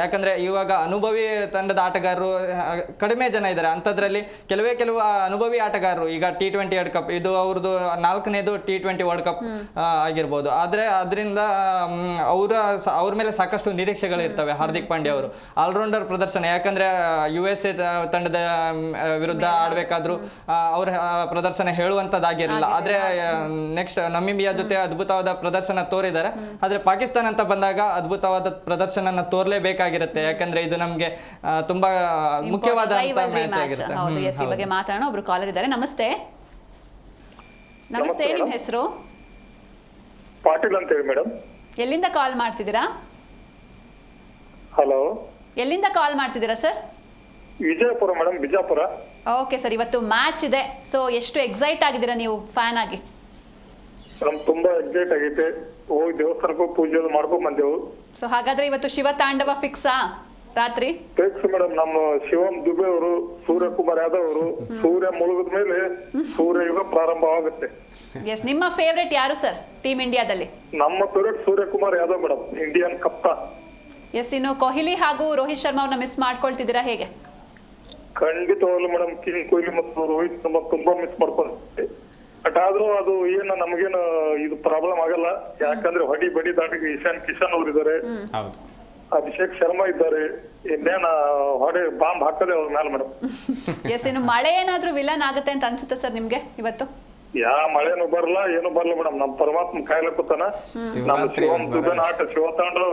ಯಾಕಂದ್ರೆ ಇವಾಗ ಅನುಭವಿ ತಂಡದ ಆಟಗಾರರು ಕಡಿಮೆ ಜನ ಇದ್ದಾರೆ. ಅಂಥದ್ರಲ್ಲಿ ಕೆಲವು ಅನುಭವಿ ಆಟಗಾರರು ಈಗ T20 ವರ್ಲ್ಡ್ ಕಪ್ ಇದು ಅವ್ರದ್ದು 4ನೇದು T20 ವರ್ಲ್ಡ್ ಕಪ್ ಆಗಿರ್ಬೋದು. ಆದ್ರೆ ಅದರಿಂದ ಅವ್ರ ಮೇಲೆ ಸಾಕಷ್ಟು ನಿರೀಕ್ಷೆಗಳು ಇರ್ತವೆ. ಹಾರ್ದಿಕ್ ಪಾಂಡ್ಯ ಅವರು ಆಲ್ರೌಂಡರ್ ಪ್ರದರ್ಶನ, ಯಾಕಂದ್ರೆ USA ತಂಡದ ವಿರುದ್ಧ ಆಡ್ಬೇಕಾದ್ರು ಅವ್ರ ಪ್ರದರ್ಶನ ಹೇಳುವಂತದ್ದಾಗಿರಲಿಲ್ಲ. ಆದ್ರೆ ನೆಕ್ಸ್ಟ್ ನಮಿಬಿಯಾ ಜೊತೆ ಅದ್ಭುತವಾದ ಪ್ರದರ್ಶನ ತೋರಿದ್ದಾರೆ. ಆದ್ರೆ ಪಾಕಿಸ್ತಾನ ಅಂತ ಬಂದಾಗ ಅದ್ಭುತವಾದ ಪ್ರದರ್ಶನ ತೋರ್ಲೇಬೇಕಾಗಿರುತ್ತೆ. ಯಾಕಂದ್ರೆ ಇದು ನಮ್ಗೆ ತುಂಬಾ ಮುಖ್ಯವಾದ ಮ್ಯಾಚ್ ಆಗಿರುತ್ತೆ. ಈ ಬಗ್ಗೆ ಮಾತಾಡೋಣ. ಒಬ್ರು ಕಾಲರ್ ಇದ್ದಾರೆ. ನಮಸ್ತೆ. ನಿಮ್ಮ ಹೆಸರು? ಪಾಟೀಲ್ ಅಂತ ಹೇಳಿ ಮೇಡಮ್. ಎಲ್ಲಿಂದ ಕಾಲ್ ಮಾಡ್ತಿದ್ದೀರಾ? ಹಲೋ, ಎಲ್ಲಿಂದ ಕಾಲ್ ಮಾಡ್ತಿದ್ದೀರಾ sir? Vijayapura madam, Bijapur. Okay sir, ಇವತ್ತು ಮ್ಯಾಚ್ ಇದೆ. ಸೊ ಎಷ್ಟು ಎಕ್ಸೈಟ್ ಆಗಿದ್ದೀರಾ ನೀವು ಫ್ಯಾನ್ ಆಗಿ? ಮೇಡಮ್ ತುಂಬಾ ಎಕ್ಸೈಟ್ ಆಗೈತೆ. ಹೋಗಿ ದೇವಸ್ಥಾನಕ್ಕೂ ಪೂಜೆ ಮಾಡ್ಕೊಂಡ್ ಬಂದೆವು. ಸೊ ಹಾಗಾದ್ರೆ ಇವತ್ತು ಶಿವ ತಾಂಡವ ಫಿಕ್ಸಾ ರಾತ್ರಿ? Fix madam. ನಮ್ಮ ಶಿವಮ್ ದುಬೆ ಅವರು, ಸೂರ್ಯಕುಮಾರ್ ಯಾದವ್ ಅವರು, ಸೂರ್ಯ ಮುಳುಗಿದ ಮೇಲೆ ಸೂರ್ಯ ಯುಗ ಪ್ರಾರಂಭ ಆಗುತ್ತೆ. ಎಸ್, ನಿಮ್ಮ ಫೇವರೇಟ್ ಯಾರು ಸರ್ ಟೀಮ್ ಇಂಡಿಯಾದಲ್ಲಿ? ನಮ್ಮ favourite Suryakumar Yadav madam, Indian ಕಪ್ತಾನ್. ಎಸ್, ಇನ್ನು ಕೊಹ್ಲಿ ಹಾಗೂ ರೋಹಿತ್ ಶರ್ಮಾ ಅವ್ರನ್ನ ಮಿಸ್ ಮಾಡ್ಕೊಳ್ತಿದ್ದೀರಾ, ಹೇಗೆ? ಖಂಡಿತವಾಗ್ಲು ಮೇಡಮ್, ಕಿಂಗ್ ಕೊಹ್ಲಿ ಮತ್ತು ರೋಹಿತ್ ತುಂಬಾ ಮಿಸ್ ಮಾಡ್ಕೊಂಡೆ. ಬಟ್ ಆದ್ರೂ ಅದು ಏನು ನಮಗೇನು ಇದು ಪ್ರಾಬ್ಲಮ್ ಆಗಲ್ಲ. ಯಾಕಂದ್ರೆ ಹೊಡಿ ಬಡಿ ದಾಟಿಗೆ ಇಶಾನ್ ಕಿಶನ್ ಅವ್ರು ಇದ್ದಾರೆ, ಹೌದು, ಅಭಿಷೇಕ್ ಶರ್ಮಾ ಇದ್ದಾರೆ. ಇನ್ನೇನ ಹೊಡೆ ಬಾಂಬ್ ಹಾಕದೆ ಅವ್ರ ಮೇಲೆ ಮೇಡಮ್. ಎಸ್, ಇನ್ನು ಮಳೆ ಏನಾದ್ರೂ ವಿಲನ್ ಆಗುತ್ತೆ ಅಂತ ಅನ್ಸುತ್ತೆ ಸರ್ ನಿಮ್ಗೆ ಇವತ್ತು? ಮಳೆನು ಬರಲ್ಲ, ಏನು ಬರಲ್ಲ ಮೇಡಮ್. ನಮ್ ಪರಮಾತ್ಮ ಕಾಯ್ಲಕುತ್ತಾನ. ನಮ್ ಶಿವಮ್ ದುಬೆನ ಆಟ ಶಿವ ತಗೊಂಡು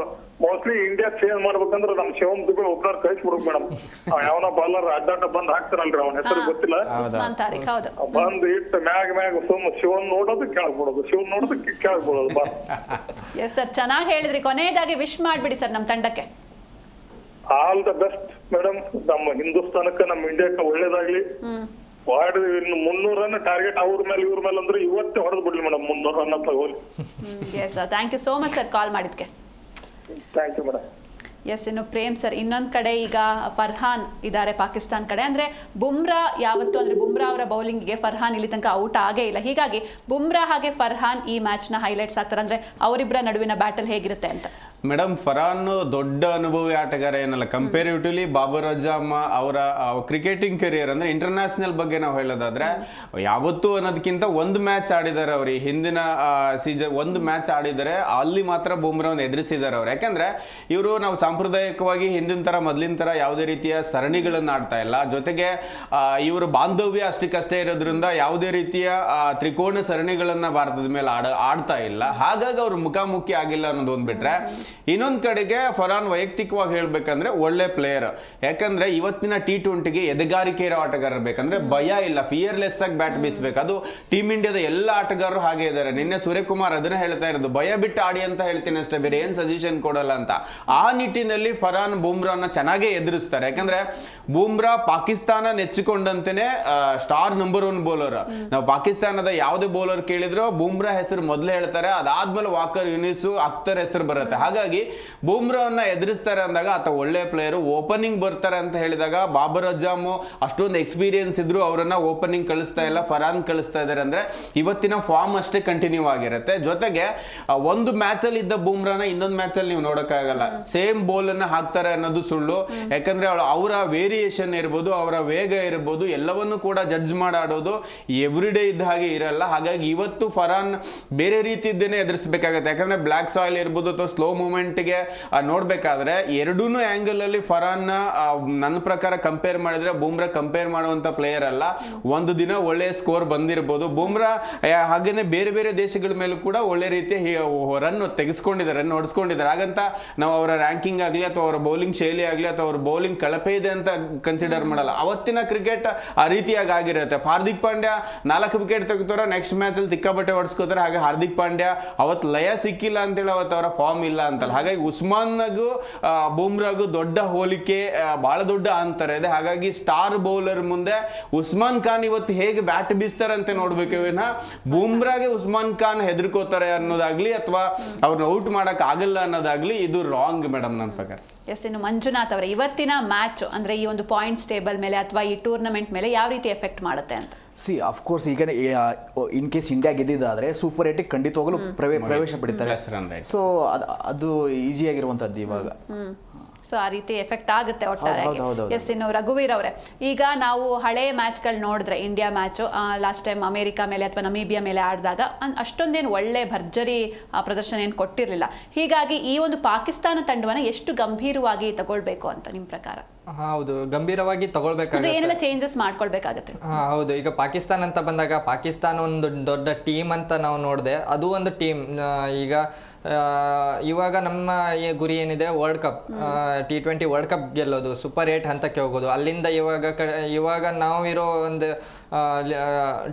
ಮೋಸ್ಟ್ಲಿ ಇಂಡಿಯಾ ಚೇಂಜ್ ಮಾಡ್ಬೇಕಂದ್ರೆ ನಮ್ ಶಿವಮ್ ದುಬೆ ಒಬ್ಬರ ಕಳಿಸ್ಬಿಡ್ಬೇಕು ಮೇಡಮ್. ಯಾವನ ಬಾಲರ್ ಅಡ್ಡಾಟ ಬಂದ್ ಹಾಕ್ತಾರಲ್ರಿ, ಅವನ ಹೆಸರು ಗೊತ್ತಿಲ್ಲ, ಉಸ್ಮಾನ್ ತಾರಿಕ್. ಹೌದು, ಬಂದ್ ಇಟ್ಟು ಮ್ಯಾಗ್ ಸುಮ್ ಶಿವನ್ ನೋಡೋದು ಕೆಳಗ್ಬಿಡೋದು, ಶಿವನ್ ನೋಡೋದು ಕೆಳಗ್ಬಿಡೋದು ಬಾ. ಎಸ್ ಸರ್, ಚೆನ್ನಾಗಿ ಹೇಳಿದ್ರಿ. ಕೊನೆಯದಾಗಿ ವಿಶ್ ಮಾಡ್ಬಿಡಿ ಸರ್ ನಮ್ ತಂಡಕ್ಕೆ. All the best madam. ನಮ್ಮ ಹಿಂದೂಸ್ತಾನಕ್ಕೆ ನಮ್ಮ ಇಂಡಿಯಾಕ್ಕೆ ಒಳ್ಳೇದಾಗ್ಲಿ. ಇನ್ನು 300 ರನ್ ಟಾರ್ಗೆಟ್ ಅವ್ರ ಮೇಲೆ ಇವ್ರ ಮೇಲೆ ಅಂದ್ರೆ ಇವತ್ತೇ ಹೊಡೆದು ಬಿಡ್ಲಿ ಮೇಡಮ್, 300 ರನ್ ಅಂತ ಹೋಗಿ. Yes sir, thank you so much sir call ಮಾಡಿದ್ಕೆ. Thank you madam. ಎಸ್, ಇನ್ನು ಪ್ರೇಮ್ ಸರ್, ಇನ್ನೊಂದು ಕಡೆ ಈಗ ಫರ್ಹಾನ್ ಇದ್ದಾರೆ ಪಾಕಿಸ್ತಾನ ಕಡೆ. ಅಂದರೆ ಬುಮ್ರಾ ಯಾವತ್ತು ಅಂದರೆ ಬುಮ್ರಾ ಅವರ ಬೌಲಿಂಗಿಗೆ ಫರ್ಹಾನ್ ಇಲ್ಲಿ ತನಕ ಔಟ್ ಆಗೇ ಇಲ್ಲ. ಹೀಗಾಗಿ ಬುಮ್ರಾ ಹಾಗೆ ಫರ್ಹಾನ್ ಈ ಮ್ಯಾಚ್ನ ಹೈಲೈಟ್ಸ್ ಆಗ್ತಾರೆ. ಅಂದರೆ ಅವರಿಬ್ಬರ ನಡುವಿನ ಬ್ಯಾಟಲ್ ಹೇಗಿರುತ್ತೆ ಅಂತ. ಮೇಡಮ್, ಫರ್ಹಾನ್ ದೊಡ್ಡ ಅನುಭವಿ ಆಟಗಾರ ಏನಲ್ಲ. ಕಂಪೇರಿಟಿವ್ಲಿ ಬಾಬರ್ ಅಜಮ್ ಅವರ ಕ್ರಿಕೆಟಿಂಗ್ ಕೆರಿಯರ್ ಅಂದ್ರೆ ಇಂಟರ್ನ್ಯಾಷನಲ್ ಬಗ್ಗೆ ನಾವು ಹೇಳೋದಾದ್ರೆ ಯಾವತ್ತೂ ಅನ್ನೋದಕ್ಕಿಂತ ಒಂದು ಮ್ಯಾಚ್ ಆಡಿದ್ದಾರೆ ಅವ್ರು. ಈ ಹಿಂದಿನ ಸೀಸನ್ ಒಂದು ಮ್ಯಾಚ್ ಆಡಿದರೆ ಅಲ್ಲಿ ಮಾತ್ರ ಬುಮ್ರಾವನ್ನು ಎದುರಿಸಿದ್ದಾರೆ ಅವ್ರು. ಯಾಕಂದ್ರೆ ಇವರು ನಾವು ಸಾಂಪ್ರದಾಯಿಕವಾಗಿ ಹಿಂದಿನ ತರ ಮೊದಲಿನ ತರ ಯಾವುದೇ ರೀತಿಯ ಸರಣಿಗಳನ್ನು ಆಡ್ತಾ ಇಲ್ಲ. ಜೊತೆಗೆ ಇವರು ಬಾಂಧವ್ಯ ಅಷ್ಟಕ್ಕಷ್ಟೇ ಇರೋದ್ರಿಂದ ಯಾವುದೇ ರೀತಿಯ ತ್ರಿಕೋನ ಸರಣಿಗಳನ್ನ ಭಾರತದ ಮೇಲೆ ಆಡ್ತಾ ಇಲ್ಲ. ಹಾಗಾಗಿ ಅವ್ರು ಮುಖಾಮುಖಿ ಆಗಿಲ್ಲ ಅನ್ನೋದು ಒಂದ್ ಬಿಟ್ರೆ, ಇನ್ನೊಂದ್ ಕಡೆಗೆ ಫರ್ಹಾನ್ ವೈಯಕ್ತಿಕವಾಗಿ ಹೇಳ್ಬೇಕಂದ್ರೆ ಒಳ್ಳೆ ಪ್ಲೇಯರ್. ಯಾಕಂದ್ರೆ ಇವತ್ತಿನ T20ಗೆ ಎದೆಗಾರಿಕೆ ಇರೋ ಆಟಗಾರ ಬೇಕಂದ್ರೆ ಭಯ ಇಲ್ಲ, ಫಿಯರ್ಲೆಸ್ ಆಗಿ ಬ್ಯಾಟ್ ಬೀಸ್ಬೇಕು. ಅದು ಟೀಮ್ ಇಂಡಿಯಾದ ಎಲ್ಲ ಆಟಗಾರರು ಹಾಗೆ ಇದ್ದಾರೆ. ನಿನ್ನೆ ಸೂರ್ಯಕುಮಾರ್ ಅದನ್ನ ಹೇಳ್ತಾ ಇರೋದು, ಭಯ ಬಿಟ್ಟು ಆಡಿ ಅಂತ ಹೇಳ್ತೀನಿ ಅಷ್ಟೇ, ಬೇರೆ ಏನ್ ಸಜೆಷನ್ ಕೊಡಲ್ಲ ಅಂತ. ಆ ನಿಟ್ಟಿನಲ್ಲಿ ಫರ್ಹಾನ್ ಬುಮ್ರಾನ ಚೆನ್ನಾಗೇ ಎದುರಿಸ್ತಾರೆ. ಯಾಕಂದ್ರೆ ಬುಮ್ರಾ ಪಾಕಿಸ್ತಾನ ನೆಚ್ಚಿಕೊಂಡಂತೆನೆ ಸ್ಟಾರ್ ನಂಬರ್ 1 ಬೌಲರ್. ನಾವು ಪಾಕಿಸ್ತಾನದ ಯಾವುದೇ ಬೌಲರ್ ಕೇಳಿದ್ರು ಬುಮ್ರಾ ಹೆಸರು ಮೊದಲು ಹೇಳ್ತಾರೆ, ಅದಾದ್ಮೇಲೆ ವಾಕರ್ ಯೂನಿಸ್ ಅಖ್ತರ್ ಹೆಸರು ಬರುತ್ತೆ. ಹಾಗಾಗಿ ಬುಮ್ರಾವನ್ನ ಎದುರಿಸ್ತಾರೆ ಅಂದಾಗ ಆತ ಒಳ್ಳೆ ಪ್ಲೇಯರ್. ಓಪನಿಂಗ್ ಬರ್ತಾರೆ ಅಂತ ಹೇಳಿದಾಗ ಬಾಬರ್ ಅಜಮ್ ಅಷ್ಟೊಂದು ಎಕ್ಸ್ಪೀರಿಯನ್ಸ್ ಇದ್ರು ಅವರನ್ನ ಓಪನಿಂಗ್ ಕಳಿಸ್ತಾ ಇಲ್ಲ, ಫರ್ಹಾನ್ ಕಳಿಸ್ತಾ ಇದ್ದಾರೆ. ಅಂದ್ರೆ ಇವತ್ತಿನ ಫಾರ್ಮ್ ಅಷ್ಟೇ ಕಂಟಿನ್ಯೂ ಆಗಿರುತ್ತೆ. ಜೊತೆಗೆ ಒಂದು ಮ್ಯಾಚ್ ಅಲ್ಲಿ ಇದ್ದ ಬುಮ್ರಾನ ಇನ್ನೊಂದು ಮ್ಯಾಚ್ ಅಲ್ಲಿ ನೀವು ನೋಡಕ್ಕಾಗಲ್ಲ. ಸೇಮ್ ಬೋಲ್ ಅನ್ನ ಹಾಕ್ತಾರೆ ಅನ್ನೋದು ಸುಳ್ಳು. ಯಾಕಂದ್ರೆ ಅವರ ವೇರಿಯೇಷನ್ ಇರ್ಬೋದು, ಅವರ ವೇಗ ಇರ್ಬೋದು, ಎಲ್ಲವನ್ನು ಕೂಡ ಜಡ್ಜ್ ಮಾಡಾಡೋದು ಎವ್ರಿ ಡೇ ಇದ್ದ ಹಾಗೆ ಇರಲ್ಲ. ಹಾಗಾಗಿ ಇವತ್ತು ಫರ್ಹಾನ್ ಬೇರೆ ರೀತಿ ಇದ್ದೇನೆ ಎದುರಿಸಬೇಕಾಗತ್ತೆ. ಯಾಕಂದ್ರೆ ಬ್ಲಾಕ್ ಸಾಯಿಲ್ ಇರ್ಬೋದು ಅಥವಾ ಸ್ಲೋ ಮೂಮೆಂಟ್ಗೆ ನೋಡ್ಬೇಕಾದ್ರೆ ಎರಡೂನು ಆಂಗಲ್ ಅಲ್ಲಿ ಫರ್ಹಾನ್ ನನ್ನ ಪ್ರಕಾರ ಕಂಪೇರ್ ಮಾಡಿದ್ರೆ ಬುಮ್ರಾ ಕಂಪೇರ್ ಮಾಡುವಂತ ಪ್ಲೇಯರ್ ಅಲ್ಲ. ಒಂದು ದಿನ ಒಳ್ಳೆ ಸ್ಕೋರ್ ಬಂದಿರಬಹುದು. ಬುಮ್ರಾ ಹಾಗೇನೆ ಬೇರೆ ಬೇರೆ ದೇಶಗಳ ಮೇಲೂ ಕೂಡ ಒಳ್ಳೆ ರೀತಿಯ ರನ್ ತೆಗೆಸ್ಕೊಂಡಿದ್ದಾರೆ, ರನ್ ಹೊಡೆಸ್ಕೊಂಡಿದ್ದಾರೆ. ಹಾಗಂತ ನಾವು ಅವರ ರ್ಯಾಂಕಿಂಗ್ ಆಗಲಿ ಅಥವಾ ಅವರ ಬೌಲಿಂಗ್ ಶೈಲಿ ಆಗಲಿ ಅಥವಾ ಅವ್ರ ಬೌಲಿಂಗ್ ಕಳಪೆ ಇದೆ ಅಂತ ಕನ್ಸಿಡರ್ ಮಾಡಲ್ಲ. ಅವತ್ತಿನ ಕ್ರಿಕೆಟ್ ಆ ರೀತಿಯಾಗಿ ಆಗಿರುತ್ತೆ. ಹಾರ್ದಿಕ್ ಪಾಂಡ್ಯ 4 ವಿಕೆಟ್ ತೆಗೆತಾರ, ನೆಕ್ಸ್ಟ್ ಮ್ಯಾಚ್ ಅಲ್ಲಿ ತಿಕ್ಕಾಬಟ್ಟೆ ಹೊಡ್ಸ್ಕೋತಾರೆ. ಹಾಗೆ ಹಾರ್ದಿಕ್ ಪಾಂಡ್ಯ ಅವತ್ತು ಲಯ ಸಿಕ್ಕಿಲ್ಲ ಅಂತೇಳಿ ಅವತ್ತು ಅವರ ಫಾರ್ಮ್ ಇಲ್ಲ ಅಂತಲ್ಲ. ಹಾಗಾಗಿ ಉಸ್ಮಾನ್ಗೂ ಬುಮ್ರಾಗೂ ದೊಡ್ಡ ಹೋಲಿಕೆ, ಬಹಳ ದೊಡ್ಡ ಅಂತರ ಇದೆ. ಹಾಗಾಗಿ ಸ್ಟಾರ್ ಬೌಲರ್ ಮುಂದೆ ಉಸ್ಮಾನ್ ಖಾನ್ ಇವತ್ತು ಹೇಗೆ ಬ್ಯಾಟ್ ಬೀಸ್ತಾರೆ ಅಂತ ನೋಡ್ಬೇಕು ವಿನ ಬುಮ್ರಾಗೆ ಉಸ್ಮಾನ್ ಖಾನ್ ಹೆದರ್ಕೋತಾರೆ ಅನ್ನೋದಾಗ್ಲಿ ಅಥವಾ ಅವ್ರನ್ನ ಔಟ್ ಮಾಡಕ್ ಆಗಲ್ಲ ಅನ್ನೋದಾಗ್ಲಿ ಇದು ರಾಂಗ್ ಮೇಡಮ್ ನನ್ನ ಪ್ರಕಾರ. ಎಸ್, ಇನ್ನು ಮಂಜುನಾಥ್ ಅವರ ಇವತ್ತಿನ ಮ್ಯಾಚ್ ಅಂದ್ರೆ ಈ ಒಂದು ಪಾಯಿಂಟ್ಸ್ ಟೇಬಲ್ ಮೇಲೆ ಅಥವಾ ಈ ಟೂರ್ನಮೆಂಟ್ ಮೇಲೆ ಯಾವ ರೀತಿ ಎಫೆಕ್ಟ್ ಮಾಡುತ್ತೆ ಅಂತ? ಅಫ್ಕೋರ್ಸ್ ಈಗ ಇನ್ ಕೇಸ್ ಇಂಡಿಯಾ ಗೆದ್ದಿದ್ದಾದ್ರೆ ಸೂಪರ್ 8 ಖಂಡಿತವಾಗಲೂ ಪ್ರವೇಶ ಪಡಿತಾರೆ. ಸೊ ಅದು ಈಸಿ ಆಗಿರುವಂತದ್ದು ಇವಾಗ. ಸೊ ಆ ರೀತಿ ಎಫೆಕ್ಟ್ ಆಗುತ್ತೆ ಒಟ್ಟಾರೆಯಾಗಿ. ಎಸ್, ಇನ್ನು ರಘುವೀರ್ ಅವರೇ, ಈಗ ನಾವು ಹಳೆ ಮ್ಯಾಚ್ಗಳು ನೋಡಿದ್ರೆ India match last time America ಮೇಲೆ ಅಥವಾ ನಮೀಬಿಯಾ ಮೇಲೆ ಆಡಿದಾಗ ಅಷ್ಟೊಂದೇನು ಒಳ್ಳೆ ಭರ್ಜರಿ ಪ್ರದರ್ಶನ ಏನು ಕೊಟ್ಟಿರಲಿಲ್ಲ. ಹೀಗಾಗಿ ಈ ಒಂದು ಪಾಕಿಸ್ತಾನ ತಂಡವನ್ನು ಎಷ್ಟು ಗಂಭೀರವಾಗಿ ತಗೊಳ್ಬೇಕು ಅಂತ ನಿಮ್ಮ ಪ್ರಕಾರ? ಹೌದು, ಗಂಭೀರವಾಗಿ ತಗೊಳ್ಬೇಕಾಗುತ್ತೆ. ಏನೆಲ್ಲ ಚೇಂಜಸ್ ಮಾಡ್ಕೊಳ್ಬೇಕಾಗುತ್ತೆ? ಹೌದು, ಈಗ ಪಾಕಿಸ್ತಾನ ಅಂತ ಬಂದಾಗ ಪಾಕಿಸ್ತಾನ ಒಂದು ದೊಡ್ಡ ಟೀಮ್ ಅಂತ ನಾವು ನೋಡಿದೆ. ಅದು ಒಂದು ಟೀಮ್. ಈಗ ಇವಾಗ ನಮ್ಮ ಗುರಿ ಏನಿದೆ, world cup, T20 world cup ಗೆಲ್ಲೋದು, ಸೂಪರ್ 8 ಹಂತಕ್ಕೆ ಹೋಗೋದು. ಅಲ್ಲಿಂದ ಇವಾಗ ನಾವಿರೋ ಒಂದು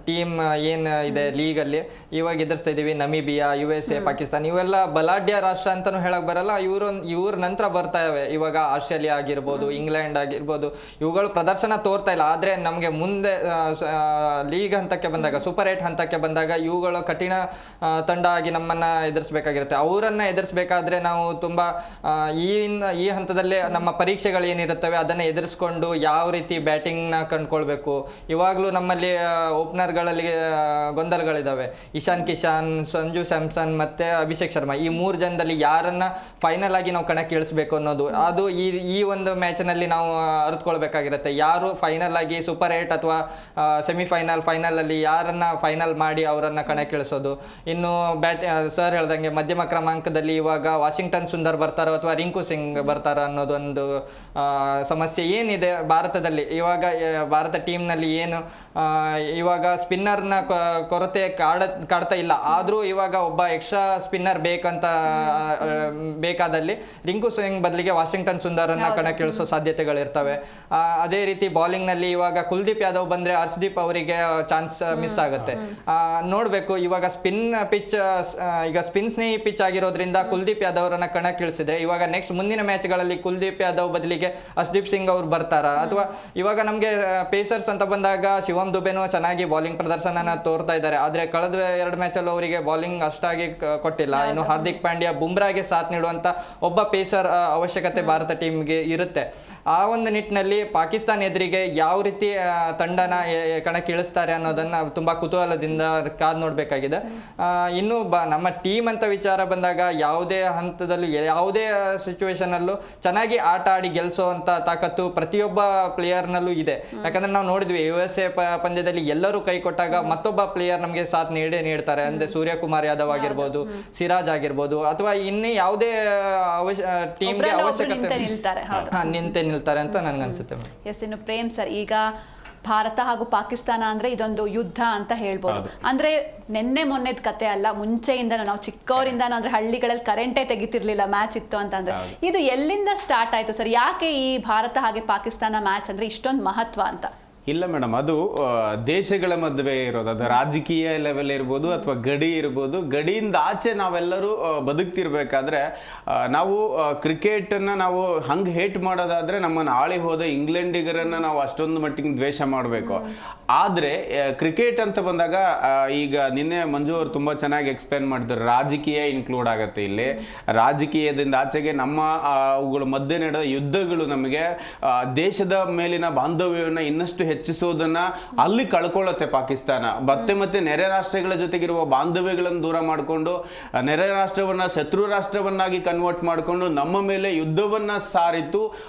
ಟೀಮ್ ಏನು ಇದೆ ಲೀಗಲ್ಲಿ ಇವಾಗ ಎದುರಿಸ್ತಾ ಇದ್ದೀವಿ. ನಮೀಬಿಯಾ, USA, ಪಾಕಿಸ್ತಾನ ಇವೆಲ್ಲ ಬಲಾಢ್ಯ ರಾಷ್ಟ್ರ ಅಂತಲೂ ಹೇಳಕ್ ಬರಲ್ಲ. ಇವ್ರ ನಂತರ ಬರ್ತಾ ಇವೆ. ಇವಾಗ ಆಸ್ಟ್ರೇಲಿಯಾ ಆಗಿರ್ಬೋದು, ಇಂಗ್ಲೆಂಡ್ ಆಗಿರ್ಬೋದು, ಇವುಗಳು ಪ್ರದರ್ಶನ ತೋರ್ತಾ ಇಲ್ಲ. ಆದರೆ ನಮಗೆ ಮುಂದೆ ಲೀಗ್ ಹಂತಕ್ಕೆ ಬಂದಾಗ, ಸೂಪರ್ 8 ಹಂತಕ್ಕೆ ಬಂದಾಗ ಇವುಗಳು ಕಠಿಣ ತಂಡ ಆಗಿ ನಮ್ಮನ್ನ ಎದುರಿಸಬೇಕಾಗಿರುತ್ತೆ. ಅವರನ್ನ ಎದುರಿಸಬೇಕಾದ್ರೆ ನಾವು ತುಂಬಾ ಈ ಹಂತದಲ್ಲೇ ನಮ್ಮ ಪರೀಕ್ಷೆಗಳು ಏನಿರುತ್ತವೆ ಅದನ್ನ ಎದುರಿಸ್ಕೊಂಡು ಯಾವ ರೀತಿ ಬ್ಯಾಟಿಂಗ್ನ ಕಂಡುಕೊಳ್ಬೇಕು. ಇವಾಗಲೂ ನಮ್ಮಲ್ಲಿ ಓಪನರ್ಗಳಲ್ಲಿ ಗೊಂದಲಗಳಿದ್ದಾವೆ. ಇಶಾನ್ ಕಿಶನ್, ಸಂಜು ಸ್ಯಾಮ್ಸನ್ ಮತ್ತೆ ಅಭಿಷೇಕ್ ಶರ್ಮಾ, ಈ 3 ಜನದಲ್ಲಿ ಯಾರನ್ನ ಫೈನಲ್ ಆಗಿ ನಾವು ಕಣಕ್ಕೆ ಇಳಿಸ್ಬೇಕು ಅನ್ನೋದು ಅದು ಈ ಒಂದು ಮ್ಯಾಚ್ನಲ್ಲಿ ನಾವು ಅರಿತುಕೊಳ್ಬೇಕಾಗಿರುತ್ತೆ. ಯಾರು ಫೈನಲ್ ಆಗಿ ಸೂಪರ್ 8 ಅಥವಾ ಫೈನಲ್ ಅಲ್ಲಿ ಯಾರನ್ನ ಫೈನಲ್ ಮಾಡಿ ಅವರನ್ನ ಕಣಕ್ಕಿಳಿಸೋದು. ಇನ್ನು ಸರ್ ಹೇಳ್ದಂಗೆ ಮಧ್ಯಮ ಕ್ರಮಾಂಕದಲ್ಲಿ ಇವಾಗ ವಾಷಿಂಗ್ಟನ್ ಸುಂದರ್ ಬರ್ತಾರೋ ಅಥವಾ ರಿಂಕು ಸಿಂಗ್ ಬರ್ತಾರೋ ಅನ್ನೋದೊಂದು ಸಮಸ್ಯೆ ಏನಿದೆ ಭಾರತದಲ್ಲಿ. ಇವಾಗ ಭಾರತ ಟೀಮ್ನಲ್ಲಿ ಏನು ಇವಾಗ ಸ್ಪಿನ್ನರ್ನ ಕೊರತೆ ಕಾಡ್ತಾ ಇಲ್ಲ. ಆದರೂ ಇವಾಗ ಒಬ್ಬ ಎಕ್ಸ್ಟ್ರಾ ಸ್ಪಿನ್ನರ್ ಬೇಕಾದಲ್ಲಿ ರಿಂಕು ಸಿಂಗ್ ಬದಲಿಗೆ ವಾಷಿಂಗ್ಟನ್ ಸುಂದರನ್ನ ಕಣಕ್ಕಿಳಿಸೋ ಸಾಧ್ಯತೆಗಳಿರ್ತವೆ. ಅದೇ ರೀತಿ ಬೌಲಿಂಗ್ ನಲ್ಲಿ ಇವಾಗ ಕುಲ್ದೀಪ್ ಯಾದವ್ ಬಂದ್ರೆ ಹರ್ಷದೀಪ್ ಅವರಿಗೆ ಚಾನ್ಸ್ ಮಿಸ್ ಆಗುತ್ತೆ. ನೋಡ್ಬೇಕು ಇವಾಗ ಸ್ಪಿನ್ ಸ್ನೇಹಿ ಪಿಚ್ ಆಗಿರೋದ್ರಿಂದ ಕುಲ್ದೀಪ್ ಯಾದವ್ ಅವರನ್ನ ಕಣಕ್ಕಿಳಿಸಿದ್ರೆ ಇವಾಗ ನೆಕ್ಸ್ಟ್ ಮುಂದಿನ ಮ್ಯಾಚ್ಗಳಲ್ಲಿ ಕುಲ್ದೀಪ್ ಯಾದವ್ ಬದಲಿಗೆ ಹರ್ಷದೀಪ್ ಸಿಂಗ್ ಅವ್ರು ಬರ್ತಾರಾ, ಅಥವಾ ಇವಾಗ ನಮಗೆ ಪೇಸರ್ಸ್ ಅಂತ ಬಂದಾಗ ಶಿವಮ್ ದುಬೆನೂ ಚೆನ್ನಾಗಿ ಬೌಲಿಂಗ್ ಪ್ರದರ್ಶನ ತೋರ್ತಾ ಇದ್ದಾರೆ. ಆದ್ರೆ ಕಳೆದ 2 ಮ್ಯಾಚಲ್ಲಿ ಅವರಿಗೆ ಬೌಲಿಂಗ್ ಅಷ್ಟಾಗಿ ಕೊಟ್ಟಿಲ್ಲ. ಇನ್ನು ಹಾರ್ದಿಕ್ ಪಾಂಡ್ಯ, ಬುಮ್ರಾಗೆ ಸಾಥ್ ನೀಡುವಂತ ಒಬ್ಬ ಪೇಸರ್ ಅವಶ್ಯಕತೆ ಭಾರತ ಟೀಮ್ಗೆ ಇರುತ್ತೆ. ಆ ಒಂದು ನಿಟ್ಟಿನಲ್ಲಿ ಪಾಕಿಸ್ತಾನ ಎದುರಿಗೆ ಯಾವ ರೀತಿ ತಂಡನ ಕಣಕ್ಕೆ ಇಳಿಸ್ತಾರೆ ಅನ್ನೋದನ್ನ ತುಂಬಾ ಕುತೂಹಲದಿಂದ ಕಾದು ನೋಡ್ಬೇಕಾಗಿದೆ. ಇನ್ನು ನಮ್ಮ ಟೀಮ್ ಅಂತ ವಿಚಾರ ಬಂದಾಗ ಯಾವುದೇ ಹಂತದಲ್ಲೂ ಯಾವುದೇ ಸಿಚುವೇಶನ್ ಅಲ್ಲೂ ಚೆನ್ನಾಗಿ ಆಟ ಆಡಿ ಗೆಲ್ಸೋಂತ ತಾಕತ್ತು ಪ್ರತಿಯೊಬ್ಬ ಪ್ಲೇಯರ್ನಲ್ಲೂ ಇದೆ. ಯಾಕಂದ್ರೆ ನಾವು ನೋಡಿದ್ವಿ USA ಪಂದ್ಯದಲ್ಲಿ ಎಲ್ಲರೂ ಕೈ ಕೊಟ್ಟಾಗ ಮತ್ತೊಬ್ಬ ಪ್ಲೇಯರ್ ನಮಗೆ ಸಾಥ್ ನೀಡ್ತಾರೆ. ಅಂದ್ರೆ ಸೂರ್ಯಕುಮಾರ್ ಯಾದವ್ ಆಗಿರ್ಬೋದು, ಸಿರಾಜ್ ಆಗಿರ್ಬೋದು, ಅಥವಾ ಇನ್ನೇ ಯಾವುದೇ ಟೀಮ್ಗೆ ಅವಶ್ಯಕತೆ ನಿಂತೆ ನಿಲ್ತಾರೆ ಅಂತ ನನ್ಗನ್ಸುತ್ತೆ. ಎಸ್, ಇನ್ನು ಪ್ರೇಮ್ ಸರ್, ಈಗ ಭಾರತ ಹಾಗೂ ಪಾಕಿಸ್ತಾನ ಅಂದ್ರೆ ಇದೊಂದು ಯುದ್ಧ ಅಂತ ಹೇಳ್ಬೋದು. ಅಂದ್ರೆ ಮೊನ್ನೆದ ಕತೆ ಅಲ್ಲ, ಮುಂಚೆಯಿಂದನೂ ನಾವು ಚಿಕ್ಕವರಿಂದನೂ ಅಂದ್ರೆ ಹಳ್ಳಿಗಳಲ್ಲಿ ಕರೆಂಟೇ ತೆಗಿತಿರ್ಲಿಲ್ಲ ಮ್ಯಾಚ್ ಇತ್ತು ಅಂತಂದ್ರೆ. ಇದು ಎಲ್ಲಿಂದ ಸ್ಟಾರ್ಟ್ ಆಯ್ತು ಸರ್? ಯಾಕೆ ಈ ಭಾರತ ಹಾಗೆ ಪಾಕಿಸ್ತಾನ ಮ್ಯಾಚ್ ಅಂದ್ರೆ ಇಷ್ಟೊಂದು ಮಹತ್ವ ಅಂತ? ಇಲ್ಲ ಮೇಡಮ್, ಅದು ದೇಶಗಳ ಮಧ್ಯೆ ಇರೋದು. ಅದು ರಾಜಕೀಯ ಲೆವೆಲ್ ಇರ್ಬೋದು ಅಥವಾ ಗಡಿ ಇರ್ಬೋದು. ಗಡಿಯಿಂದ ಆಚೆ ನಾವೆಲ್ಲರೂ ಬದುಕ್ತಿರ್ಬೇಕಾದ್ರೆ ನಾವು ಕ್ರಿಕೆಟನ್ನು ನಾವು ಹಂಗೆ ಹೇಟ್ ಮಾಡೋದಾದ್ರೆ ನಮ್ಮನ್ನು ಆಳಿ ಹೋದ ಇಂಗ್ಲೆಂಡಿಗರನ್ನು ನಾವು ಅಷ್ಟೊಂದು ಮಟ್ಟಿಗೆ ದ್ವೇಷ ಮಾಡಬೇಕು. ಆದರೆ ಕ್ರಿಕೆಟ್ ಅಂತ ಬಂದಾಗ ಈಗ ನಿನ್ನೆ ಮಂಜು ಅವರು ತುಂಬ ಚೆನ್ನಾಗಿ ಎಕ್ಸ್ಪ್ಲೇನ್ ಮಾಡಿದ್ರು. ರಾಜಕೀಯ ಇನ್ಕ್ಲೂಡ್ ಆಗುತ್ತೆ ಇಲ್ಲಿ. ರಾಜಕೀಯದಿಂದ ಆಚೆಗೆ ನಮ್ಮ ಅವುಗಳ ಮಧ್ಯೆ ನಡೆದ ಯುದ್ಧಗಳು ನಮಗೆ ದೇಶದ ಮೇಲಿನ ಬಾಂಧವ್ಯವನ್ನು ಇನ್ನಷ್ಟು ಹೆಚ್ಚಿಸೋದನ್ನ ಅಲ್ಲಿ ಕಳ್ಕೊಳ್ಳುತ್ತೆ ಪಾಕಿಸ್ತಾನ. ಮತ್ತೆ ನೆರೆ ರಾಷ್ಟ್ರಗಳ ಜೊತೆಗಿರುವ ಬಾಂಧವ್ಯಗಳನ್ನು ದೂರ ಮಾಡಿಕೊಂಡು ನೆರೆ ರಾಷ್ಟ್ರವನ್ನ ಶತ್ರು ರಾಷ್ಟ್ರವನ್ನಾಗಿ ಕನ್ವರ್ಟ್ ಮಾಡಿಕೊಂಡು ನಮ್ಮ ಮೇಲೆ ಯುದ್ಧವನ್ನ ಸಾರಿತು.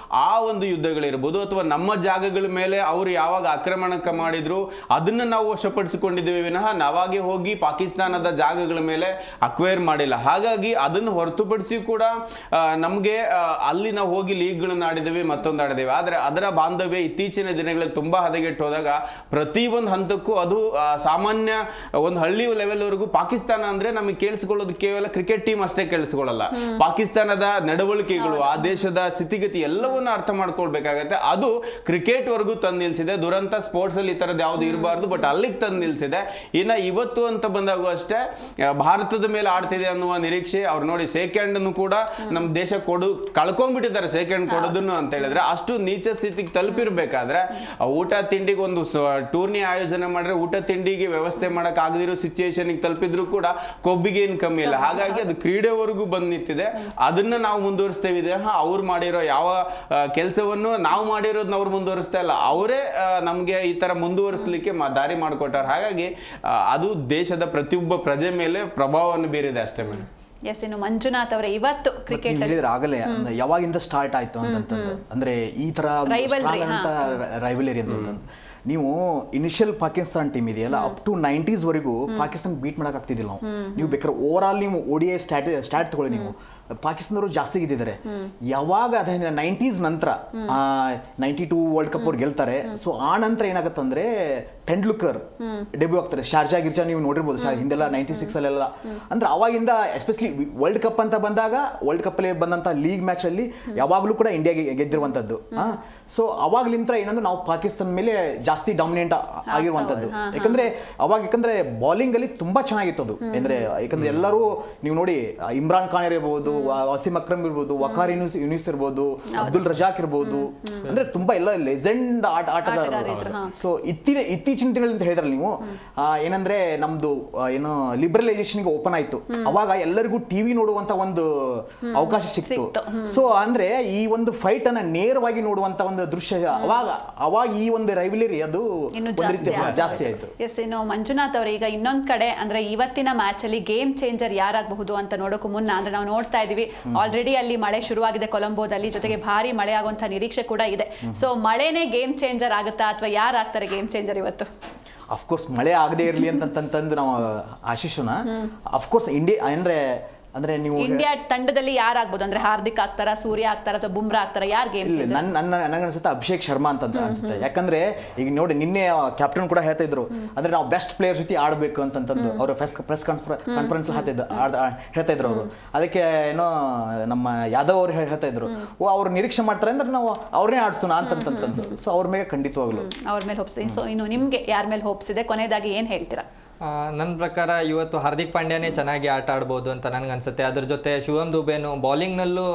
ಆ ಒಂದು ಯುದ್ಧಗಳಿರ್ಬೋದು ಅಥವಾ ನಮ್ಮ ಜಾಗಗಳ ಮೇಲೆ ಅವರು ಯಾವಾಗ ಆಕ್ರಮಣಕ್ಕೆ ಮಾಡಿದ್ರು ಅದನ್ನ ನಾವು ವಶಪಡಿಸಿಕೊಂಡಿದ್ದೇವೆ ವಿನಃ ನಾವಾಗೆ ಹೋಗಿ ಪಾಕಿಸ್ತಾನದ ಜಾಗಗಳ ಮೇಲೆ ಅಕ್ವೈರ್ ಮಾಡಿಲ್ಲ. ಹಾಗಾಗಿ ಅದನ್ನು ಹೊರತುಪಡಿಸಿ ಕೂಡ ನಮಗೆ ಅಲ್ಲಿ ನಾವು ಹೋಗಿ ಲೀಗ್ಗಳನ್ನ ಆಡಿದ್ದೇವೆ, ಮತ್ತೊಂದು ಆಡಿದ್ದೇವೆ. ಆದರೆ ಅದರ ಬಾಂಧವ್ಯ ಇತ್ತೀಚಿನ ದಿನಗಳಲ್ಲಿ ತುಂಬಾ ಹದಗೆಟ್ಟು ಹೋದಾಗ ಪ್ರತಿ ಒಂದು ಹಂತಕ್ಕೂ ಅದು ಸಾಮಾನ್ಯ ಒಂದು ಹಳ್ಳಿ ಲೆವೆಲ್ ವರೆಗೂ ಪಾಕಿಸ್ತಾನ ಅಂದ್ರೆ ನಮಗೆ ಕೇಳಿಸಿಕೊಳ್ಳೋದು ಕೇವಲ ಕ್ರಿಕೆಟ್ ಟೀಮ್ ಅಷ್ಟೇ ಕೇಳಿಸಿಕೊಳ್ಳಲ್ಲ. ಪಾಕಿಸ್ತಾನದ ನಡವಳಿಕೆಗಳು, ಆ ದೇಶದ ಸ್ಥಿತಿಗತಿ ಎಲ್ಲವನ್ನ ಅರ್ಥ ಮಾಡ್ಕೊಳ್ಬೇಕಾಗತ್ತೆ. ಅದು ಕ್ರಿಕೆಟ್ ವರೆಗೂ ತಂದು ನಿಲ್ಸಿದೆ. ದುರಂತ ಸ್ಪೋರ್ಟ್ಸ್ ಅಲ್ಲಿ ಈ ತರದ್ದು ಯಾವ್ದು ಇರಬಾರ್ದು, ಬಟ್ ಅಲ್ಲಿಗೆ ತಂದು ನಿಲ್ಸಿದೆ. ಇನ್ನ ಇವತ್ತು ಅಂತ ಬಂದಾಗ ಅಷ್ಟೇ ಭಾರತದ ಮೇಲೆ ಆಡ್ತಿದೆ ಅನ್ನುವ ನಿರೀಕ್ಷೆ ಅವ್ರು ನೋಡಿ. ಸೆಕೆಂಡ್ ಕೂಡ ನಮ್ಮ ದೇಶ ಕಳ್ಕೊಂಡ್ಬಿಟ್ಟಿದ್ದಾರೆ ಸೆಕೆಂಡ್ ಕೊಡೋದನ್ನು ಅಂತ ಹೇಳಿದ್ರೆ. ಅಷ್ಟು ನೀಚ ಸ್ಥಿತಿಗೆ ತಲುಪಿರ್ಬೇಕಾದ್ರೆ ಊಟ ತಿಂಡಿಗೆ ಒಂದು ಟೂರ್ನಿ ಆಯೋಜನೆ ಮಾಡಿದ್ರೆ ಊಟ ತಿಂಡಿಗೆ ವ್ಯವಸ್ಥೆ ಮಾಡಕ್ ಆಗದಿರೋ ಸಿಚುಯೇಷನ್ ತಲುಪಿದ್ರು ಕೂಡ ಕೊಬ್ಬಿಗೆ ಏನು ಕಮ್ಮಿ ಇಲ್ಲ. ಹಾಗಾಗಿ ಅದು ಕ್ರೀಡೆವರೆಗೂ ಬಂದು ನಿಂತಿದೆ. ಅದನ್ನ ನಾವು ಮುಂದುವರಿಸ್ತೇವೆ. ಅವ್ರು ಮಾಡಿರೋ ಯಾವ ಕೆಲಸವನ್ನು ನಾವು ಮಾಡಿರೋದನ್ನ ಅವ್ರು ಮುಂದುವರಿಸ್ತಾ ಇಲ್ಲ, ಅವರೇ ನಮ್ಗೆ ಈ ತರ ಮುಂದುವರಿಸಲಿಕ್ಕೆ ದಾರಿ ಮಾಡಿಕೊಟ್ಟಾರೆ. ಹಾಗಾಗಿ ಅದು ದೇಶದ ಪ್ರತಿಯೊಬ್ಬ ಪ್ರಜೆ ಮೇಲೆ ಪ್ರಭಾವವನ್ನು ಬೀರಿದೆ ಅಷ್ಟೇ ಮೇಡಮ್. ಎಸ್, ಇನ್ನು ಮಂಜುನಾಥ್ ಅವರೇ, ಇವತ್ತು ಕ್ರಿಕೆಟ್ ಆಗಲೇ ಯಾವಾಗಿಂದ ಸ್ಟಾರ್ಟ್ ಆಯ್ತು ಅಂತಂತಂದು ಅಂದ್ರೆ ಈ ತರ ರೈವಲರಿ ಅಂತ ನೀವು ಇನಿಷಿಯಲ್ ಪಾಕಿಸ್ತಾನ್ ಟೀಮ್ ಇದೆಯಲ್ಲ ಅಪ್ ಟು 90s ವರೆಗೂ ಪಾಕಿಸ್ತಾನ ಬೀಟ್ ಮಾಡಕ್ ಆಗ್ತಿದ್ದಿಲ್ಲ ನಾವು. ನೀವು ಬೇಕಾದ್ರೆ ಓವರ್ ಆಲ್ ನೀವು ODI ಸ್ಟಾಟ್ ತಗೊಳ್ಳಿ, ನೀವು ಪಾಕಿಸ್ತಾನದವರು ಜಾಸ್ತಿ ಗೆದ್ದಿದ್ದಾರೆ. ಯಾವಾಗ ಅದೇ 90s ನಂತರ 92 ವರ್ಲ್ಡ್ ಕಪ್ ಅವ್ರು ಗೆಲ್ತಾರೆ. ಸೊ ಆ ನಂತರ ಏನಾಗತ್ತಂದ್ರೆ ಟೆಂಡೂಲ್ಕರ್ ಡೆಬ್ಯೂ ಆಗ್ತಾರೆ. ಶಾರ್ಜಾ ಗಿರ್ಜಾ ನೀವು ನೋಡಿರ್ಬೋದು ಹಿಂದೆಲ್ಲ 96 ಅಲ್ಲೆಲ್ಲ. ಅಂದ್ರೆ ಅವಾಗಿಂದ ಎಸ್ಪೆಷಲಿ ವರ್ಲ್ಡ್ ಕಪ್ ಅಂತ ಬಂದಾಗ ವರ್ಲ್ಡ್ ಕಪ್ ಅಲ್ಲಿ ಬಂದಂತ ಲೀಗ್ ಮ್ಯಾಚ್ ಅಲ್ಲಿ ಯಾವಾಗ್ಲೂ ಕೂಡ ಇಂಡಿಯಾಗೆ ಗೆದ್ದಿರುವಂತದ್ದು. ಸೊ ಅವಾಗ್ಲಿಂತ ಏನಂದ್ರೆ ನಾವು ಪಾಕಿಸ್ತಾನ ಮೇಲೆ ಜಾಸ್ತಿ ಡಾಮಿನೆಂಟ್ ಆಗಿರುವಂತದ್ದು. ಯಾಕಂದ್ರೆ ಬೌಲಿಂಗ್ ಅಲ್ಲಿ ತುಂಬಾ ಚೆನ್ನಾಗಿತ್ತು ಅದು. ಯಾಕಂದ್ರೆ ಎಲ್ಲರೂ ನೀವು ನೋಡಿ ಇಮ್ರಾನ್ ಖಾನ್ ಇರಬಹುದು, ವಸೀಂ ಅಕ್ರಮ್ ಇರ್ಬೋದು, ವಕಾರ್ ಯೂನಿಸ್ ಇರ್ಬೋದು, ಅಬ್ದುಲ್ ರಜಾಕ್ ಇರ್ಬೋದು, ಅಂದ್ರೆ ತುಂಬಾ ಎಲ್ಲ ಲೆಜೆಂಡ್ ಆಟಗಾರರು. ಸೊ ಇತ್ತೀಚಿನ ದಿನಗಳಿಂದ ಹೇಳಿದ್ರಲ್ಲ ನೀವು, ಏನಂದ್ರೆ ನಮ್ದು ಏನೋ ಲಿಬರಲೈಸೇಷನ್ಗೆ ಓಪನ್ ಆಯ್ತು, ಅವಾಗ ಎಲ್ಲರಿಗೂ ಟಿವಿ ನೋಡುವಂತ ಒಂದು ಅವಕಾಶ ಸಿಕ್ತು. ಸೊ ಅಂದ್ರೆ ಈ ಒಂದು ಫೈಟ್ ಅನ್ನ ನೇರವಾಗಿ ನೋಡುವಂತ ಒಂದು ದೃಶ್ಯ ಅವಾಗ ಈ ಒಂದು ರೈವಲರಿ ಅದು ಜಾಸ್ತಿ ಆಯ್ತು. ಎಸ್, ಇನ್ನು ಮಂಜುನಾಥ್ ಅವರು ಈಗ ಇನ್ನೊಂದ್ ಕಡೆ ಅಂದ್ರೆ ಇವತ್ತಿನ ಮ್ಯಾಚ್ ಅಲ್ಲಿ ಗೇಮ್ ಚೇಂಜರ್ ಯಾರಾಗಬಹುದು ಅಂತ ನೋಡೋಕು ಮುನ್ನ ಅಂದ್ರೆ ನಾವು ನೋಡ್ತಾ ಇದೀವಿ ಆಲ್ರೆಡಿ ಅಲ್ಲಿ ಮಳೆ ಶುರುವಾಗಿದೆ ಕೊಲಂಬೋದಲ್ಲಿ, ಜೊತೆಗೆ ಭಾರಿ ಮಳೆ ಆಗುವಂತ ನಿರೀಕ್ಷೆ ಕೂಡ ಇದೆ. ಸೊ ಮಳೆನೇ ಗೇಮ್ ಚೇಂಜರ್ ಆಗುತ್ತಾ ಅಥವಾ ಯಾರಾಗ್ತಾರೆ ಗೇಮ್ ಚೇಂಜರ್ ಇವತ್ತು? ಅಫ್ಕೋರ್ಸ್ ಮಳೆ ಆಗದೆ ಇರಲಿ ಅಂತಂದು ನಾವು ಆಶಿಸೋಣ. ಅಫ್ಕೋರ್ಸ್ ಅಂದ್ರೆ ನೀವು ಇಂಡಿಯಾ ತಂಡದಲ್ಲಿ ಯಾರಾಗ್ಬೋದು ಅಂದ್ರೆ ಹಾರ್ದಿಕ್ ಆಗ್ತಾರ, ಸೂರ್ಯ ಆಗ್ತಾರ ಅಥವಾ ಬುಮ್ರಾ ಆಗ್ತಾರ, ಯಾರು ಗೇಮ್ ಚೇಂಜರ್? ನನಗೆ ಅನ್ಸುತ್ತೆ ಅಭಿಷೇಕ್ ಶರ್ಮಾ ಅಂತ ಅನ್ಸುತ್ತೆ. ಯಾಕಂದ್ರೆ ಈಗ ನೋಡಿ ನಿನ್ನೆ ಕ್ಯಾಪ್ಟನ್ ಕೂಡ ಹೇಳ್ತಾ ಇದ್ರು ಅಂದ್ರೆ ನಾವು ಬೆಸ್ಟ್ ಪ್ಲೇಯರ್ ಜೊತೆ ಆಡ್ಬೇಕು ಅಂತಂದು ಅವರು ಪ್ರೆಸ್ ಕಾನ್ಫರೆನ್ಸ್ ಹೇಳ್ತಾ ಇದ್ರು ಅವರು. ಅದಕ್ಕೆ ಏನೋ ನಮ್ಮ ಯಾದವ್ ಅವ್ರು ಹೇಳ್ತಾ ಇದ್ರು, ಅವ್ರು ನಿರೀಕ್ಷೆ ಮಾಡ್ತಾರೆ ಅಂದ್ರೆ ನಾವು ಅವ್ರನ್ನೇ ಆಡ್ಸೋಣ ಅಂತಂತಂದು. ಸೊ ಅವ್ರ ಮೇಲೆ ಖಂಡಿತವಾಗ್ಲು ಅವ್ರ ಮೇಲೆ ಹೋಪ್ಸ್. ಸೊ ಇನ್ನು ನಿಮ್ಗೆ ಯಾರ ಮೇಲೆ ಹೋಪ್ಸ್ ಇದೆ, ಕೊನೆಯದಾಗಿ ಏನ್ ಹೇಳ್ತೀರಾ? ನನ್ನ ಪ್ರಕಾರ ಇವತ್ತು ಹಾರ್ದಿಕ್ ಪಾಂಡ್ಯನೇ ಚೆನ್ನಾಗಿ ಆಟ ಆಡ್ಬೋದು ಅಂತ ನನಗನ್ಸುತ್ತೆ. ಅದ್ರ ಜೊತೆ ಶಿವಮ್ ದುಬೆನು ಬೌಲಿಂಗ್ನಲ್ಲೂ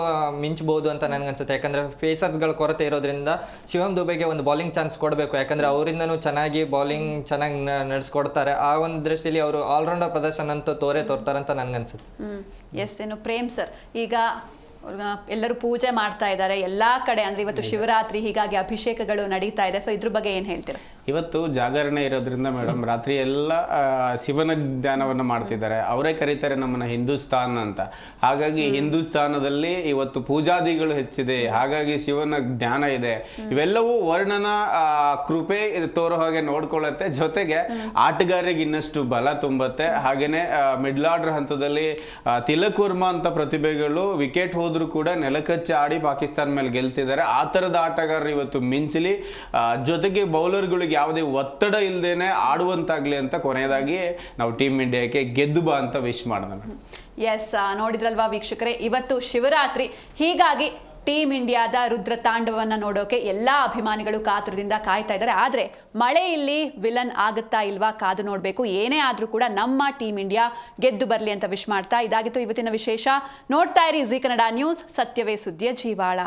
ಮಿಂಚ್ಬೋದು ಅಂತ ನನಗನ್ಸುತ್ತೆ. ಯಾಕಂದರೆ ಫೇಸರ್ಸ್ಗಳ ಕೊರತೆ ಇರೋದ್ರಿಂದ ಶಿವಮ್ ದುಬೆಗೆ ಒಂದು ಬೌಲಿಂಗ್ ಚಾನ್ಸ್ ಕೊಡಬೇಕು. ಯಾಕಂದರೆ ಅವರಿಂದನೂ ಚೆನ್ನಾಗಿ ಬೌಲಿಂಗ್ ಚೆನ್ನಾಗಿ ನಡೆಸ್ಕೊಡ್ತಾರೆ. ಆ ಒಂದು ದೃಷ್ಟಿಯಲ್ಲಿ ಅವರು ಆಲ್ರೌಂಡರ್ ಪ್ರದರ್ಶನ ಅಂತೂ ತೋರ್ತಾರೆ ಅಂತ ನನಗನ್ಸುತ್ತೆ. ಎಸ್, ಇನ್ನು ಪ್ರೇಮ್ ಸರ್, ಈಗ ಎಲ್ಲರೂ ಪೂಜೆ ಮಾಡ್ತಾ ಇದ್ದಾರೆ ಎಲ್ಲಾ ಕಡೆ, ಅಂದ್ರೆ ಇವತ್ತು ಶಿವರಾತ್ರಿ, ಹೀಗಾಗಿ ಅಭಿಷೇಕಗಳು ನಡೀತಾ ಇದೆ. ಸೊ ಇದ್ರ ಬಗ್ಗೆ ಏನ್ ಹೇಳ್ತೀರಾ? ಇವತ್ತು ಜಾಗರಣೆ ಇರೋದ್ರಿಂದ ಮೇಡಮ್ ರಾತ್ರಿ ಎಲ್ಲ ಶಿವನ ಧ್ಯಾನವನ್ನು ಮಾಡ್ತಿದ್ದಾರೆ. ಅವರೇ ಕರೀತಾರೆ ನಮ್ಮನ್ನ ಹಿಂದೂಸ್ತಾನ್ ಅಂತ. ಹಾಗಾಗಿ ಹಿಂದೂಸ್ತಾನದಲ್ಲಿ ಇವತ್ತು ಪೂಜಾದಿಗಳು ಹೆಚ್ಚಿದೆ, ಹಾಗಾಗಿ ಶಿವನ ಧ್ಯಾನ ಇದೆ. ಇವೆಲ್ಲವೂ ವರ್ಣನ ಕೃಪೆ ತೋರೋ ಹಾಗೆ ನೋಡ್ಕೊಳ್ಳುತ್ತೆ. ಜೊತೆಗೆ ಆಟಗಾರರಿಗೆ ಇನ್ನಷ್ಟು ಬಲ ತುಂಬುತ್ತೆ. ಹಾಗೇನೆ ಮಿಡ್ಲ್ ಆರ್ಡರ್ ಹಂತದಲ್ಲಿ ತಿಲಕ್ ವರ್ಮಾ ಅಂತ ಪ್ರತಿಭೆಗಳು ವಿಕೆಟ್ ಹೋದ್ರು ಕೂಡ ನೆಲಕಚ್ಚಿ ಆಡಿ ಪಾಕಿಸ್ತಾನ ಮೇಲೆ ಗೆಲ್ಸಿದ್ದಾರೆ. ಆ ತರದ ಆಟಗಾರರು ಇವತ್ತು ಮಿಂಚಲಿ, ಜೊತೆಗೆ ಬೌಲರ್ಗಳಿಗೆ ಯಾವುದೇ ಒತ್ತಡ ಇಲ್ಲದೇನೆ ಆಡುವಂತಾಗ್ಲಿ ಅಂತ ಕೊನೆಯದಾಗಿ ನಾವು ಟೀಮ್ ಇಂಡಿಯಾಕ್ಕೆ ಗೆದ್ದು ಬಾ ಅಂತ ವಿಶ್ ಮಾಡೋಣ. ಎಸ್, ನೋಡಿದ್ರಲ್ವಾ ವೀಕ್ಷಕರೇ, ಇವತ್ತು ಶಿವರಾತ್ರಿ, ಹೀಗಾಗಿ ಟೀಮ್ ಇಂಡಿಯಾದ ರುದ್ರ ತಾಂಡವನ್ನ ನೋಡೋಕೆ ಎಲ್ಲಾ ಅಭಿಮಾನಿಗಳು ಕಾತುರದಿಂದ ಕಾಯ್ತಾ ಇದ್ದಾರೆ. ಆದ್ರೆ ಮಳೆ ಇಲ್ಲಿ ವಿಲನ್ ಆಗುತ್ತಾ ಇಲ್ವಾ ಕಾದು ನೋಡ್ಬೇಕು. ಏನೇ ಆದ್ರೂ ಕೂಡ ನಮ್ಮ ಟೀಮ್ ಇಂಡಿಯಾ ಗೆದ್ದು ಬರ್ಲಿ ಅಂತ ವಿಶ್ ಮಾಡ್ತಾ ಇದಾಗಿತ್ತು ಇವತ್ತಿನ ವಿಶೇಷ. ನೋಡ್ತಾ ಇರಿ ಜೀ ಕನ್ನಡ ನ್ಯೂಸ್, ಸತ್ಯವೇ ಸುದ್ದಿಯ ಜೀವಾಳ.